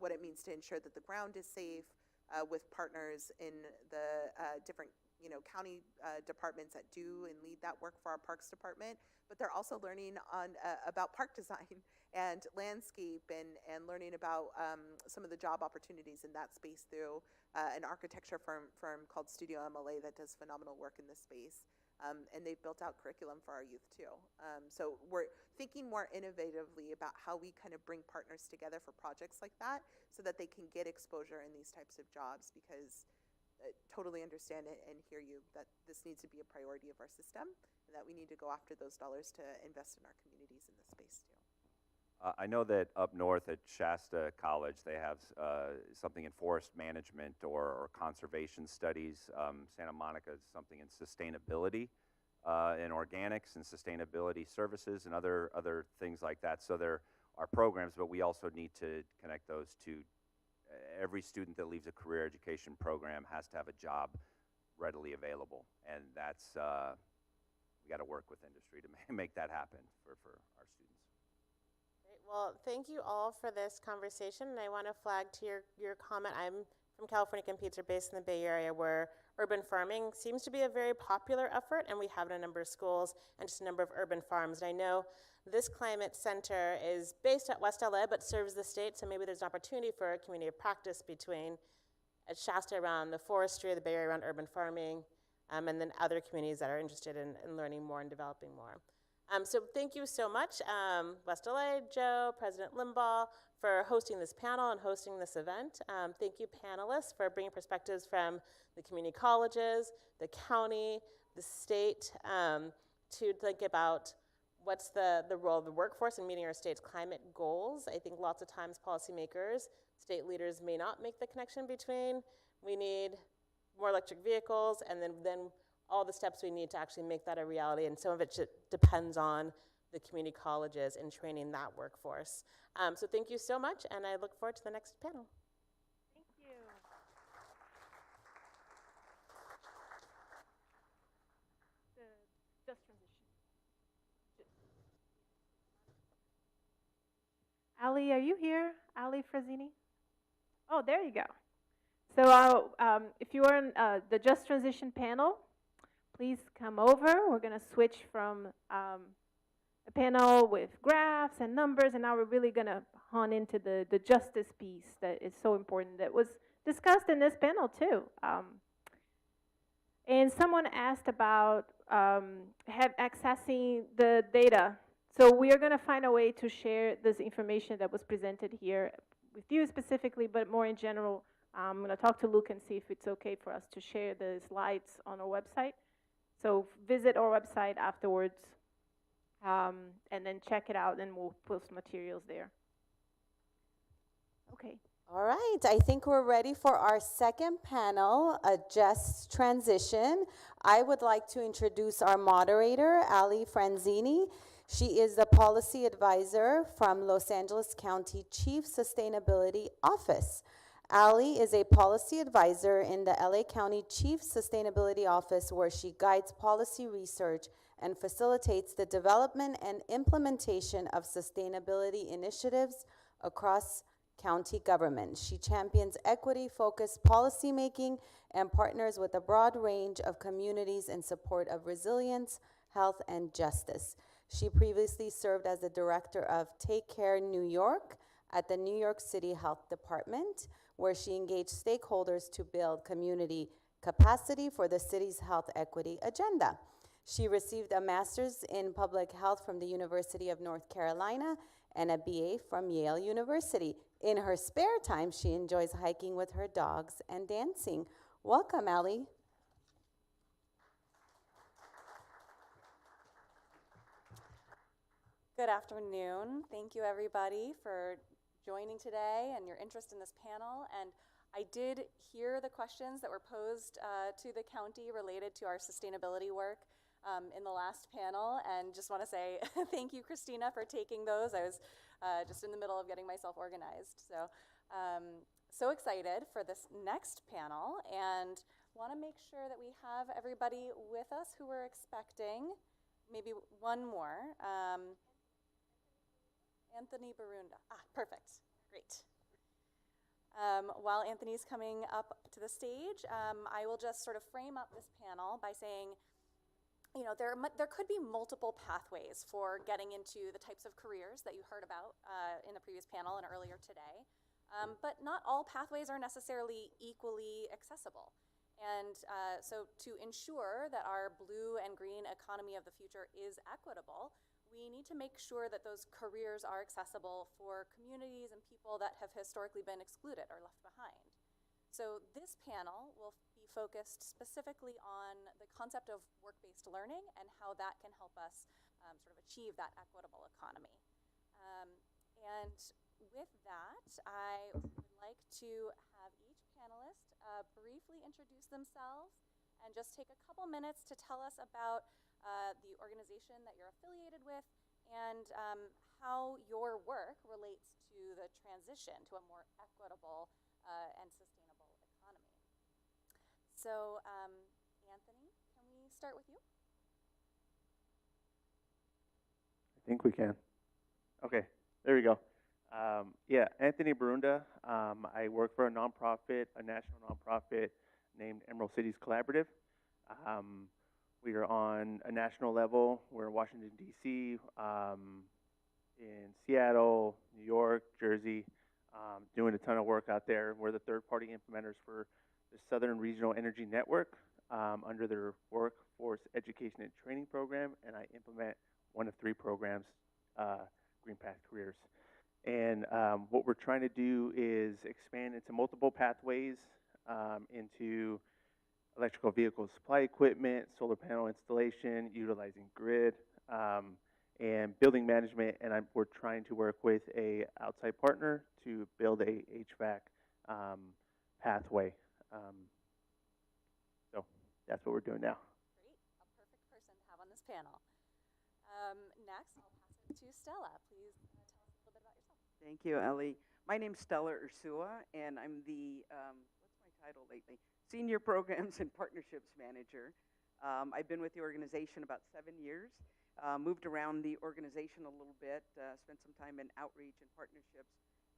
Speaker 15: what it means to ensure that the ground is safe, with partners in the different county departments that do and lead that work for our parks department. But they're also learning about park design and landscape and learning about some of the job opportunities in that space through an architecture firm called Studio MLA that does phenomenal work in this space. And they've built out curriculum for our youth too. So we're thinking more innovatively about how we kind of bring partners together for projects like that so that they can get exposure in these types of jobs, because I totally understand it and hear you that this needs to be a priority of our system and that we need to go after those dollars to invest in our communities in this space too.
Speaker 16: I know that up north at Shasta College, they have something in forest management or conservation studies. Santa Monica is something in sustainability, in organics and sustainability services and other things like that. So there are programs, but we also need to connect those two every student that leaves a career education program has to have a job readily available, and that's we got to work with industry to make that happen for our students.
Speaker 13: Great. Well, thank you all for this conversation, and I want to flag to your comment. I'm from California Competes, are based in the Bay Area, where urban farming seems to be a very popular effort, and we have it in a number of schools and just a number of urban farms. And I know this climate center is based at West LA, but serves the state, so maybe there's an opportunity for a community of practice between at Shasta around the forestry, the Bay Area around urban farming, and then other communities that are interested in learning more and developing more. So thank you so much, West LA, Joe, President Limbaugh, for hosting this panel and hosting this event. Thank you, panelists, for bringing perspectives from the community colleges, the county, the state, to think about what's the role of the workforce in meeting our state's climate goals. I think lots of times policymakers, state leaders may not make the connection between we need more electric vehicles and then all the steps we need to actually make that a reality, and some of it depends on the community colleges and training that workforce. So thank you so much, and I look forward to the next panel.
Speaker 7: Thank you. Just transition. Ali, are you here? Ali Frazzini? Oh, there you go. So if you are in the Just Transition panel, please come over. We're going to switch from a panel with graphs and numbers, and now we're really going to hone into the justice piece that is so important, that was discussed in this panel too. And someone asked about accessing the data. So we are going to find a way to share this information that was presented here with you specifically, but more in general. I'm going to talk to Luke and see if it's okay for us to share the slides on our website. So visit our website afterwards, and then check it out, and we'll post materials there. Okay.
Speaker 12: All right, I think we're ready for our second panel, a just transition. I would like to introduce our moderator, Ali Franzini. She is the policy advisor from Los Angeles County Chief Sustainability Office. Ali is a policy advisor in the LA County Chief Sustainability Office, where she guides policy research and facilitates the development and implementation of sustainability initiatives across county government. She champions equity-focused policymaking and partners with a broad range of communities in support of resilience, health, and justice. She previously served as the director of Take Care New York at the New York City Health Department, where she engaged stakeholders to build community capacity for the city's health equity agenda. She received a master's in public health from the University of North Carolina and a BA from Yale University. In her spare time, she enjoys hiking with her dogs and dancing. Welcome, Ali.
Speaker 20: Good afternoon. Thank you, everybody, for joining today and your interest in this panel. And I did hear the questions that were posed to the county related to our sustainability work in the last panel, and just want to say thank you, Christina, for taking those. I was just in the middle of getting myself organized. So excited for this next panel, and want to make sure that we have everybody with us who we're expecting. Maybe one more. Anthony Barunda. Perfect. Great. While Anthony's coming up to the stage, I will just sort of frame up this panel by saying, you know, there could be multiple pathways for getting into the types of careers that you heard about in the previous panel and earlier today, but not all pathways are necessarily equally accessible. And so to ensure that our blue and green economy of the future is equitable, we need to make sure that those careers are accessible for communities and people that have historically been excluded or left behind. So this panel will be focused specifically on the concept of work-based learning and how that can help us sort of achieve that equitable economy. And with that, I would like to have each panelist briefly introduce themselves and just take a couple minutes to tell us about the organization that you're affiliated with and how your work relates to the transition to a more equitable and sustainable economy. So, Anthony, can we start with you?
Speaker 8: I think we can. Okay, there we go. Yeah, Anthony Barunda. I work for a nonprofit, a national nonprofit named Emerald Cities Collaborative. Um, we are on a national level. We're in Washington, D.C., in Seattle, New York, Jersey, doing a ton of work out there. We're the third-party implementers for the Southern Regional Energy Network under their Workforce Education and Training Program, and I implement one of 3 programs, Green Path Careers. And what we're trying to do is expand into multiple pathways into electrical vehicle supply equipment, solar panel installation, utilizing grid, and building management. And we're trying to work with a outside partner to build a HVAC pathway. So that's what we're doing now.
Speaker 20: Great, a perfect person to have on this panel. Next, I'll pass it to Stella. Please tell us a little bit about yourself.
Speaker 21: Thank you, Ellie. My name's Stella Ursua, and I'm the, what's my title lately? Senior Programs and Partnerships Manager. I've been with the organization about 7 years, moved around the organization a little bit, spent some time in outreach and partnerships,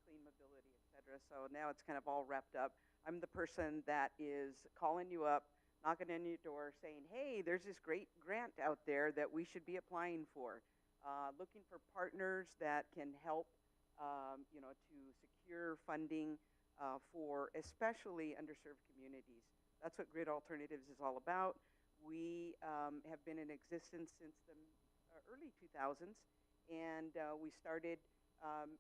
Speaker 21: clean mobility, et cetera. So now it's kind of all wrapped up. I'm the person that is calling you up, knocking on your door, saying, hey, there's this great grant out there that we should be applying for. Looking for partners that can help, to secure funding for especially underserved communities. That's what Grid Alternatives is all about. We have been in existence since the early 2000s, and we started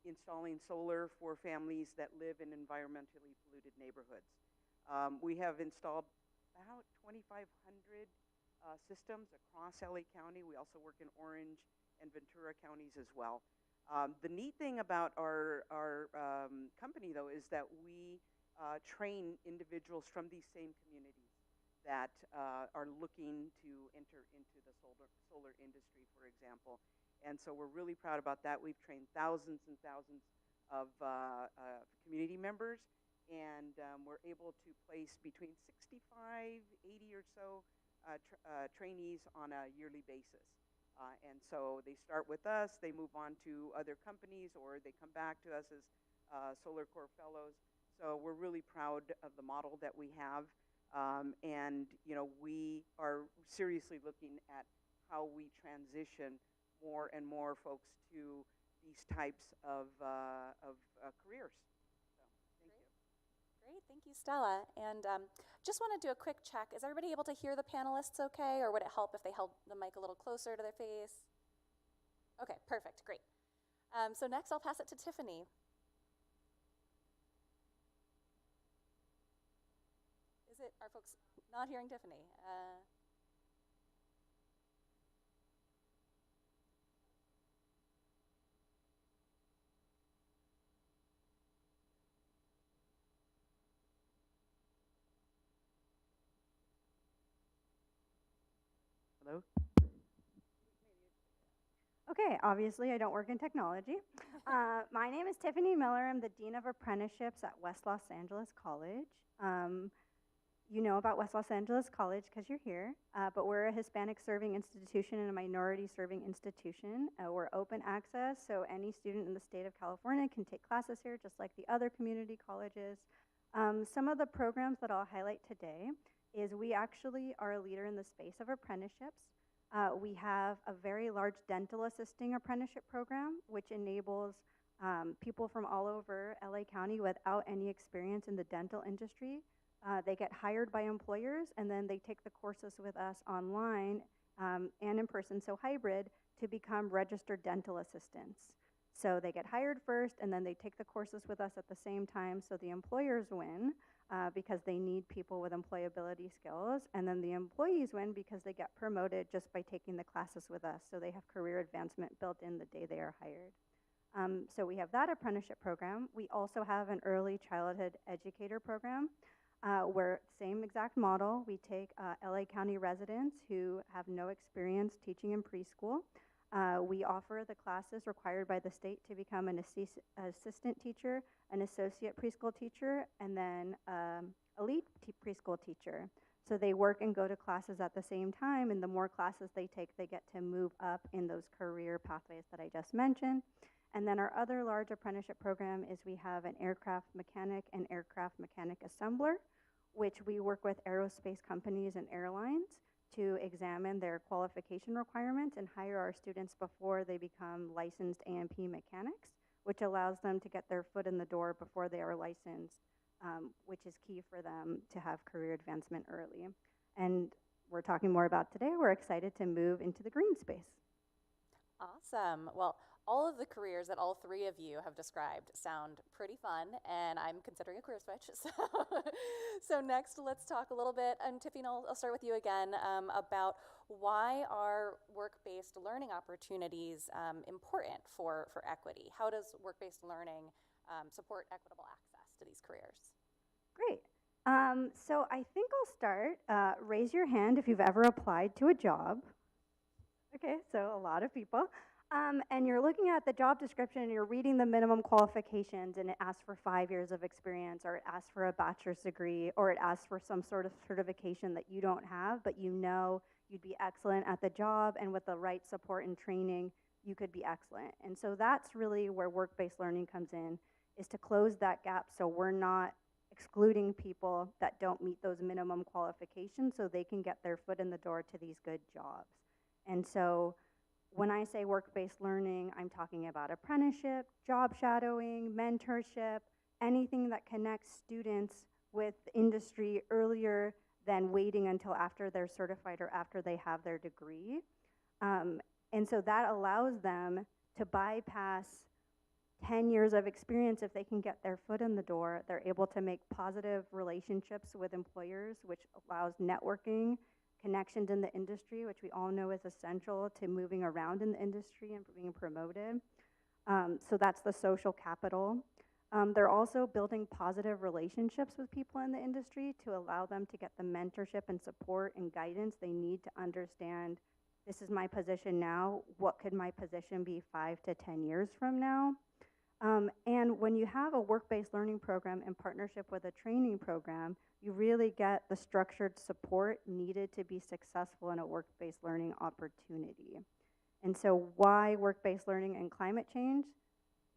Speaker 21: installing solar for families that live in environmentally polluted neighborhoods. We have installed about 2,500 systems across LA County. We also work in Orange and Ventura counties as well. The neat thing about our company, though, is that we train individuals from these same communities that are looking to enter into the solar industry, for example. And so we're really proud about that. We've trained thousands and thousands of community members, and we're able to place between 65, 80 or so trainees on a yearly basis. And so they start with us, they move on to other companies, or they come back to us as Solar Corps fellows. So we're really proud of the model that we have. And, we are seriously looking at how we transition more and more folks to these types of careers. So, thank you.
Speaker 20: Great, thank you, Stella. And just want to do a quick check. Is everybody able to hear the panelists okay, or would it help if they held the mic a little closer to their face? Okay, perfect, great. So next I'll pass it to Tiffany. Are folks not hearing Tiffany?
Speaker 21: Hello?
Speaker 22: Okay, obviously I don't work in technology. My name is Tiffany Miller. I'm the Dean of Apprenticeships at West Los Angeles College. You know about West Los Angeles College because you're here, but we're a Hispanic serving institution and a minority serving institution. We're open access, so any student in the state of California can take classes here just like the other community colleges. Some of the programs that I'll highlight today is we actually are a leader in the space of apprenticeships. We have a very large dental assisting apprenticeship program, which enables people from all over LA County without any experience in the dental industry. They get hired by employers, and then they take the courses with us online and in person, so hybrid, to become registered dental assistants. So they get hired first, and then they take the courses with us at the same time, so the employers win because they need people with employability skills, and then the employees win because they get promoted just by taking the classes with us, so they have career advancement built in the day they are hired. So we have that apprenticeship program. We also have an early childhood educator program where same exact model. We take LA County residents who have no experience teaching in preschool. We offer the classes required by the state to become an assistant teacher, an associate preschool teacher, and then a lead preschool teacher. So they work and go to classes at the same time, and the more classes they take, they get to move up in those career pathways that I just mentioned. And then our other large apprenticeship program is we have an aircraft mechanic and aircraft mechanic assembler, which we work with aerospace companies and airlines to examine their qualification requirements and hire our students before they become licensed A&P mechanics, which allows them to get their foot in the door before they are licensed, which is key for them to have career advancement early. And we're talking more about today. We're excited to move into the green space.
Speaker 2: Awesome. Well, all of the careers that all three of you have described sound pretty fun, and I'm considering a career switch. So next, let's talk a little bit, and Tiffany, I'll start with you again, about why are work-based learning opportunities important for equity? How does work-based learning support equitable access to these careers?
Speaker 22: Great. So I think I'll start. Raise your hand if you've ever applied to a job. Okay, so a lot of people. And you're looking at the job description and you're reading the minimum qualifications, and it asks for 5 years of experience, or it asks for a bachelor's degree, or it asks for some sort of certification that you don't have, but you know you'd be excellent at the job, and with the right support and training, you could be excellent. And so that's really where work-based learning comes in, is to close that gap so we're not excluding people that don't meet those minimum qualifications so they can get their foot in the door to these good jobs. And so when I say work-based learning, I'm talking about apprenticeship, job shadowing, mentorship, anything that connects students with industry earlier than waiting until after they're certified or after they have their degree. And so that allows them to bypass 10 years of experience. If they can get their foot in the door, they're able to make positive relationships with employers, which allows networking, connections in the industry, which we all know is essential to moving around in the industry and being promoted. So that's the social capital. They're also building positive relationships with people in the industry to allow them to get the mentorship and support and guidance they need to understand, this is my position now, what could my position be 5 to 10 years from now? And when you have a work-based learning program in partnership with a training program, you really get the structured support needed to be successful in a work-based learning opportunity. And so why work-based learning and climate change?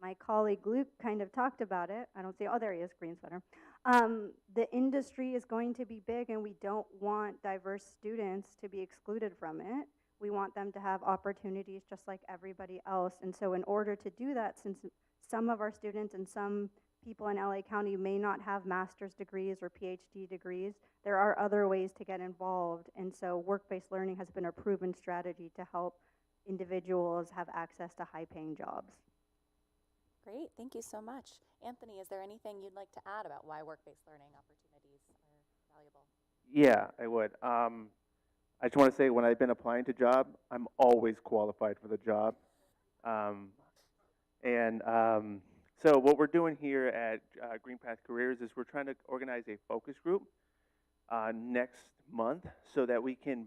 Speaker 22: My colleague Luke kind of talked about it. I don't see, oh, there he is, green sweater. The industry is going to be big, and we don't want diverse students to be excluded from it. We want them to have opportunities just like everybody else. And so in order to do that, since some of our students and some people in LA County may not have master's degrees or PhD degrees, there are other ways to get involved. And so work-based learning has been a proven strategy to help individuals have access to high-paying jobs.
Speaker 2: Great, thank you so much. Anthony, is there anything you'd like to add about why work-based learning opportunities are valuable?
Speaker 8: Yeah, I would. I just want to say, when I've been applying to job, I'm always qualified for the job. So what we're doing here at Green Path Careers is we're trying to organize a focus group next month so that we can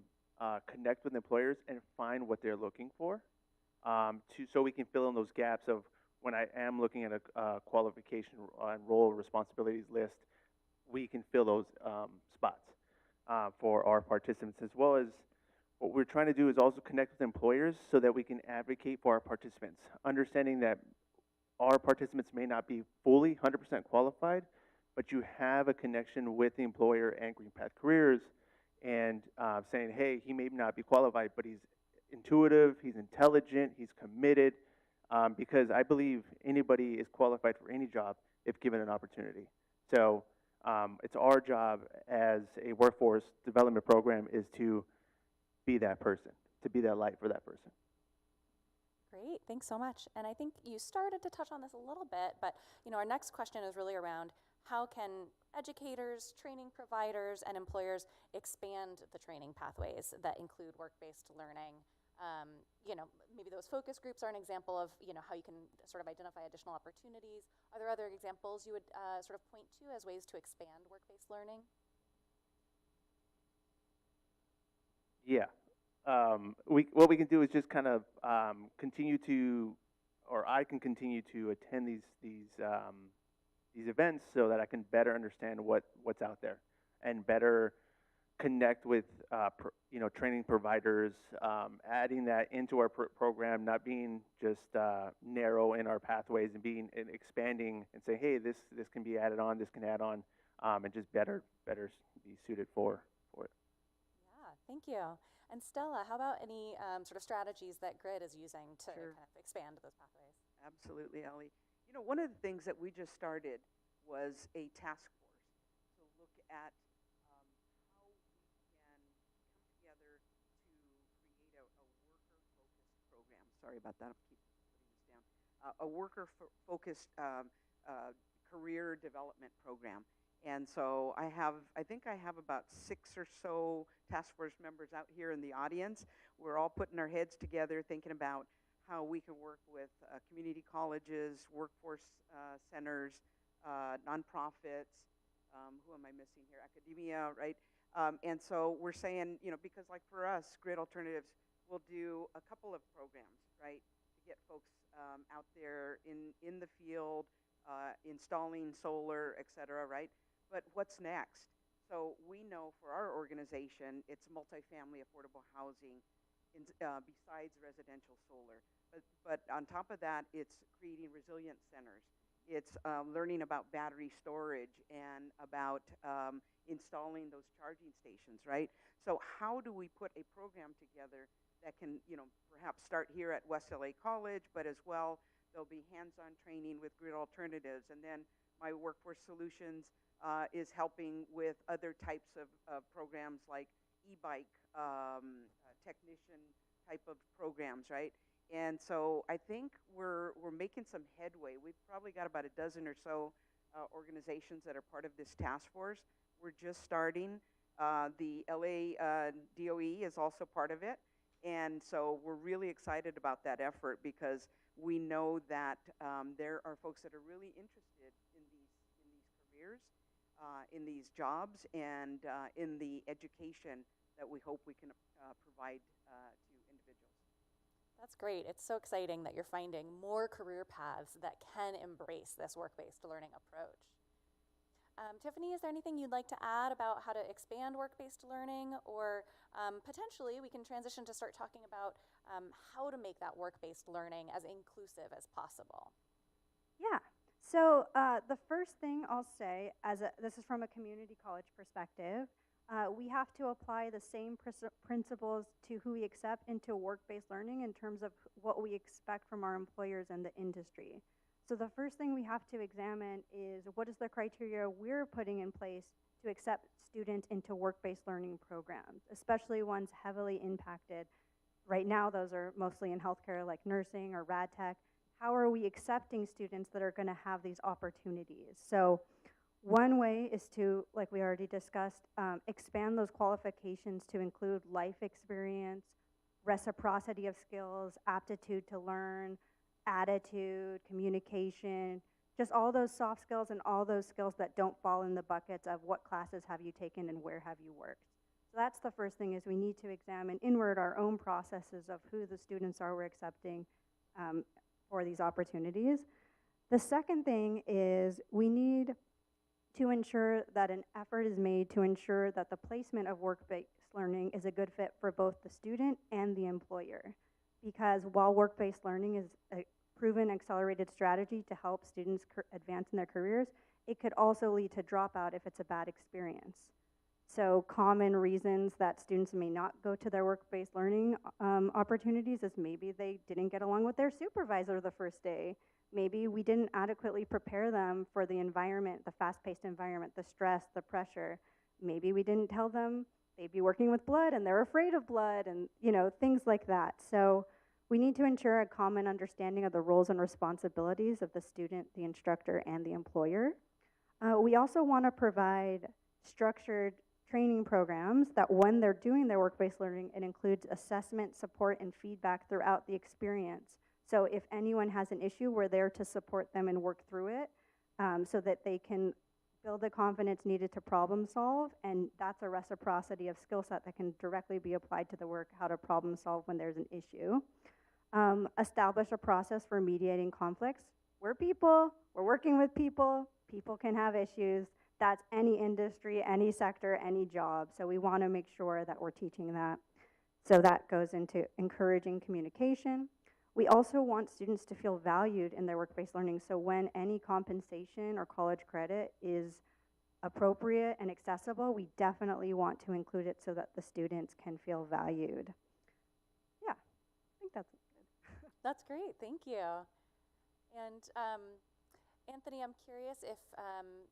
Speaker 8: connect with employers and find what they're looking for, so we can fill in those gaps of when I am looking at a qualification and role responsibilities list, we can fill those spots for our participants, as well as what we're trying to do is also connect with employers so that we can advocate for our participants, understanding that our participants may not be fully 100% qualified, but you have a connection with the employer and Green Path Careers, and saying, hey, he may not be qualified, but he's intuitive, he's intelligent, he's committed, because I believe anybody is qualified for any job if given an opportunity. So it's our job as a workforce development program is to be that person, to be that light for that person.
Speaker 2: Great, thanks so much. And I think you started to touch on this a little bit, but our next question is really around how can educators, training providers, and employers expand the training pathways that include work-based learning? Maybe those focus groups are an example of how you can sort of identify additional opportunities. Are there other examples you would sort of point to as ways to expand work-based learning?
Speaker 8: Yeah.
Speaker 3: what we can do is just kind of continue to, or I can continue to attend these events so that I can better understand what's out there and better connect with training providers, adding that into our program, not being just narrow in our pathways and being and expanding and say, hey, this can be added on, this can add on, and just better be suited for it.
Speaker 2: Yeah, thank you. And Stella, how about any sort of strategies that Grid is using to
Speaker 21: Sure.
Speaker 2: kind of expand those pathways?
Speaker 21: Absolutely, Ellie. You know, one of the things that we just started was a task force to look at how we can come together to create a worker-focused program. Sorry about that. I'll keep putting this down. A worker-focused career development program. And so I think I have about 6 or so task force members out here in the audience. We're all putting our heads together thinking about how we can work with community colleges, workforce centers, nonprofits, who am I missing here? Academia, right? And so we're saying, because like for us, Grid Alternatives will do a couple of programs, right, to get folks out there in the field, installing solar, et cetera, right? But what's next? So we know for our organization, it's multifamily affordable housing besides residential solar. But on top of that, it's creating resilient centers. It's learning about battery storage and about installing those charging stations, right? So how do we put a program together that can, perhaps start here at West LA College, but as well, there'll be hands-on training with Grid Alternatives. And then my Workforce Solutions is helping with other types of programs like e-bike technician type of programs, right? And so I think we're making some headway. We've probably got about a dozen or so organizations that are part of this task force. We're just starting. The LA DOE is also part of it. And so we're really excited about that effort because we know that there are folks that are really interested in these careers, in these jobs, and in the education that we hope we can provide to individuals.
Speaker 2: That's great. It's so exciting that you're finding more career paths that can embrace this work-based learning approach. Tiffany, is there anything you'd like to add about how to expand work-based learning? Or potentially we can transition to start talking about how to make that work-based learning as inclusive as possible.
Speaker 22: Yeah. So the first thing I'll say, this is from a community college perspective, we have to apply the same principles to who we accept into work-based learning in terms of what we expect from our employers and the industry. So the first thing we have to examine is what is the criteria we're putting in place to accept students into work-based learning programs, especially ones heavily impacted. Right now, those are mostly in healthcare like nursing or rad tech. How are we accepting students that are going to have these opportunities? So one way is to, like we already discussed, expand those qualifications to include life experience, reciprocity of skills, aptitude to learn, attitude, communication, just all those soft skills and all those skills that don't fall in the buckets of what classes have you taken and where have you worked. So that's the first thing, is we need to examine inward our own processes of who the students are we're accepting for these opportunities. The second thing is we need to ensure that an effort is made to ensure that the placement of work-based learning is a good fit for both the student and the employer. Because while work-based learning is a proven accelerated strategy to help students advance in their careers, it could also lead to dropout if it's a bad experience. So common reasons that students may not go to their work-based learning opportunities is maybe they didn't get along with their supervisor the first day. Maybe we didn't adequately prepare them for the environment, the fast-paced environment, the stress, the pressure. Maybe we didn't tell them they'd be working with blood and they're afraid of blood and things like that. So we need to ensure a common understanding of the roles and responsibilities of the student, the instructor, and the employer. We also want to provide structured training programs that when they're doing their work-based learning, it includes assessment, support, and feedback throughout the experience. So if anyone has an issue, we're there to support them and work through it so that they can build the confidence needed to problem solve, and that's a reciprocity of skill set that can directly be applied to the work, how to problem solve when there's an issue. Establish a process for mediating conflicts. We're people, we're working with people, people can have issues. That's any industry, any sector, any job. So we want to make sure that we're teaching that. So that goes into encouraging communication. We also want students to feel valued in their work-based learning. So when any compensation or college credit is appropriate and accessible, we definitely want to include it so that the students can feel valued. Yeah, I think that's good.
Speaker 2: That's great, thank you. And Anthony, I'm curious if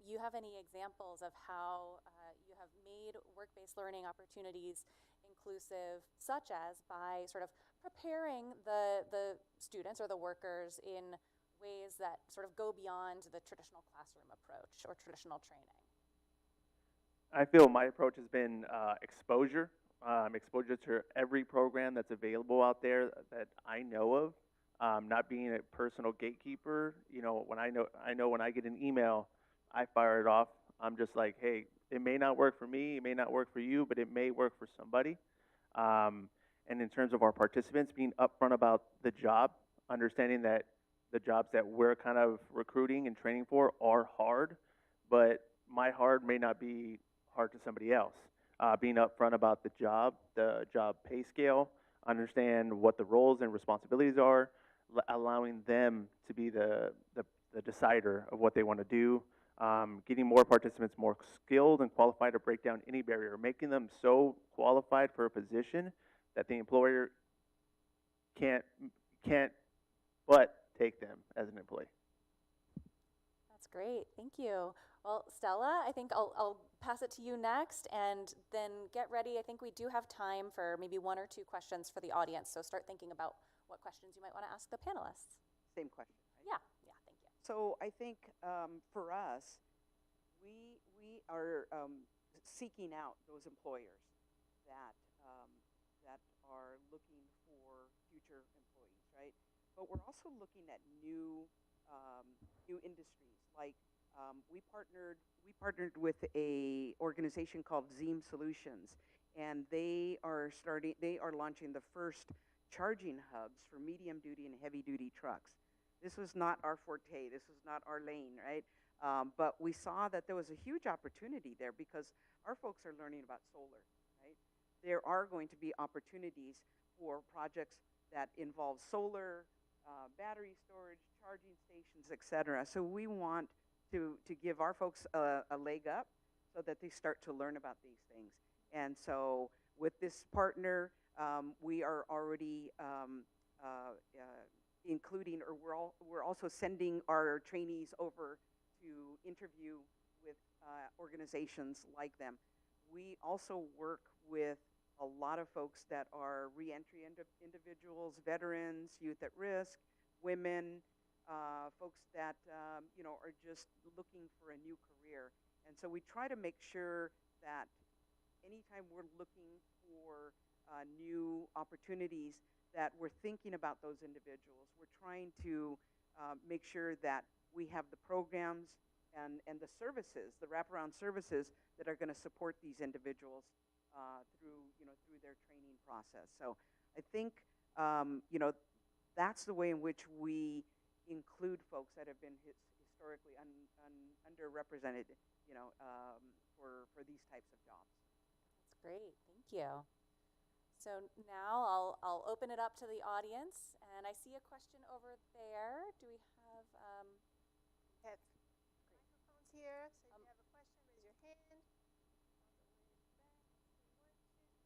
Speaker 2: you have any examples of how you have made work-based learning opportunities inclusive, such as by sort of preparing the students or the workers in ways that sort of go beyond the traditional classroom approach or traditional training.
Speaker 3: I feel my approach has been exposure, exposure to every program that's available out there that I know of. Not being a personal gatekeeper, you know, when I know when I get an email, I fire it off. I'm just like, hey, it may not work for me, it may not work for you, but it may work for somebody. And in terms of our participants, being upfront about the job, understanding that the jobs that we're kind of recruiting and training for are hard, but my hard may not be hard to somebody else. Being upfront about the job pay scale, understand what the roles and responsibilities are, allowing them to be the decider of what they want to do, getting more participants more skilled and qualified to break down any barrier, making them so qualified for a position that the employer can't but take them as an employee.
Speaker 2: That's great, thank you. Well, Stella, I think I'll pass it to you next, and then get ready. I think we do have time for maybe 1 or 2 questions for the audience, so start thinking about what questions you might want to ask the panelists.
Speaker 21: Same question, right?
Speaker 2: Yeah, thank you.
Speaker 21: So I think for us, we are seeking out those employers that that are looking for future employees, right? But we're also looking at new industries. Like we partnered with a organization called Zeem Solutions, and they are launching the first charging hubs for medium duty and heavy duty trucks. This was not our forte, this was not our lane, right? But we saw that there was a huge opportunity there because our folks are learning about solar, right? There are going to be opportunities for projects that involve solar, battery storage, charging stations, et cetera. So we want to give our folks a leg up so that they start to learn about these things. And so with this partner, we are already including, or we're also sending our trainees over to interview with organizations like them. We also work with a lot of folks that are reentry individuals, veterans, youth at risk, women, folks that are just looking for a new career. And so we try to make sure that anytime we're looking for new opportunities, that we're thinking about those individuals. We're trying to make sure that we have the programs and the services, the wraparound services that are going to support these individuals through their training process. So I think that's the way in which we include folks that have been historically underrepresented, for these types of jobs.
Speaker 2: That's great, thank you. So now I'll open it up to the audience, and I see a question over there. Do we have?
Speaker 13: We have microphones here, so if you have a question, raise your hand. I'm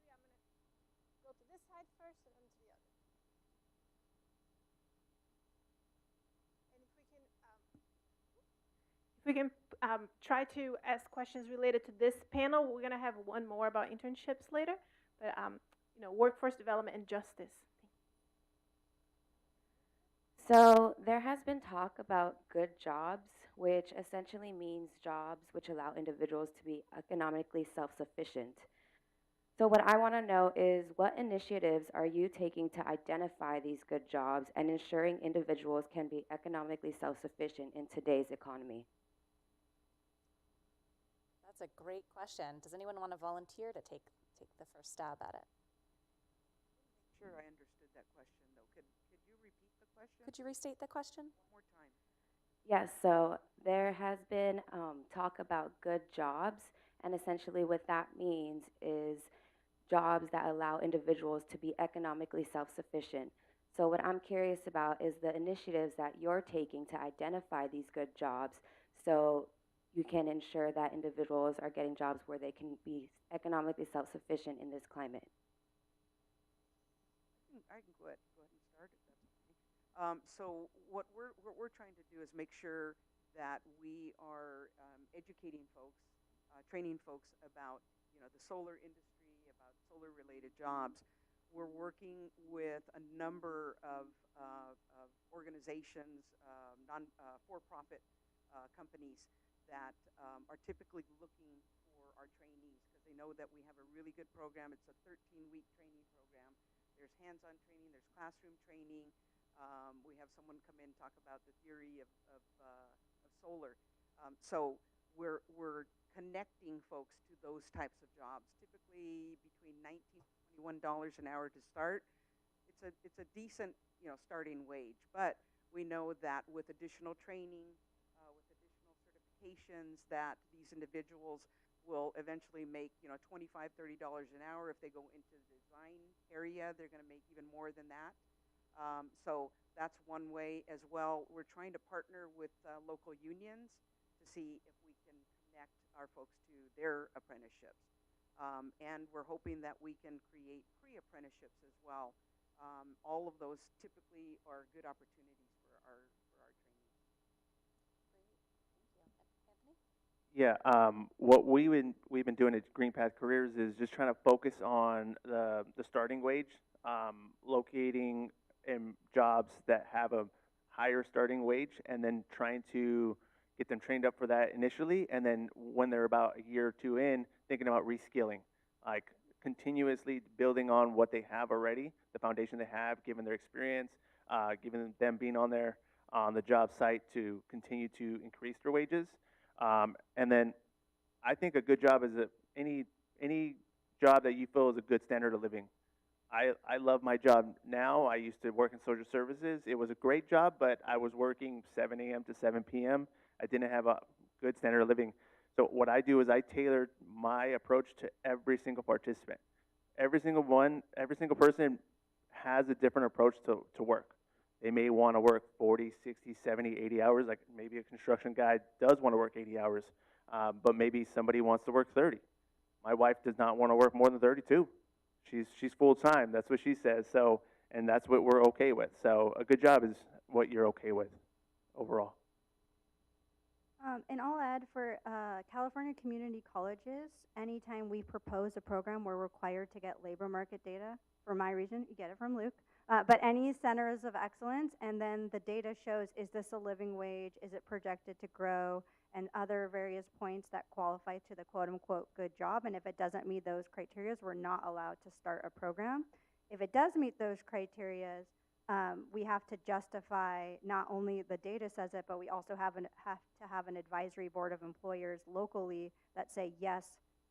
Speaker 13: going to go to this side first and then to the other. And if we can try to ask questions related to this panel, we're going to have one more about internships later. But workforce development and justice.
Speaker 10: So there has been talk about good jobs, which essentially means jobs which allow individuals to be economically self-sufficient. So what I want to know is, what initiatives are you taking to identify these good jobs and ensuring individuals can be economically self-sufficient in today's economy?
Speaker 2: That's a great question. Does anyone want to volunteer to take the first stab at it?
Speaker 21: Sure, I understood that question though. Could you repeat the question?
Speaker 2: Could you restate the question?
Speaker 21: One more time.
Speaker 10: Yes, so there has been talk about good jobs, and essentially what that means is jobs that allow individuals to be economically self-sufficient. So what I'm curious about is the initiatives that you're taking to identify these good jobs so you can ensure that individuals are getting jobs where they can be economically self-sufficient in this climate.
Speaker 21: I can go ahead and start if that's okay. So what we're trying to do is make sure that we are educating folks, training folks about the solar industry, about solar related jobs. We're working with a number of organizations, for-profit companies that are typically looking for our trainees because they know that we have a really good program. It's a 13-week training program. There's hands-on training, there's classroom training. We have someone come in and talk about the theory of solar. So we're connecting folks to those types of jobs, typically between $19 to $21 an hour to start. It's a decent starting wage, but we know that with additional training, with additional certifications, that these individuals will eventually make $25, $30 an hour. If they go into the design area, they're going to make even more than that. So that's one way as well. We're trying to partner with local unions to see if we can connect our folks to their apprenticeships. And we're hoping that we can create pre-apprenticeships as well. All of those typically are good opportunities for our trainees.
Speaker 2: Great, thank you. Anthony?
Speaker 3: Yeah, what we've been doing at Green Path Careers is just trying to focus on the starting wage, locating jobs that have a higher starting wage, and then trying to get them trained up for that initially, and then when they're about a year or two in, thinking about reskilling, like continuously building on what they have already, the foundation they have, given their experience, given them being on the job site to continue to increase their wages. And then I think a good job is any job that you feel is a good standard of living. I love my job now. I used to work in social services. It was a great job, but I was working 7 a.m. to 7 p.m. I didn't have a good standard of living. So what I do is I tailor my approach to every single participant. Every single person has a different approach to work. They may want to work 40, 60, 70, 80 hours. Like maybe a construction guy does want to work 80 hours, but maybe somebody wants to work 30. My wife does not want to work more than 32. She's full time. That's what she says. So, and that's what we're okay with. So a good job is what you're okay with overall.
Speaker 22: And I'll add for California community colleges, anytime we propose a program, we're required to get labor market data. For my region, you get it from Luke. But any centers of excellence, and then the data shows, is this a living wage? Is it projected to grow? And other various points that qualify to the quote-unquote good job. And if it doesn't meet those criteria, we're not allowed to start a program. If it does meet those criteria, we have to justify not only the data says it, but we also have to have an advisory board of employers locally that say, yes,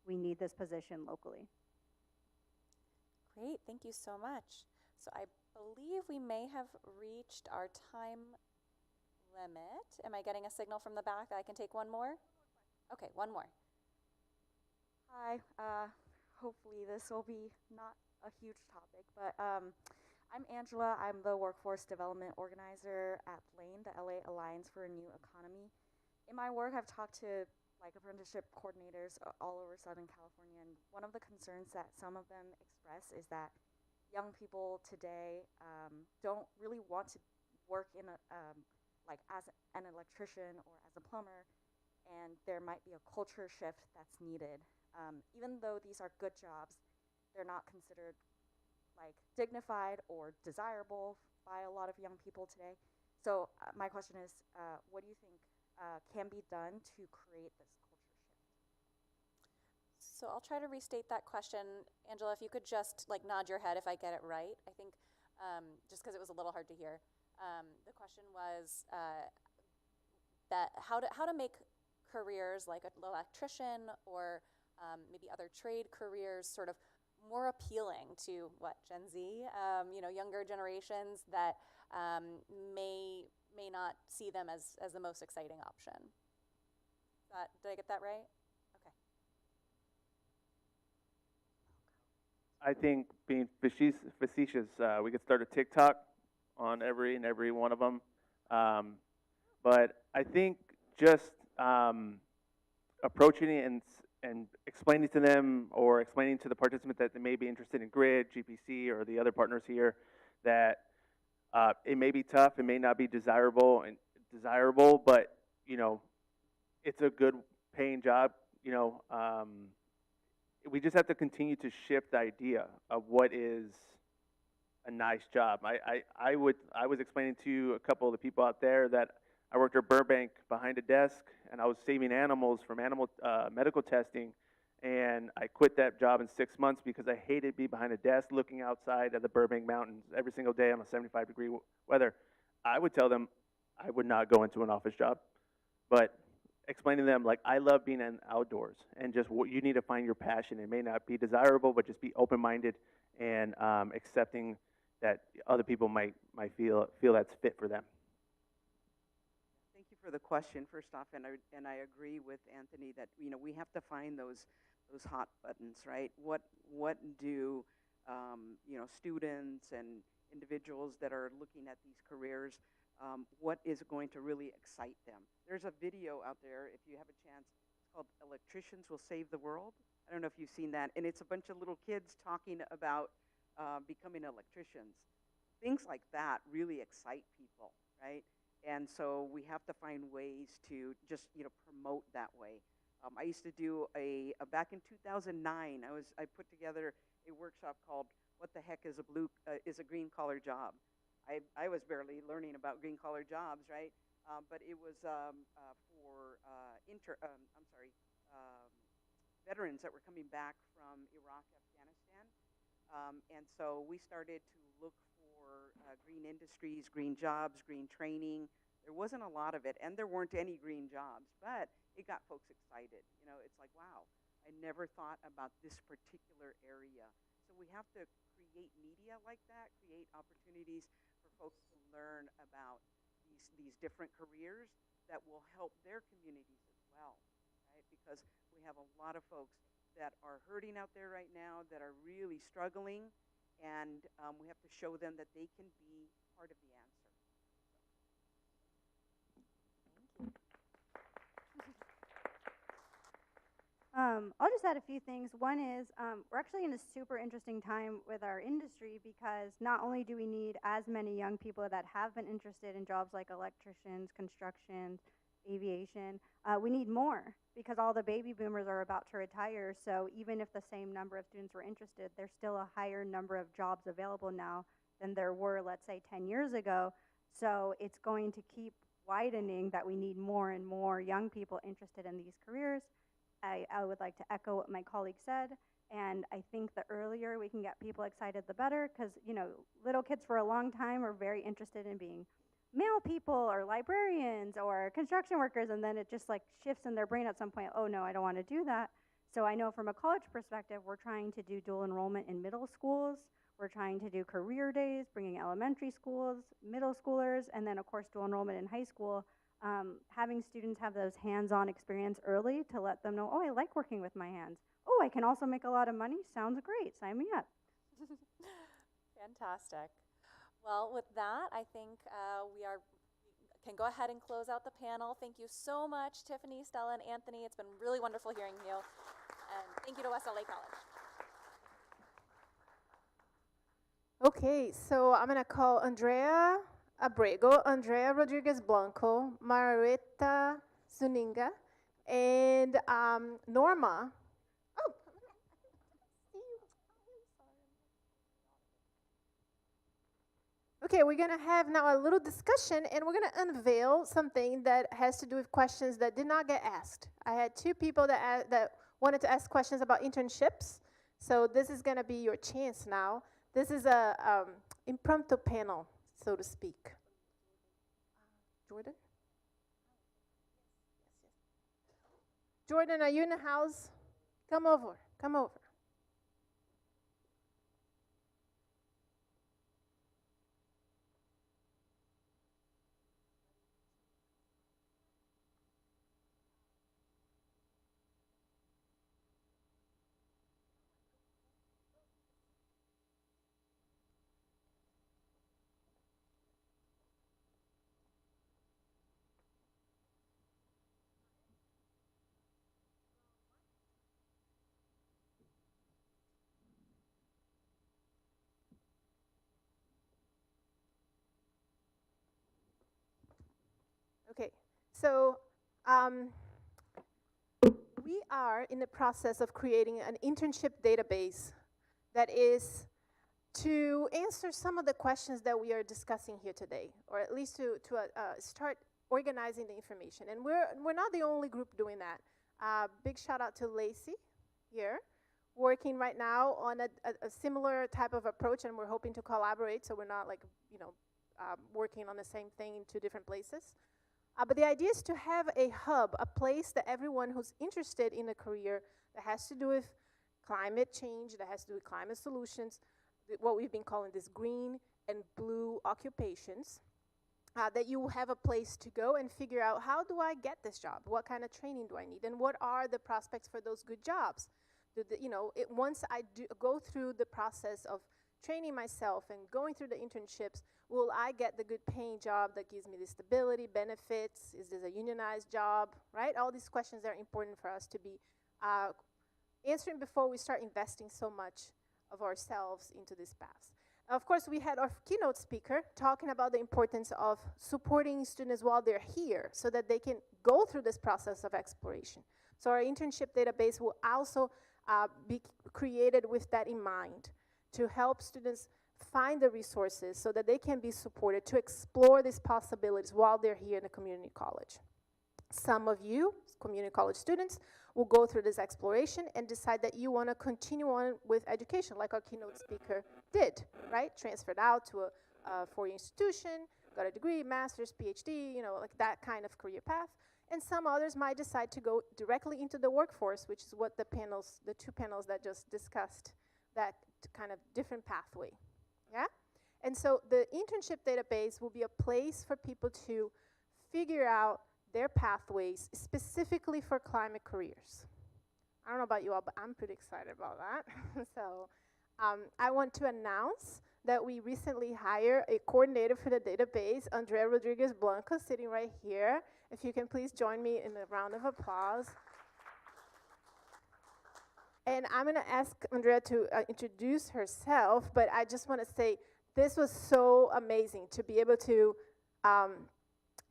Speaker 22: we need this position locally.
Speaker 2: Great, thank you so much. So I believe we may have reached our time limit. Am I getting a signal from the back that I can take one more? Okay, one more.
Speaker 4: Hi, hopefully this will be not a huge topic, but I'm Angela. I'm the Workforce Development Organizer at LANE, the LA Alliance for a New Economy. In my work, I've talked to apprenticeship coordinators all over Southern California, and one of the concerns that some of them express is that young people today don't really want to work in as an electrician or as a plumber, and there might be a culture shift that's needed. Even though these are good jobs, they're not considered dignified or desirable by a lot of young people today. So my question is, what do you think can be done to create this culture shift?
Speaker 2: So I'll try to restate that question. Angela, if you could just nod your head if I get it right. I think just because it was a little hard to hear. The question was that how to make careers like an electrician or maybe other trade careers sort of more appealing to what, Gen Z, younger generations that may not see them as the most exciting option. Did I get that right? Okay.
Speaker 3: I think being facetious, we could start a TikTok on every one of them. But I think just approaching it and explaining to them or explaining to the participant that they may be interested in grid, GPC, or the other partners here that it may be tough, it may not be desirable, but it's a good paying job. We just have to continue to shift the idea of what is a nice job. I was explaining to a couple of the people out there that I worked at Burbank behind a desk, and I was saving animals from animal medical testing, and I quit that job in 6 months because I hated being behind a desk looking outside at the Burbank Mountains every single day on a 75-degree weather. I would tell them I would not go into an office job, but explaining to them, like, I love being in outdoors, and just you need to find your passion. It may not be desirable, but just be open-minded and accepting that other people might feel that's fit for them.
Speaker 21: Thank you for the question, first off, and I agree with Anthony that we have to find those hot buttons, right? What do students and individuals that are looking at these careers, what is going to really excite them? There's a video out there, if you have a chance, it's called Electricians Will Save the World. I don't know if you've seen that, and it's a bunch of little kids talking about becoming electricians. Things like that really excite people, right? And so we have to find ways to just promote that way. I used to do back in 2009. I put together a workshop called "What the Heck is a Green Collar Job?" I was barely learning about green collar jobs, right? But it was for veterans that were coming back from Iraq, Afghanistan. And so we started to look for green industries, green jobs, green training. There wasn't a lot of it, and there weren't any green jobs, but it got folks excited. It's like, wow, I never thought about this particular area. So we have to create media like that, create opportunities for folks to learn about these different careers that will help their communities as well, right? Because we have a lot of folks that are hurting out there right now, that are really struggling, and we have to show them that they can be part of the answer.
Speaker 22: I'll just add a few things. One is we're actually in a super interesting time with our industry because not only do we need as many young people that have been interested in jobs like electricians, construction, aviation, we need more because all the baby boomers are about to retire. So even if the same number of students were interested, there's still a higher number of jobs available now than there were, let's say, 10 years ago. So it's going to keep widening that we need more and more young people interested in these careers. I would like to echo what my colleague said, and I think the earlier we can get people excited, the better, because, little kids for a long time are very interested in being mail people or librarians or construction workers, and then it just shifts in their brain at some point, oh no, I don't want to do that. So I know from a college perspective, we're trying to do dual enrollment in middle schools. We're trying to do career days, bringing elementary schools, middle schoolers, and then of course dual enrollment in high school. Having students have those hands-on experience early to let them know, oh, I like working with my hands. Oh, I can also make a lot of money. Sounds great. Sign me up.
Speaker 2: Fantastic. Well, with that, I think we can go ahead and close out the panel. Thank you so much, Tiffany, Stella, and Anthony. It's been really wonderful hearing you. And thank you to West LA College.
Speaker 1: Okay, so I'm going to call Andrea Abrego, Andrea Rodriguez Blanco, Marietta Zuninga, and Norma. Oh, okay, we're going to have now a little discussion, and we're going to unveil something that has to do with questions that did not get asked. I had two people that wanted to ask questions about internships, so this is going to be your chance now. This is a impromptu panel, so to speak. Jordan? Jordan, are you in the house? Come over. Come over. Okay, so we are in the process of creating an internship database that is to answer some of the questions that we are discussing here today, or at least to start organizing the information. And we're not the only group doing that. Big shout out to Lacey here, working right now on a similar type of approach, and we're hoping to collaborate, so we're not like, working on the same thing in two different places. But the idea is to have a hub, a place that everyone who's interested in a career that has to do with climate change, that has to do with climate solutions, what we've been calling this green and blue occupations, that you have a place to go and figure out, how do I get this job? What kind of training do I need? And what are the prospects for those good jobs? Once I go through the process of training myself and going through the internships, will I get the good paying job that gives me the stability, benefits? Is this a unionized job, right? All these questions are important for us to be answering before we start investing so much of ourselves into this path. Of course, we had our keynote speaker talking about the importance of supporting students while they're here so that they can go through this process of exploration. So our internship database will also be created with that in mind, to help students find the resources so that they can be supported to explore these possibilities while they're here in a community college. Some of you, community college students, will go through this exploration and decide that you want to continue on with education, like our keynote speaker did, right? Transferred out to a four-year institution, got a degree, master's, PhD, like that kind of career path. And some others might decide to go directly into the workforce, which is what the two panels that just discussed, that kind of different pathway, yeah? And so the internship database will be a place for people to figure out their pathways specifically for climate careers. I don't know about you all, but I'm pretty excited about that. So I want to announce that we recently hired a coordinator for the database, Andrea Rodriguez Blanco, sitting right here. If you can please join me in a round of applause. And I'm going to ask Andrea to introduce herself, but I just want to say this was so amazing to be able to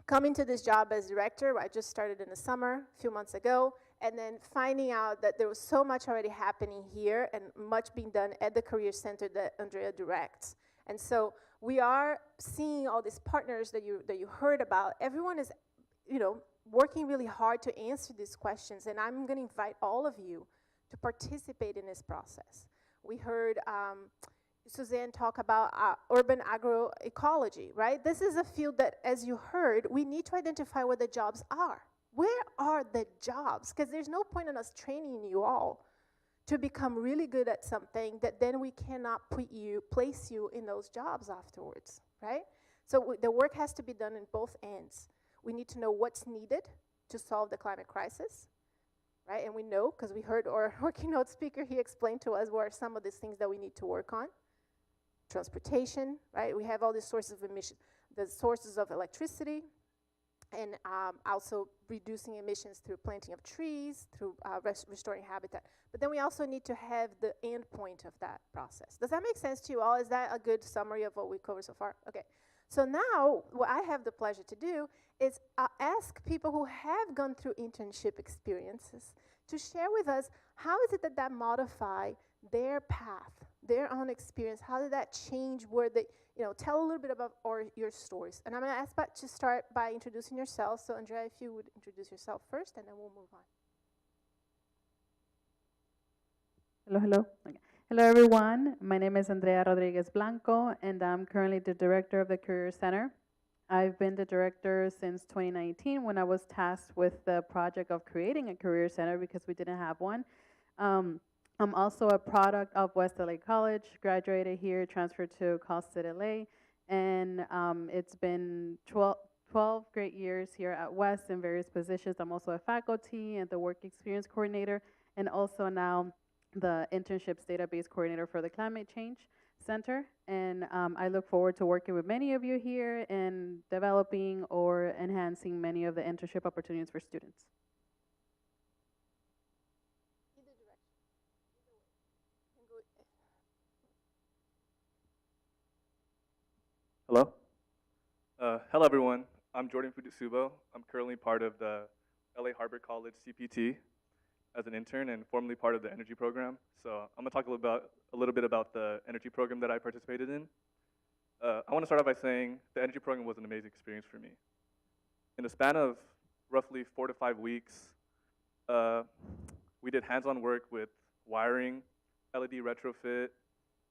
Speaker 1: come into this job as director. I just started in the summer, a few months ago, and then finding out that there was so much already happening here and much being done at the Career Center that Andrea directs. And so we are seeing all these partners that you heard about. Everyone is, working really hard to answer these questions, and I'm going to invite all of you to participate in this process. We heard Suzanne talk about urban agroecology, right? This is a field that, as you heard, we need to identify where the jobs are. Where are the jobs? Because there's no point in us training you all to become really good at something that then we cannot place you in those jobs afterwards, right? So the work has to be done in both ends. We need to know what's needed to solve the climate crisis, right? And we know, because we heard our keynote speaker, he explained to us what are some of these things that we need to work on. Transportation, right? We have all these sources of emission, the sources of electricity, and also reducing emissions through planting of trees, through restoring habitat. But then we also need to have the end point of that process. Does that make sense to you all? Is that a good summary of what we covered so far? Okay. So now, what I have the pleasure to do is ask people who have gone through internship experiences to share with us how is it that modify their path, their own experience. How did that change where they, tell a little bit about your stories. And I'm going to ask Pat to start by introducing yourself. So Andrea, if you would introduce yourself first, and then we'll move on.
Speaker 5: Hello. Okay. Hello, everyone. My name is Andrea Rodriguez Blanco, and I'm currently the director of the Career Center. I've been the director since 2019 when I was tasked with the project of creating a career center because we didn't have one. Um, I'm also a product of West LA College, graduated here, transferred to Cal State LA, and it's been 12 great years here at West in various positions. I'm also a faculty and the work experience coordinator, and also now the internships database coordinator for the Climate Change Center. And I look forward to working with many of you here and developing or enhancing many of the internship opportunities for students.
Speaker 9: Hello? Hello, everyone. I'm Jordan Fujitsubo. I'm currently part of the LA Harbor College CPT as an intern and formerly part of the energy program. So I'm going to talk a little bit about the energy program that I participated in. I want to start off by saying the energy program was an amazing experience for me. In the span of roughly 4 to 5 weeks, we did hands-on work with wiring, LED retrofit,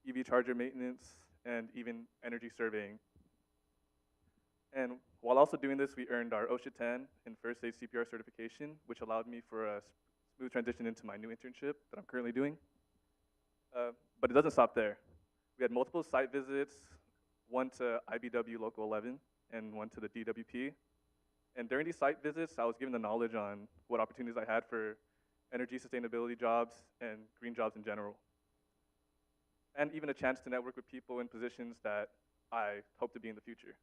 Speaker 9: EV charger maintenance, and even energy surveying. And while also doing this, we earned our OSHA 10 and first aid CPR certification, which allowed me for a smooth transition into my new internship that I'm currently doing. But it doesn't stop there. We had multiple site visits, one to IBW Local 11 and one to the DWP. And during these site visits, I was given the knowledge on what opportunities I had for energy sustainability jobs and green jobs in general. And even a chance to network with people in positions that I hope to be in the future.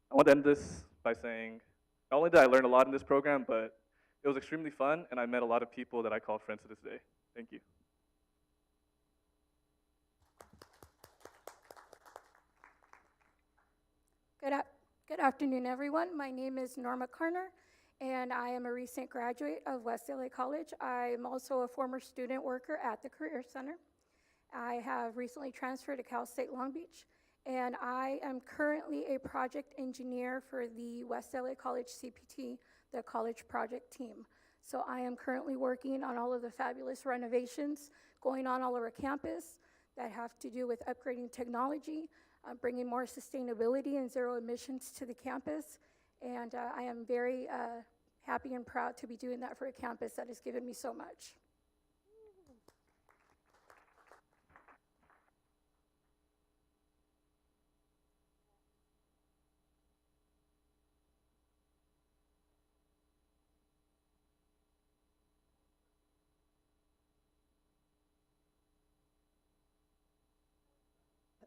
Speaker 9: I want to end this by saying, not only did I learn a lot in this program, but it was extremely fun, and I met a lot of people that I call friends to this day. Thank you.
Speaker 11: Good afternoon, everyone. My name is Norma Karner, and I am a recent graduate of West LA College. I am also a former student worker at the Career Center. I have recently transferred to Cal State Long Beach, and I am currently a project engineer for the West LA College CPT, the college project team. So I am currently working on all of the fabulous renovations going on all over campus that have to do with upgrading technology, bringing more sustainability and zero emissions to the campus. And I am very happy and proud to be doing that for a campus that has given me so much.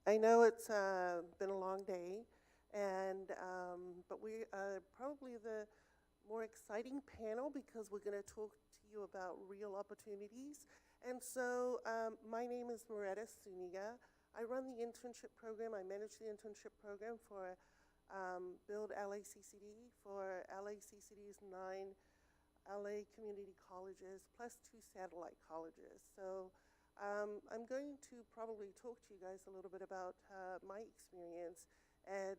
Speaker 23: I know it's been a long day, and but we are probably the more exciting panel because we're going to talk to you about real opportunities. And so my name is Moretta Suniga. I run the internship program. I manage the internship program for Build LACCD for LACCD's 9 LA community colleges plus 2 satellite colleges. So I'm going to probably talk to you guys a little bit about my experience and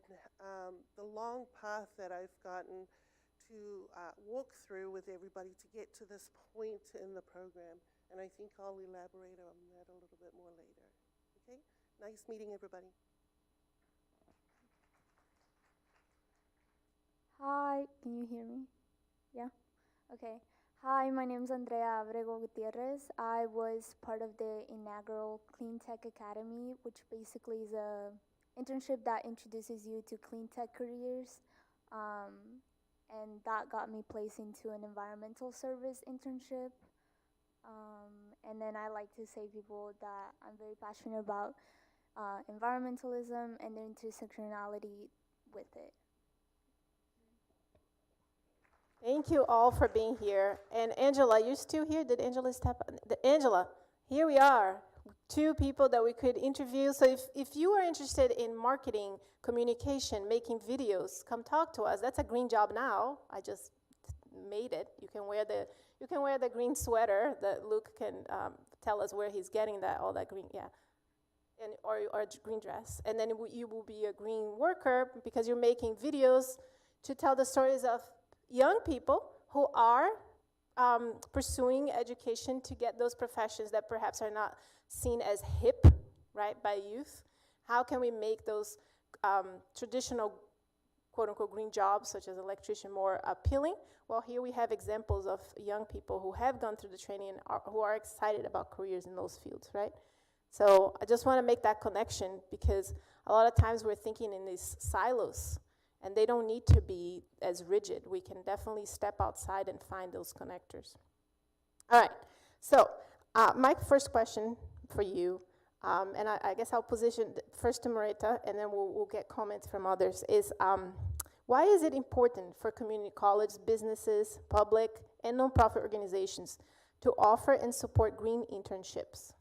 Speaker 23: the long path that I've gotten to walk through with everybody to get to this point in the program. And I think I'll elaborate on that a little bit more later. Okay? Nice meeting everybody.
Speaker 24: Hi, can you hear me? Yeah? Okay. Hi, my name is Andrea Abrego Gutierrez. I was part of the inaugural Clean Tech Academy, which basically is a internship that introduces you to clean tech careers. And that got me placed into an environmental service internship. And then I like to say people that I'm very passionate about environmentalism and the intersectionality with it.
Speaker 1: Thank you all for being here. And Angela, you still here? Did Angela step up? Angela, here we are. 2 people that we could interview. So if you are interested in marketing, communication, making videos, come talk to us. That's a green job now. I just made it. You can wear the green sweater that Luke can tell us where he's getting that, all that green, yeah. And, or a green dress. And then you will be a green worker because you're making videos to tell the stories of young people who are pursuing education to get those professions that perhaps are not seen as hip, right, by youth. How can we make those traditional quote-unquote green jobs, such as electrician, more appealing. Well, here we have examples of young people who have gone through the training and who are excited about careers in those fields, right? So I just want to make that connection, because a lot of times we're thinking in these silos, and they don't need to be as rigid. We can definitely step outside and find those connectors. All right, so my first question for you, and I guess I'll position first to Marita, and then we'll get comments from others, is why is it important for community college, businesses, public, and nonprofit organizations to offer and support green internships?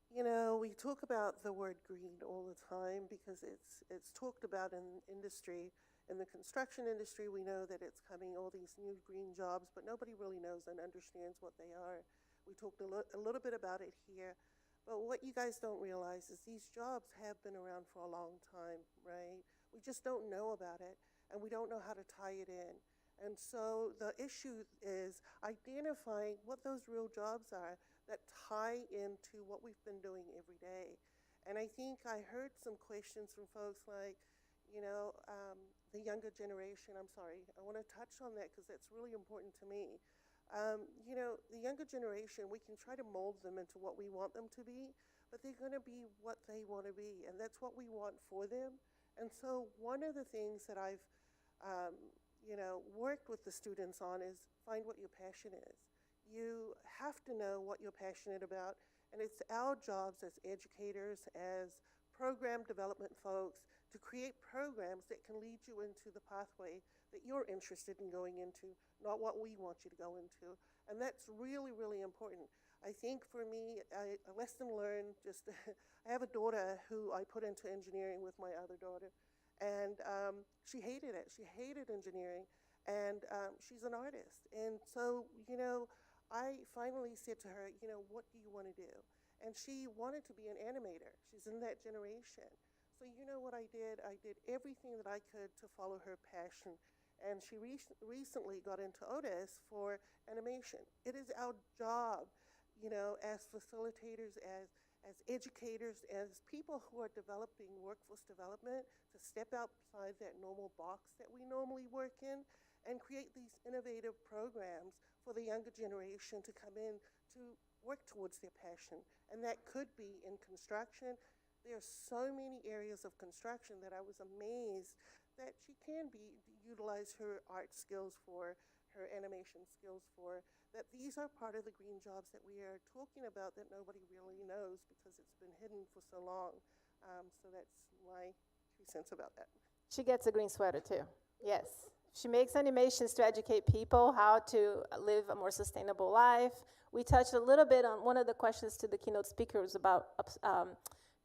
Speaker 23: You know, we talk about the word green all the time because it's talked about in industry. In the construction industry, we know that it's coming, all these new green jobs, but nobody really knows and understands what they are. We talked a little bit about it here, but what you guys don't realize is these jobs have been around for a long time, right? We just don't know about it, and we don't know how to tie it in. And so the issue is identifying what those real jobs are that tie into what we've been doing every day. And I think I heard some questions from folks like, you know, the younger generation. I'm sorry, I want to touch on that because that's really important to me. You know, the younger generation, we can try to mold them into what we want them to be, but they're going to be what they want to be, and that's what we want for them. And so one of the things that I've, you know, worked with the students on is find what your passion is. You have to know what you're passionate about, and it's our jobs as educators, as program development folks, to create programs that can lead you into the pathway that you're interested in going into, not what we want you to go into. And that's really, really important. I think for me, a lesson learned, just I have a daughter who I put into engineering with my other daughter, and she hated it. She hated engineering, and she's an artist. And so, you know, I finally said to her, you know, what do you want to do? And she wanted to be an animator. She's in that generation. So you know what I did? I did everything that I could to follow her passion. And she recently got into Otis for animation. It is our job, you know, as facilitators, as educators, as people who are developing workforce development, to step outside that normal box that we normally work in and create these innovative programs for the younger generation to come in to work towards their passion. And that could be in construction. There are so many areas of construction that I was amazed that she can utilize her art skills for, her animation skills for, that these are part of the green jobs that we are talking about that nobody really knows because it's been hidden for so long. So that's my 2 cents about that.
Speaker 1: She gets a green sweater too, yes. She makes animations to educate people how to live a more sustainable life. We touched a little bit on one of the questions to the keynote speakers about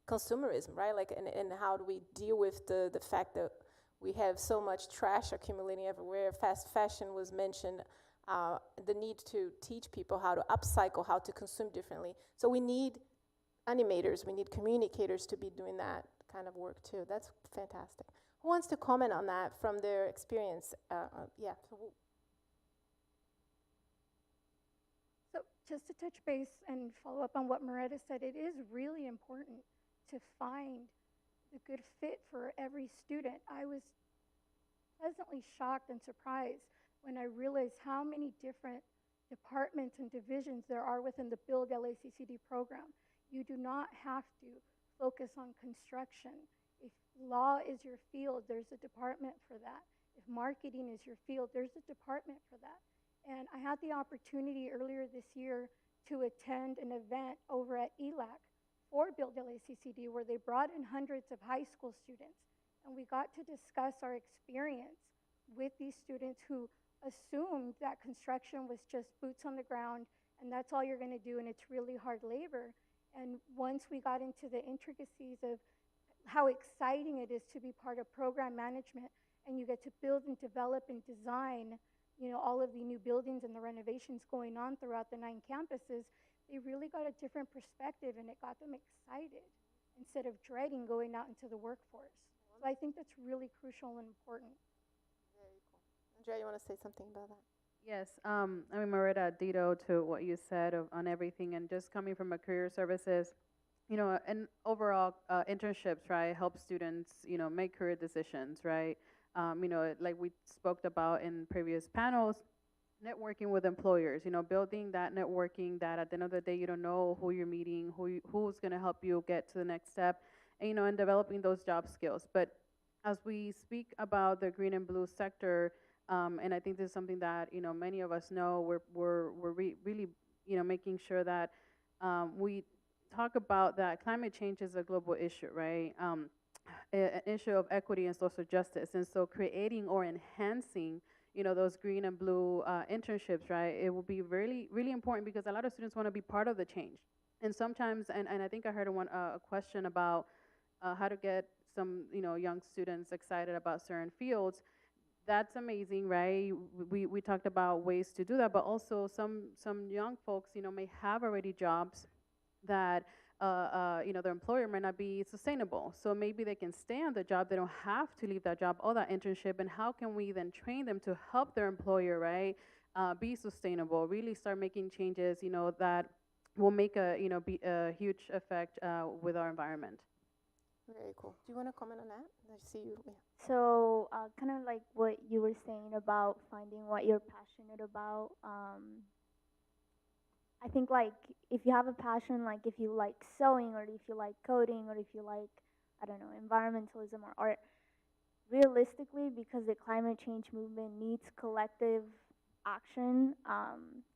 Speaker 1: consumerism, right? Like, and how do we deal with the fact that we have so much trash accumulating everywhere. Fast fashion was mentioned, the need to teach people how to upcycle, how to consume differently. So we need animators, we need communicators to be doing that kind of work too. That's fantastic. Who wants to comment on that from their experience? Yeah.
Speaker 11: So just to touch base and follow up on what Marita said, it is really important to find the good fit for every student. I was pleasantly shocked and surprised when I realized how many different departments and divisions there are within the Build LACCD program. You do not have to focus on construction. If law is your field, there's a department for that. If marketing is your field, there's a department for that. And I had the opportunity earlier this year to attend an event over at ELAC for Build LACCD where they brought in hundreds of high school students. And we got to discuss our experience with these students who assumed that construction was just boots on the ground and that's all you're going to do and it's really hard labor. And once we got into the intricacies of how exciting it is to be part of program management and you get to build and develop and design, you know, all of the new buildings and the renovations going on throughout the 9 campuses, they really got a different perspective and it got them excited instead of dreading going out into the workforce. So I think that's really crucial and important.
Speaker 1: Very cool. Andrea, you want to say something about that?
Speaker 5: Yes, I mean, Marita, ditto to what you said on everything, and just coming from a career services and overall internships, right, help students, make career decisions, right? Like we spoke about in previous panels, networking with employers, building that networking that at the end of the day, you don't know who you're meeting, who's going to help you get to the next step, and developing those job skills. But as we speak about the green and blue sector, and I think this is something that, many of us know, we're really, making sure that we talk about that climate change is a global issue, right? An issue of equity and social justice. And so creating or enhancing, those green and blue internships, right? It will be really, really important because a lot of students want to be part of the change. And sometimes, and I think I heard a question about how to get some, young students excited about certain fields. That's amazing, right? We talked about ways to do that, but also some young folks, may have already jobs that their employer might not be sustainable. So maybe they can stay on the job. They don't have to leave that job or that internship. And how can we then train them to help their employer, right, be sustainable, really start making changes, that will make be a huge effect with our environment.
Speaker 1: Very cool. Do you want to comment on that? I see you. Yeah.
Speaker 24: So, kind of like what you were saying about finding what you're passionate about. I think like if you have a passion, like if you like sewing or if you like coding or if you like, I don't know, environmentalism or art, realistically, because the climate change movement needs collective action,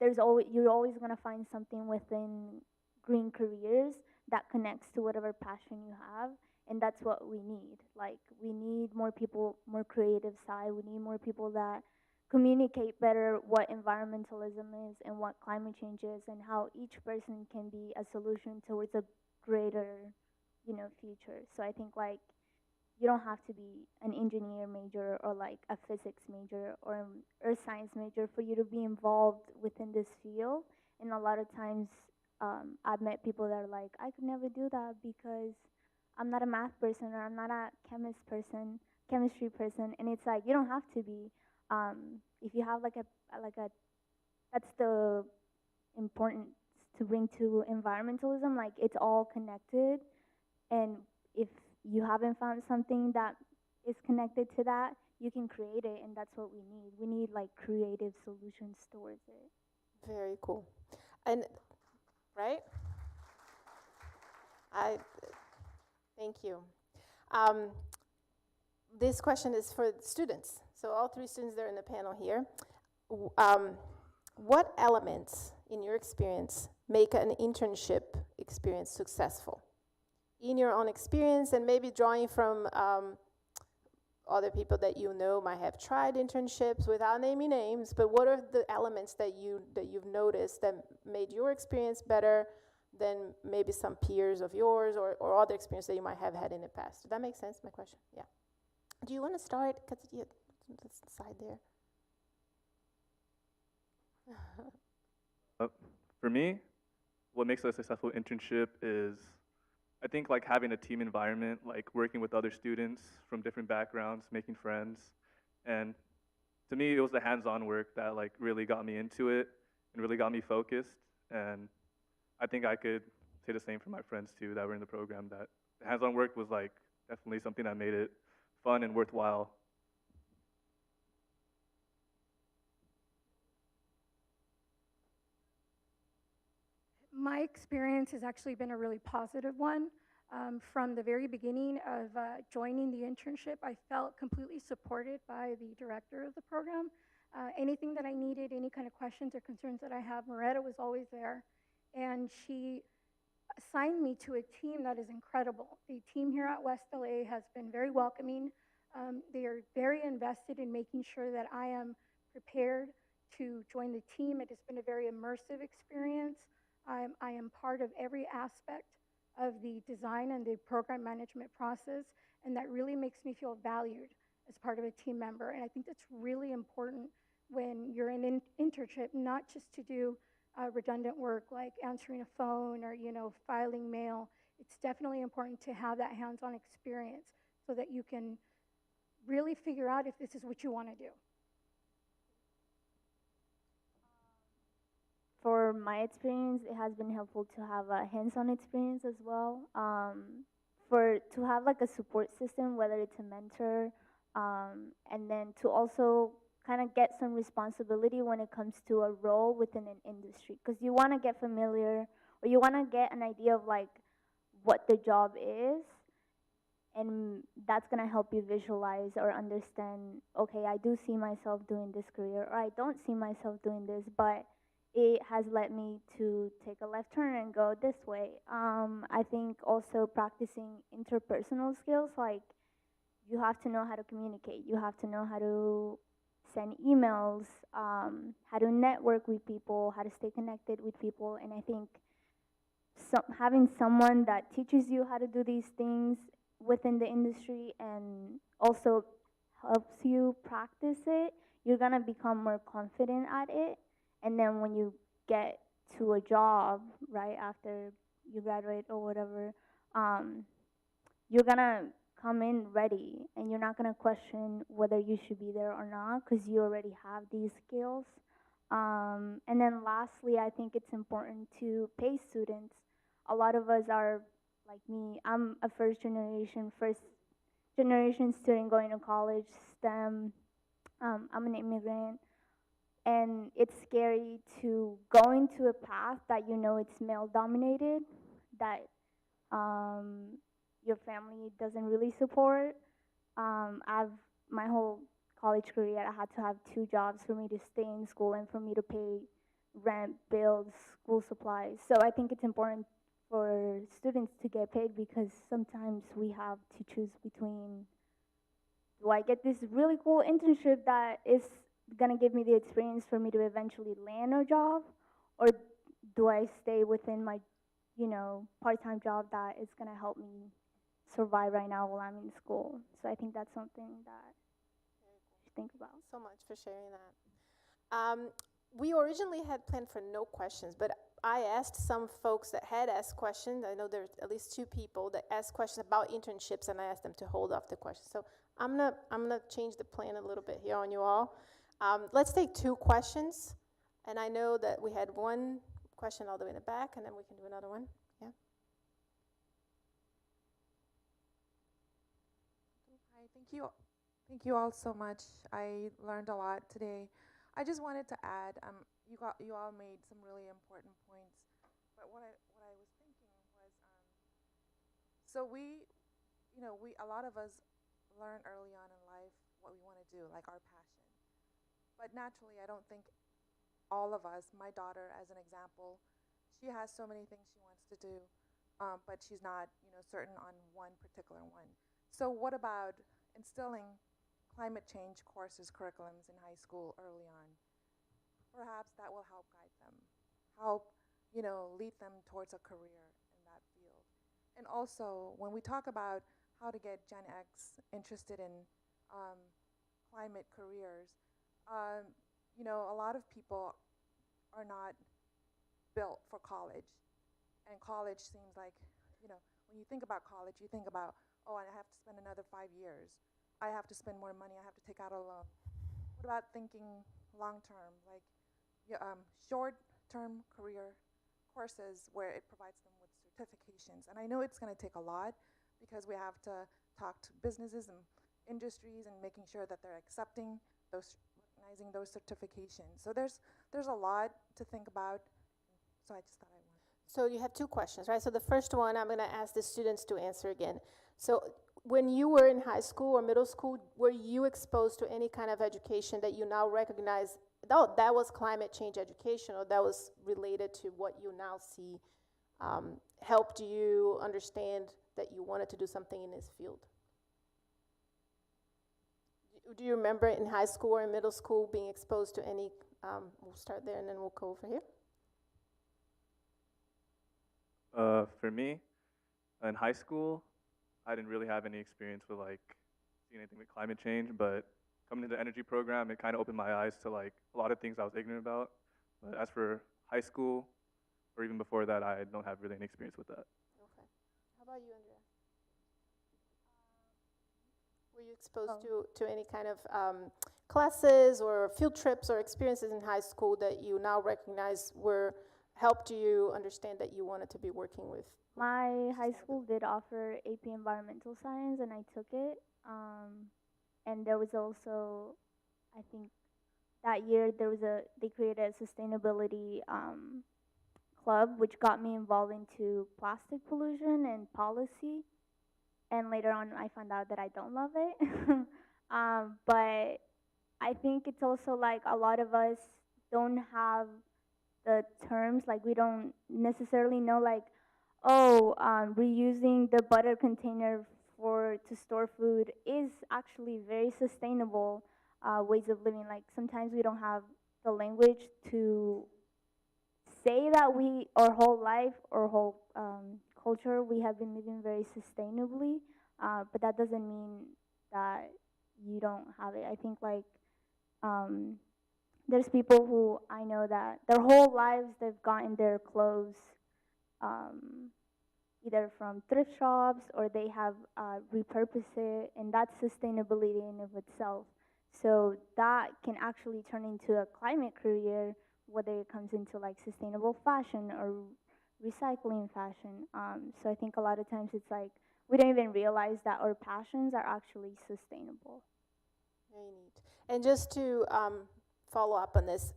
Speaker 24: you're always gonna find something within green careers that connects to whatever passion you have, and that's what we need. Like we need more people, more creative side. We need more people that communicate better what environmentalism is and what climate change is and how each person can be a solution towards a greater, future. So I think like you don't have to be an engineer major or like a physics major or an earth science major for you to be involved within this field. And a lot of times I've met people that are like, I could never do that because I'm not a math person or I'm not a chemistry person. And it's like, you don't have to be. If you have like a that's the importance to bring to environmentalism. Like it's all connected, and if you haven't found something that is connected to that, you can create it, and that's what we need. We need like creative solutions towards it.
Speaker 1: Very cool. And right? Thank you. This question is for students. So all three students that are in the panel here. What elements in your experience make an internship experience successful? In your own experience, and maybe drawing from other people that you know might have tried internships without naming names, but what are the elements that you've noticed that made your experience better than maybe some peers of yours or other experience that you might have had in the past? Does that make sense, my question? Yeah. Do you want to start? Because you this side there.
Speaker 9: For me, what makes a successful internship is, I think, like having a team environment, like working with other students from different backgrounds, making friends. And to me, it was the hands-on work that like really got me into it and really got me focused. And I think I could say the same for my friends too that were in the program, that the hands-on work was like definitely something that made it fun and worthwhile.
Speaker 11: My experience has actually been a really positive one. From the very beginning of joining the internship, I felt completely supported by the director of the program. Anything that I needed, any kind of questions or concerns that I have, Moretta was always there. And she assigned me to a team that is incredible. The team here at West LA has been very welcoming. They are very invested in making sure that I am prepared to join the team. It has been a very immersive experience. I am part of every aspect of the design and the program management process, and that really makes me feel valued as part of a team member. And I think that's really important when you're in an internship, not just to do redundant work like answering a phone or filing mail. It's definitely important to have that hands-on experience so that you can really figure out if this is what you want to do.
Speaker 24: for my experience, it has been helpful to have a hands-on experience as well. For to have like a support system, whether it's a mentor, and then to also kind of get some responsibility when it comes to a role within an industry, because you want to get familiar or you want to get an idea of like what the job is, and that's going to help you visualize or understand, okay, I do see myself doing this career, or I don't see myself doing this, but it has led me to take a left turn and go this way. I think also practicing interpersonal skills, like you have to know how to communicate, you have to know how to send emails, how to network with people, how to stay connected with people. And I think having someone that teaches you how to do these things within the industry and also helps you practice it, you're gonna become more confident at it. And then when you get to a job, right after you graduate or whatever, you're gonna come in ready and you're not gonna question whether you should be there or not because you already have these skills. And then lastly, I think it's important to pay students. A lot of us are like me. I'm a first generation student going to college, STEM. I'm an immigrant, and it's scary to go into a path that you know it's male dominated, that your family doesn't really support. I've my whole college career, I had to have 2 jobs for me to stay in school and for me to pay rent, bills, school supplies. So I think it's important for students to get paid because sometimes we have to choose between, do I get this really cool internship that is gonna give me the experience for me to eventually land a job, or do I stay within my, part-time job that is gonna help me survive right now while I'm in school? So I think that's something that you should think about.
Speaker 1: So much for sharing that. We originally had planned for no questions, but I asked some folks that had asked questions. I know there's at least 2 people that asked questions about internships, and I asked them to hold off the questions. So I'm gonna change the plan a little bit here on you all. Let's take 2 questions, and I know that we had one question all the way in the back, and then we can do another one. Yeah.
Speaker 6: Hi, thank you all so much. I learned a lot today. I just wanted to add, you all made some really important points, but what I was thinking was, so a lot of us learn early on in life what we want to do, like our passion. But naturally, I don't think all of us, my daughter as an example, she has so many things she wants to do, but she's not, certain on one particular one. So what about instilling climate change courses, curriculums in high school early on? Perhaps that will help guide them, help, lead them towards a career in that field. And also, when we talk about how to get Gen X interested in climate careers, a lot of people are not built for college. And college seems like, when you think about college, you think about, oh, I have to spend another 5 years. I have to spend more money. I have to take out a loan. What about thinking long term, like short-term career courses where it provides them with certifications? And I know it's going to take a lot because we have to talk to businesses and industries and making sure that they're accepting recognizing those certifications. So there's a lot to think about. So I just thought I wanted.
Speaker 1: So you have 2 questions, right? So the first one, I'm gonna ask the students to answer again. So when you were in high school or middle school, were you exposed to any kind of education that you now recognize, oh, that was climate change education, or that was related to what you now see helped you understand that you wanted to do something in this field? Do you remember in high school or in middle school being exposed to any, we'll start there and then we'll go over here.
Speaker 9: For me, in high school, I didn't really have any experience with seeing anything with climate change, but coming to the energy program, it kind of opened my eyes to a lot of things I was ignorant about. But as for high school, or even before that, I don't have really any experience with that.
Speaker 1: Okay. How about you, Andrea? Were you exposed to any kind of classes or field trips or experiences in high school that you now recognize were helped you understand that you wanted to be working with?
Speaker 24: My high school did offer AP Environmental Science, and I took it. And there was also, I think, that year they created a sustainability club, which got me involved into plastic pollution and policy. And later on, I found out that I don't love it. But I think it's also like a lot of us don't have the terms, like we don't necessarily know, like, oh, reusing the butter container to store food is actually very sustainable ways of living. Like sometimes we don't have the language to say that our whole life, our whole culture, we have been living very sustainably, but that doesn't mean that you don't have it. I think like um, there's people who I know that their whole lives they've gotten their clothes um, either from thrift shops or they have repurposed it, and that's sustainability in of itself. So that can actually turn into a climate career, whether it comes into like sustainable fashion or recycling fashion. So I think a lot of times it's like we don't even realize that our passions are actually sustainable.
Speaker 1: Very neat. And just to follow up on this,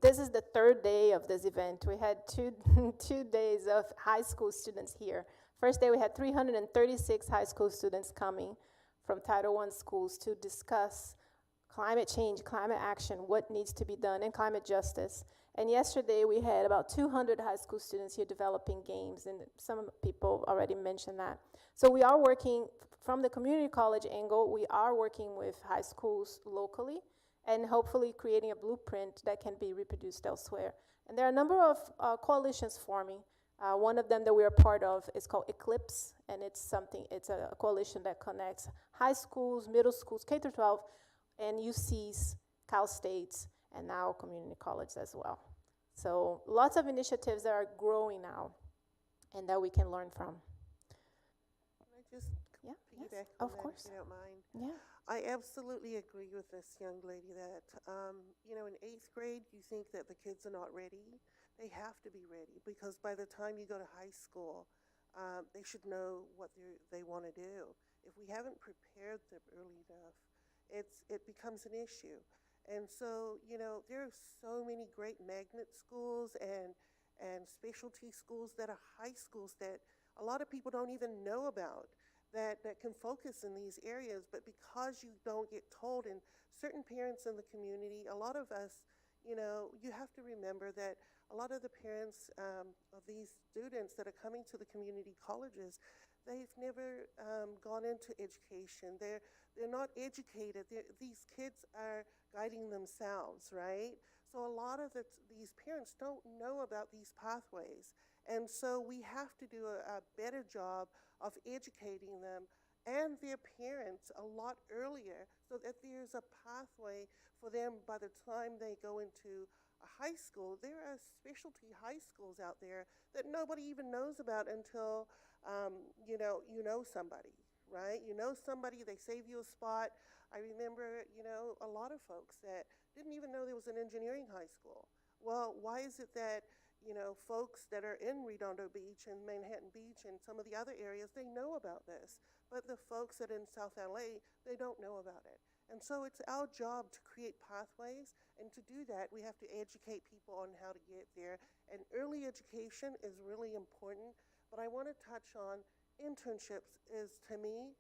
Speaker 1: this is the third day of this event. We had two 2 days of high school students here. First day we had 336 high school students coming from Title I schools to discuss climate change, climate action, what needs to be done, and climate justice. And yesterday we had about 200 high school students here developing games, and some people already mentioned that. So we are working from the community college angle, we are working with high schools locally and hopefully creating a blueprint that can be reproduced elsewhere. And there are a number of coalitions forming. One of them that we are part of is called Eclipse, and it's a coalition that connects high schools, middle schools, K through 12, and UCs, Cal States, and now community college as well. So lots of initiatives that are growing now and that we can learn from.
Speaker 23: Can I just piggyback
Speaker 1: of
Speaker 23: on that,
Speaker 1: course.
Speaker 23: if you don't mind?
Speaker 1: Yeah.
Speaker 23: I absolutely agree with this young lady that, in 8th grade, you think that the kids are not ready. They have to be ready because by the time you go to high school, they should know what they want to do. If we haven't prepared them early enough, it becomes an issue. And so, there are so many great magnet schools and specialty schools that are high schools that a lot of people don't even know about that can focus in these areas. But because you don't get told, and certain parents in the community, a lot of us, you have to remember that a lot of the parents of these students that are coming to the community colleges, they've never gone into education. They're not educated. These kids are guiding themselves, right? So a lot of these parents don't know about these pathways. And so we have to do a better job of educating them and their parents a lot earlier so that there's a pathway for them by the time they go into a high school. There are specialty high schools out there that nobody even knows about until you know somebody, right? You know somebody, they save you a spot. I remember, a lot of folks that didn't even know there was an engineering high school. Well, why is it that, folks that are in Redondo Beach and Manhattan Beach and some of the other areas, they know about this, but the folks that are in South LA, they don't know about it. And so it's our job to create pathways, and to do that, we have to educate people on how to get there. And early education is really important, but I want to touch on internships is, to me,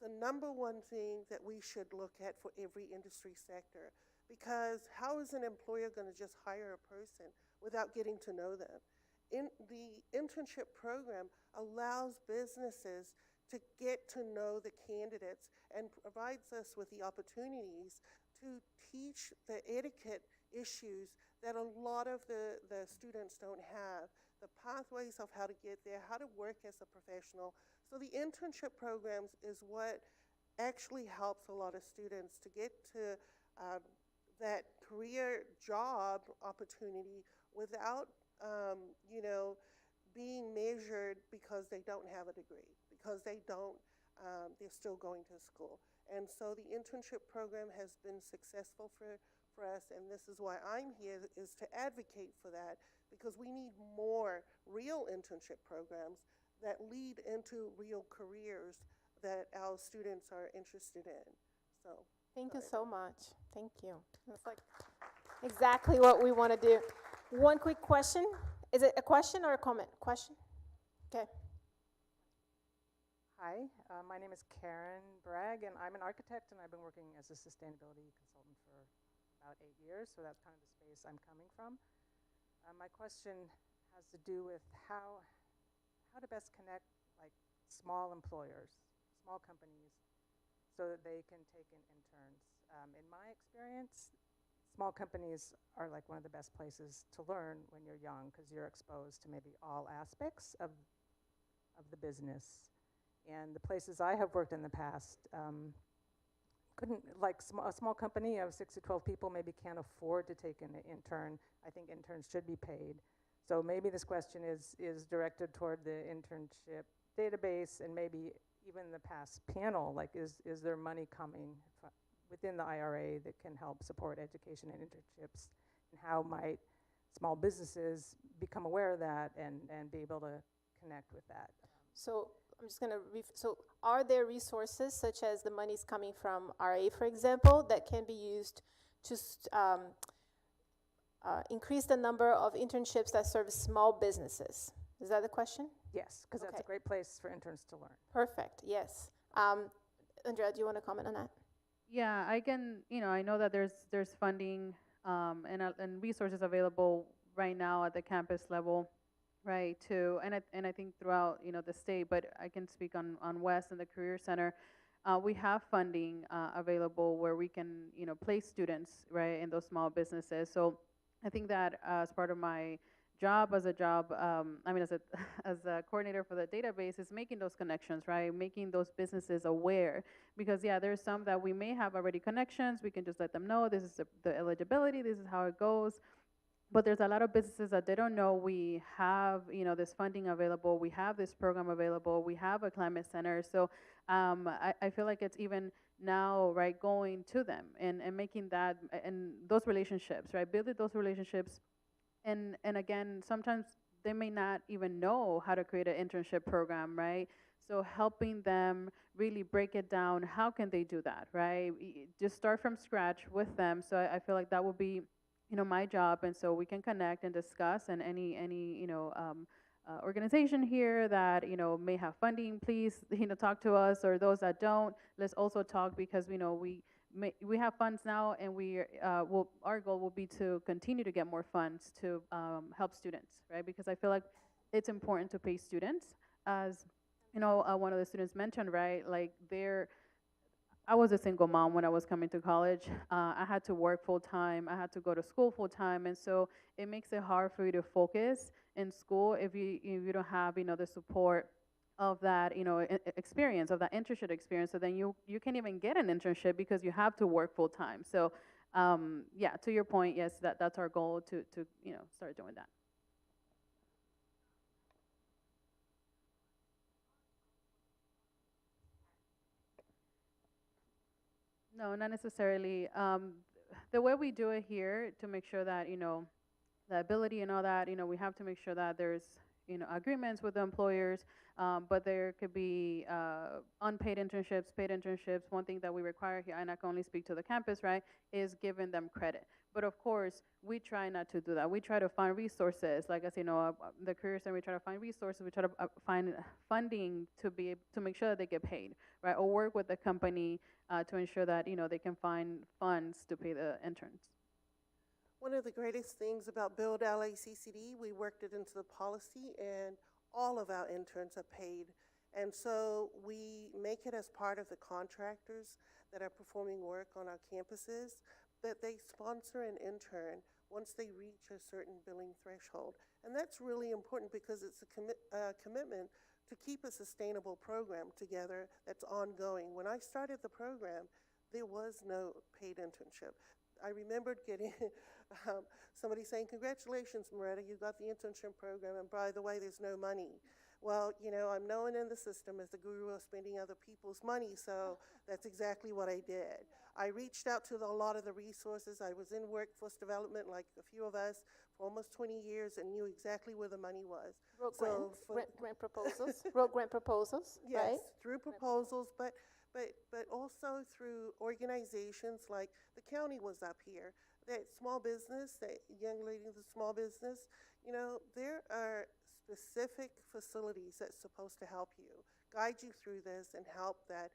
Speaker 23: the number one thing that we should look at for every industry sector. Because how is an employer going to just hire a person without getting to know them? The internship program allows businesses to get to know the candidates and provides us with the opportunities to teach the etiquette issues that a lot of the students don't have, the pathways of how to get there, how to work as a professional. So the internship programs is what actually helps a lot of students to get to that career job opportunity without, being measured because they don't have a degree, because they don't they're still going to school. And so the internship program has been successful for us, and this is why I'm here, is to advocate for that, because we need more real internship programs that lead into real careers that our students are interested in. So
Speaker 1: Thank you so much. Thank you. That's like exactly what we want to do. One quick question. Is it a question or a comment? Question? Okay.
Speaker 14: Hi, my name is Karen Bragg, and I'm an architect, and I've been working as a sustainability consultant for about 8 years, so that's kind of the space I'm coming from. My question has to do with how to best connect like small employers, small companies, so that they can take in interns. In my experience, small companies are like one of the best places to learn when you're young, because you're exposed to maybe all aspects of the business. And the places I have worked in the past couldn't, like a small company of 6 to 12 people maybe can't afford to take in an intern. I think interns should be paid. So maybe this question is directed toward the internship database, and maybe even the past panel, like is there money coming within the IRA that can help support education and internships, and how might small businesses become aware of that and be able to connect with that?
Speaker 1: So I'm just going to, so are there resources such as the monies coming from RA, for example, that can be used to increase the number of internships that serve small businesses? Is that the question?
Speaker 14: Yes, because that's a great place for interns to learn.
Speaker 1: Perfect, yes. Andrea, do you want to comment on that?
Speaker 5: Yeah, I can, I know that there's funding and resources available right now at the campus level, right, and I think throughout, the state, but I can speak on West and the Career Center. We have funding available where we can, place students, right, in those small businesses. So I think that as part of my job, as a as a coordinator for the database, is making those connections, right, making those businesses aware, because there's some that we may have already connections. We can just let them know this is the eligibility, this is how it goes. But there's a lot of businesses that they don't know we have, this funding available, we have this program available, we have a climate center. So I feel like it's even now, right, going to them and making that, and those relationships, right, building those relationships. And again, sometimes they may not even know how to create an internship program, right? So helping them really break it down, how can they do that, right? Just start from scratch with them. So I feel like that would be, my job. And so we can connect and discuss, and any organization here that, may have funding, please, talk to us, or those that don't, let's also talk, because, we have funds now, and our goal will be to continue to get more funds to help students, right? Because I feel like it's important to pay students, as one of the students mentioned, right? Like I was a single mom when I was coming to college. I had to work full time. I had to go to school full time, and so it makes it hard for you to focus in school if you don't have the support of that experience, of that internship experience. So then you can't even get an internship because you have to work full time. So to your point, yes, that's our goal to start doing that. No, not necessarily. The way we do it here, to make sure that the ability and all that, we have to make sure that there's agreements with the employers, but there could be unpaid internships, paid internships. One thing that we require here, and I can only speak to the campus, right, is giving them credit. But of course, we try not to do that. We try to find resources, like I say, the Career Center, we try to find resources, we try to find funding to make sure that they get paid, right, or work with the company to ensure that they can find funds to pay the interns.
Speaker 23: One of the greatest things about Build LACCD, we worked it into the policy, and all of our interns are paid. And so we make it as part of the contractors that are performing work on our campuses, that they sponsor an intern once they reach a certain billing threshold. And that's really important, because it's a commitment to keep a sustainable program together that's ongoing. When I started the program, there was no paid internship. I remembered getting somebody saying, "Congratulations, Moretta, you got the internship program, and by the way, there's no money." Well, you know, I'm known in the system as the guru of spending other people's money, so that's exactly what I did. I reached out to a lot of the resources. I was in workforce development, like a few of us, for almost 20 years and knew exactly where the money was.
Speaker 1: Wrote
Speaker 23: So
Speaker 1: grant proposals, wrote grant proposals,
Speaker 23: yes,
Speaker 1: right?
Speaker 23: through proposals, but also through organizations like the county was up here. That small business, that young lady with the small business, you know, there are specific facilities that's supposed to help you, guide you through this and help that.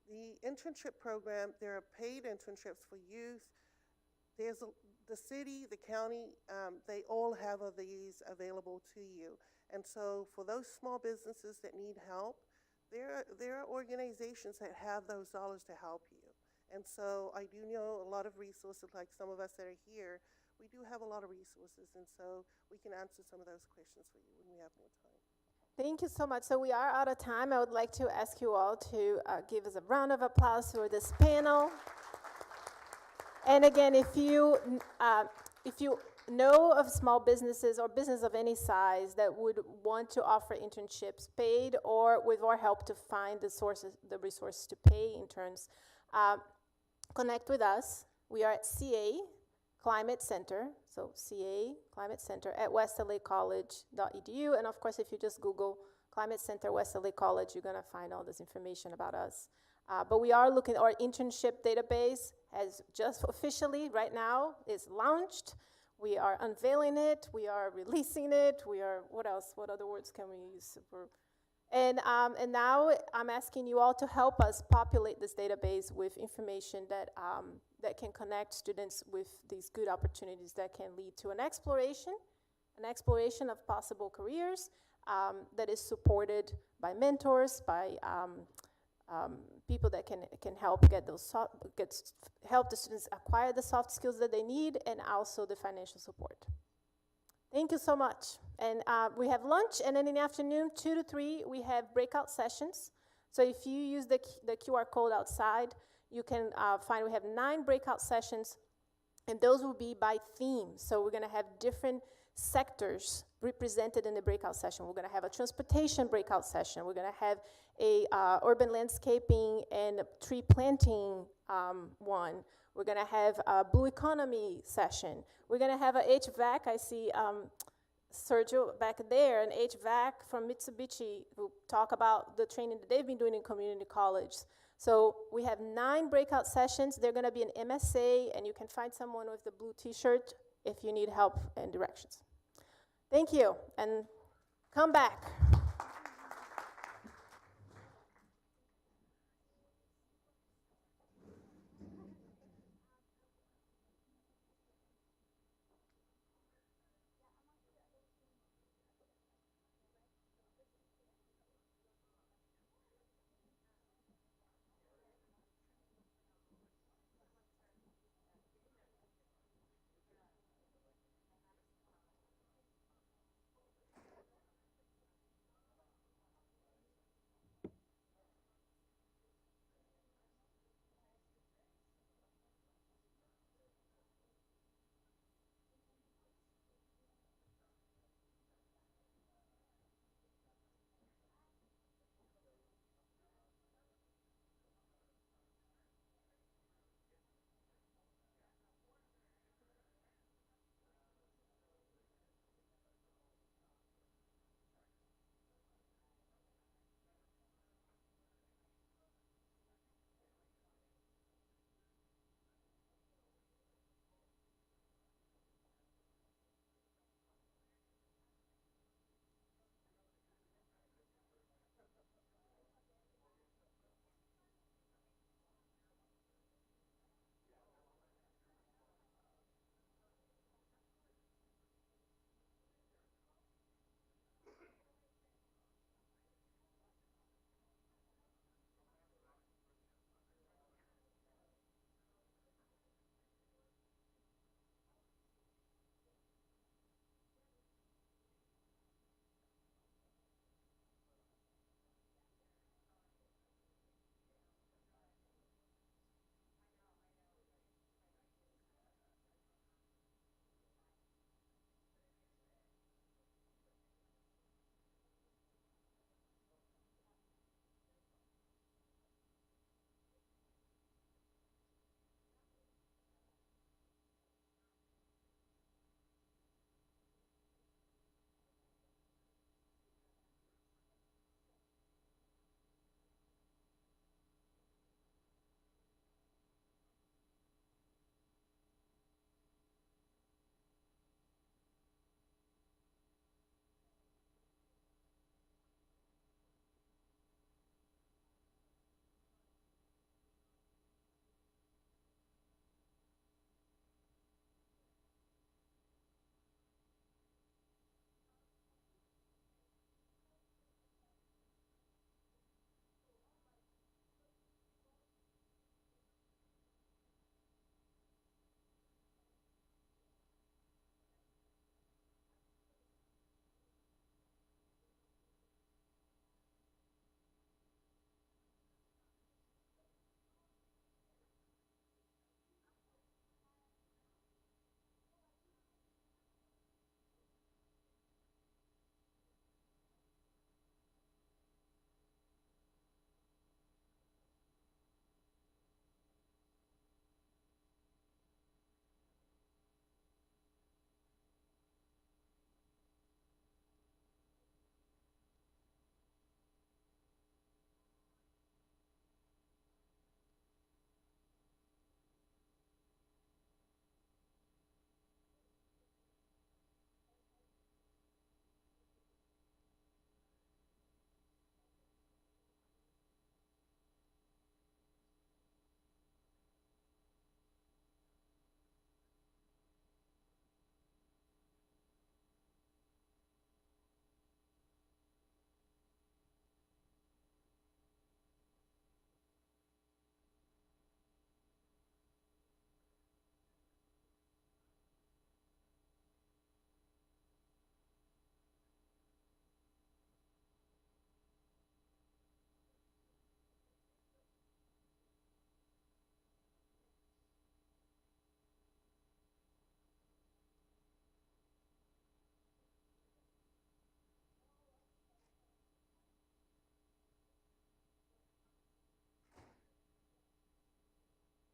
Speaker 23: The internship program, there are paid internships for youth. The city, the county, they all have of these available to you. And so for those small businesses that need help, there are organizations that have those dollars to help you. And so I do know a lot of resources, like some of us that are here, we do have a lot of resources, and so we can answer some of those questions for you when we have more time.
Speaker 1: Thank you so much. So we are out of time. I would like to ask you all to give us a round of applause for this panel. And again, if you know of small businesses or business of any size that would want to offer internships paid or with our help to find the resources to pay interns, connect with us. We are at CA Climate Center, so CA Climate Center at westlacollege.edu. And of course, if you just Google Climate Center West LA College, you're gonna find all this information about us. But we are looking, our internship database has just officially, right now, is launched. We are unveiling it, we are releasing it, what else? What other words can we use? And now I'm asking you all to help us populate this database with information that can connect students with these good opportunities that can lead to an exploration of possible careers that is supported by mentors, by people that can help help the students acquire the soft skills that they need and also the financial support. Thank you so much. And we have lunch, and then in the afternoon, 2 to 3, we have breakout sessions. So if you use the QR code outside, you can find we have 9 breakout sessions, and those will be by theme. So we're gonna have different sectors represented in the breakout session. We're gonna have a transportation breakout session. We're gonna have a urban landscaping and tree planting one. We're gonna have a blue economy session. We're gonna have a HVAC. I see Sergio back there, an HVAC from Mitsubishi, who talk about the training that they've been doing in community college. So we have 9 breakout sessions. They're gonna be an MSA, and you can find someone with the blue t-shirt if you need help and directions. Thank you, and come back.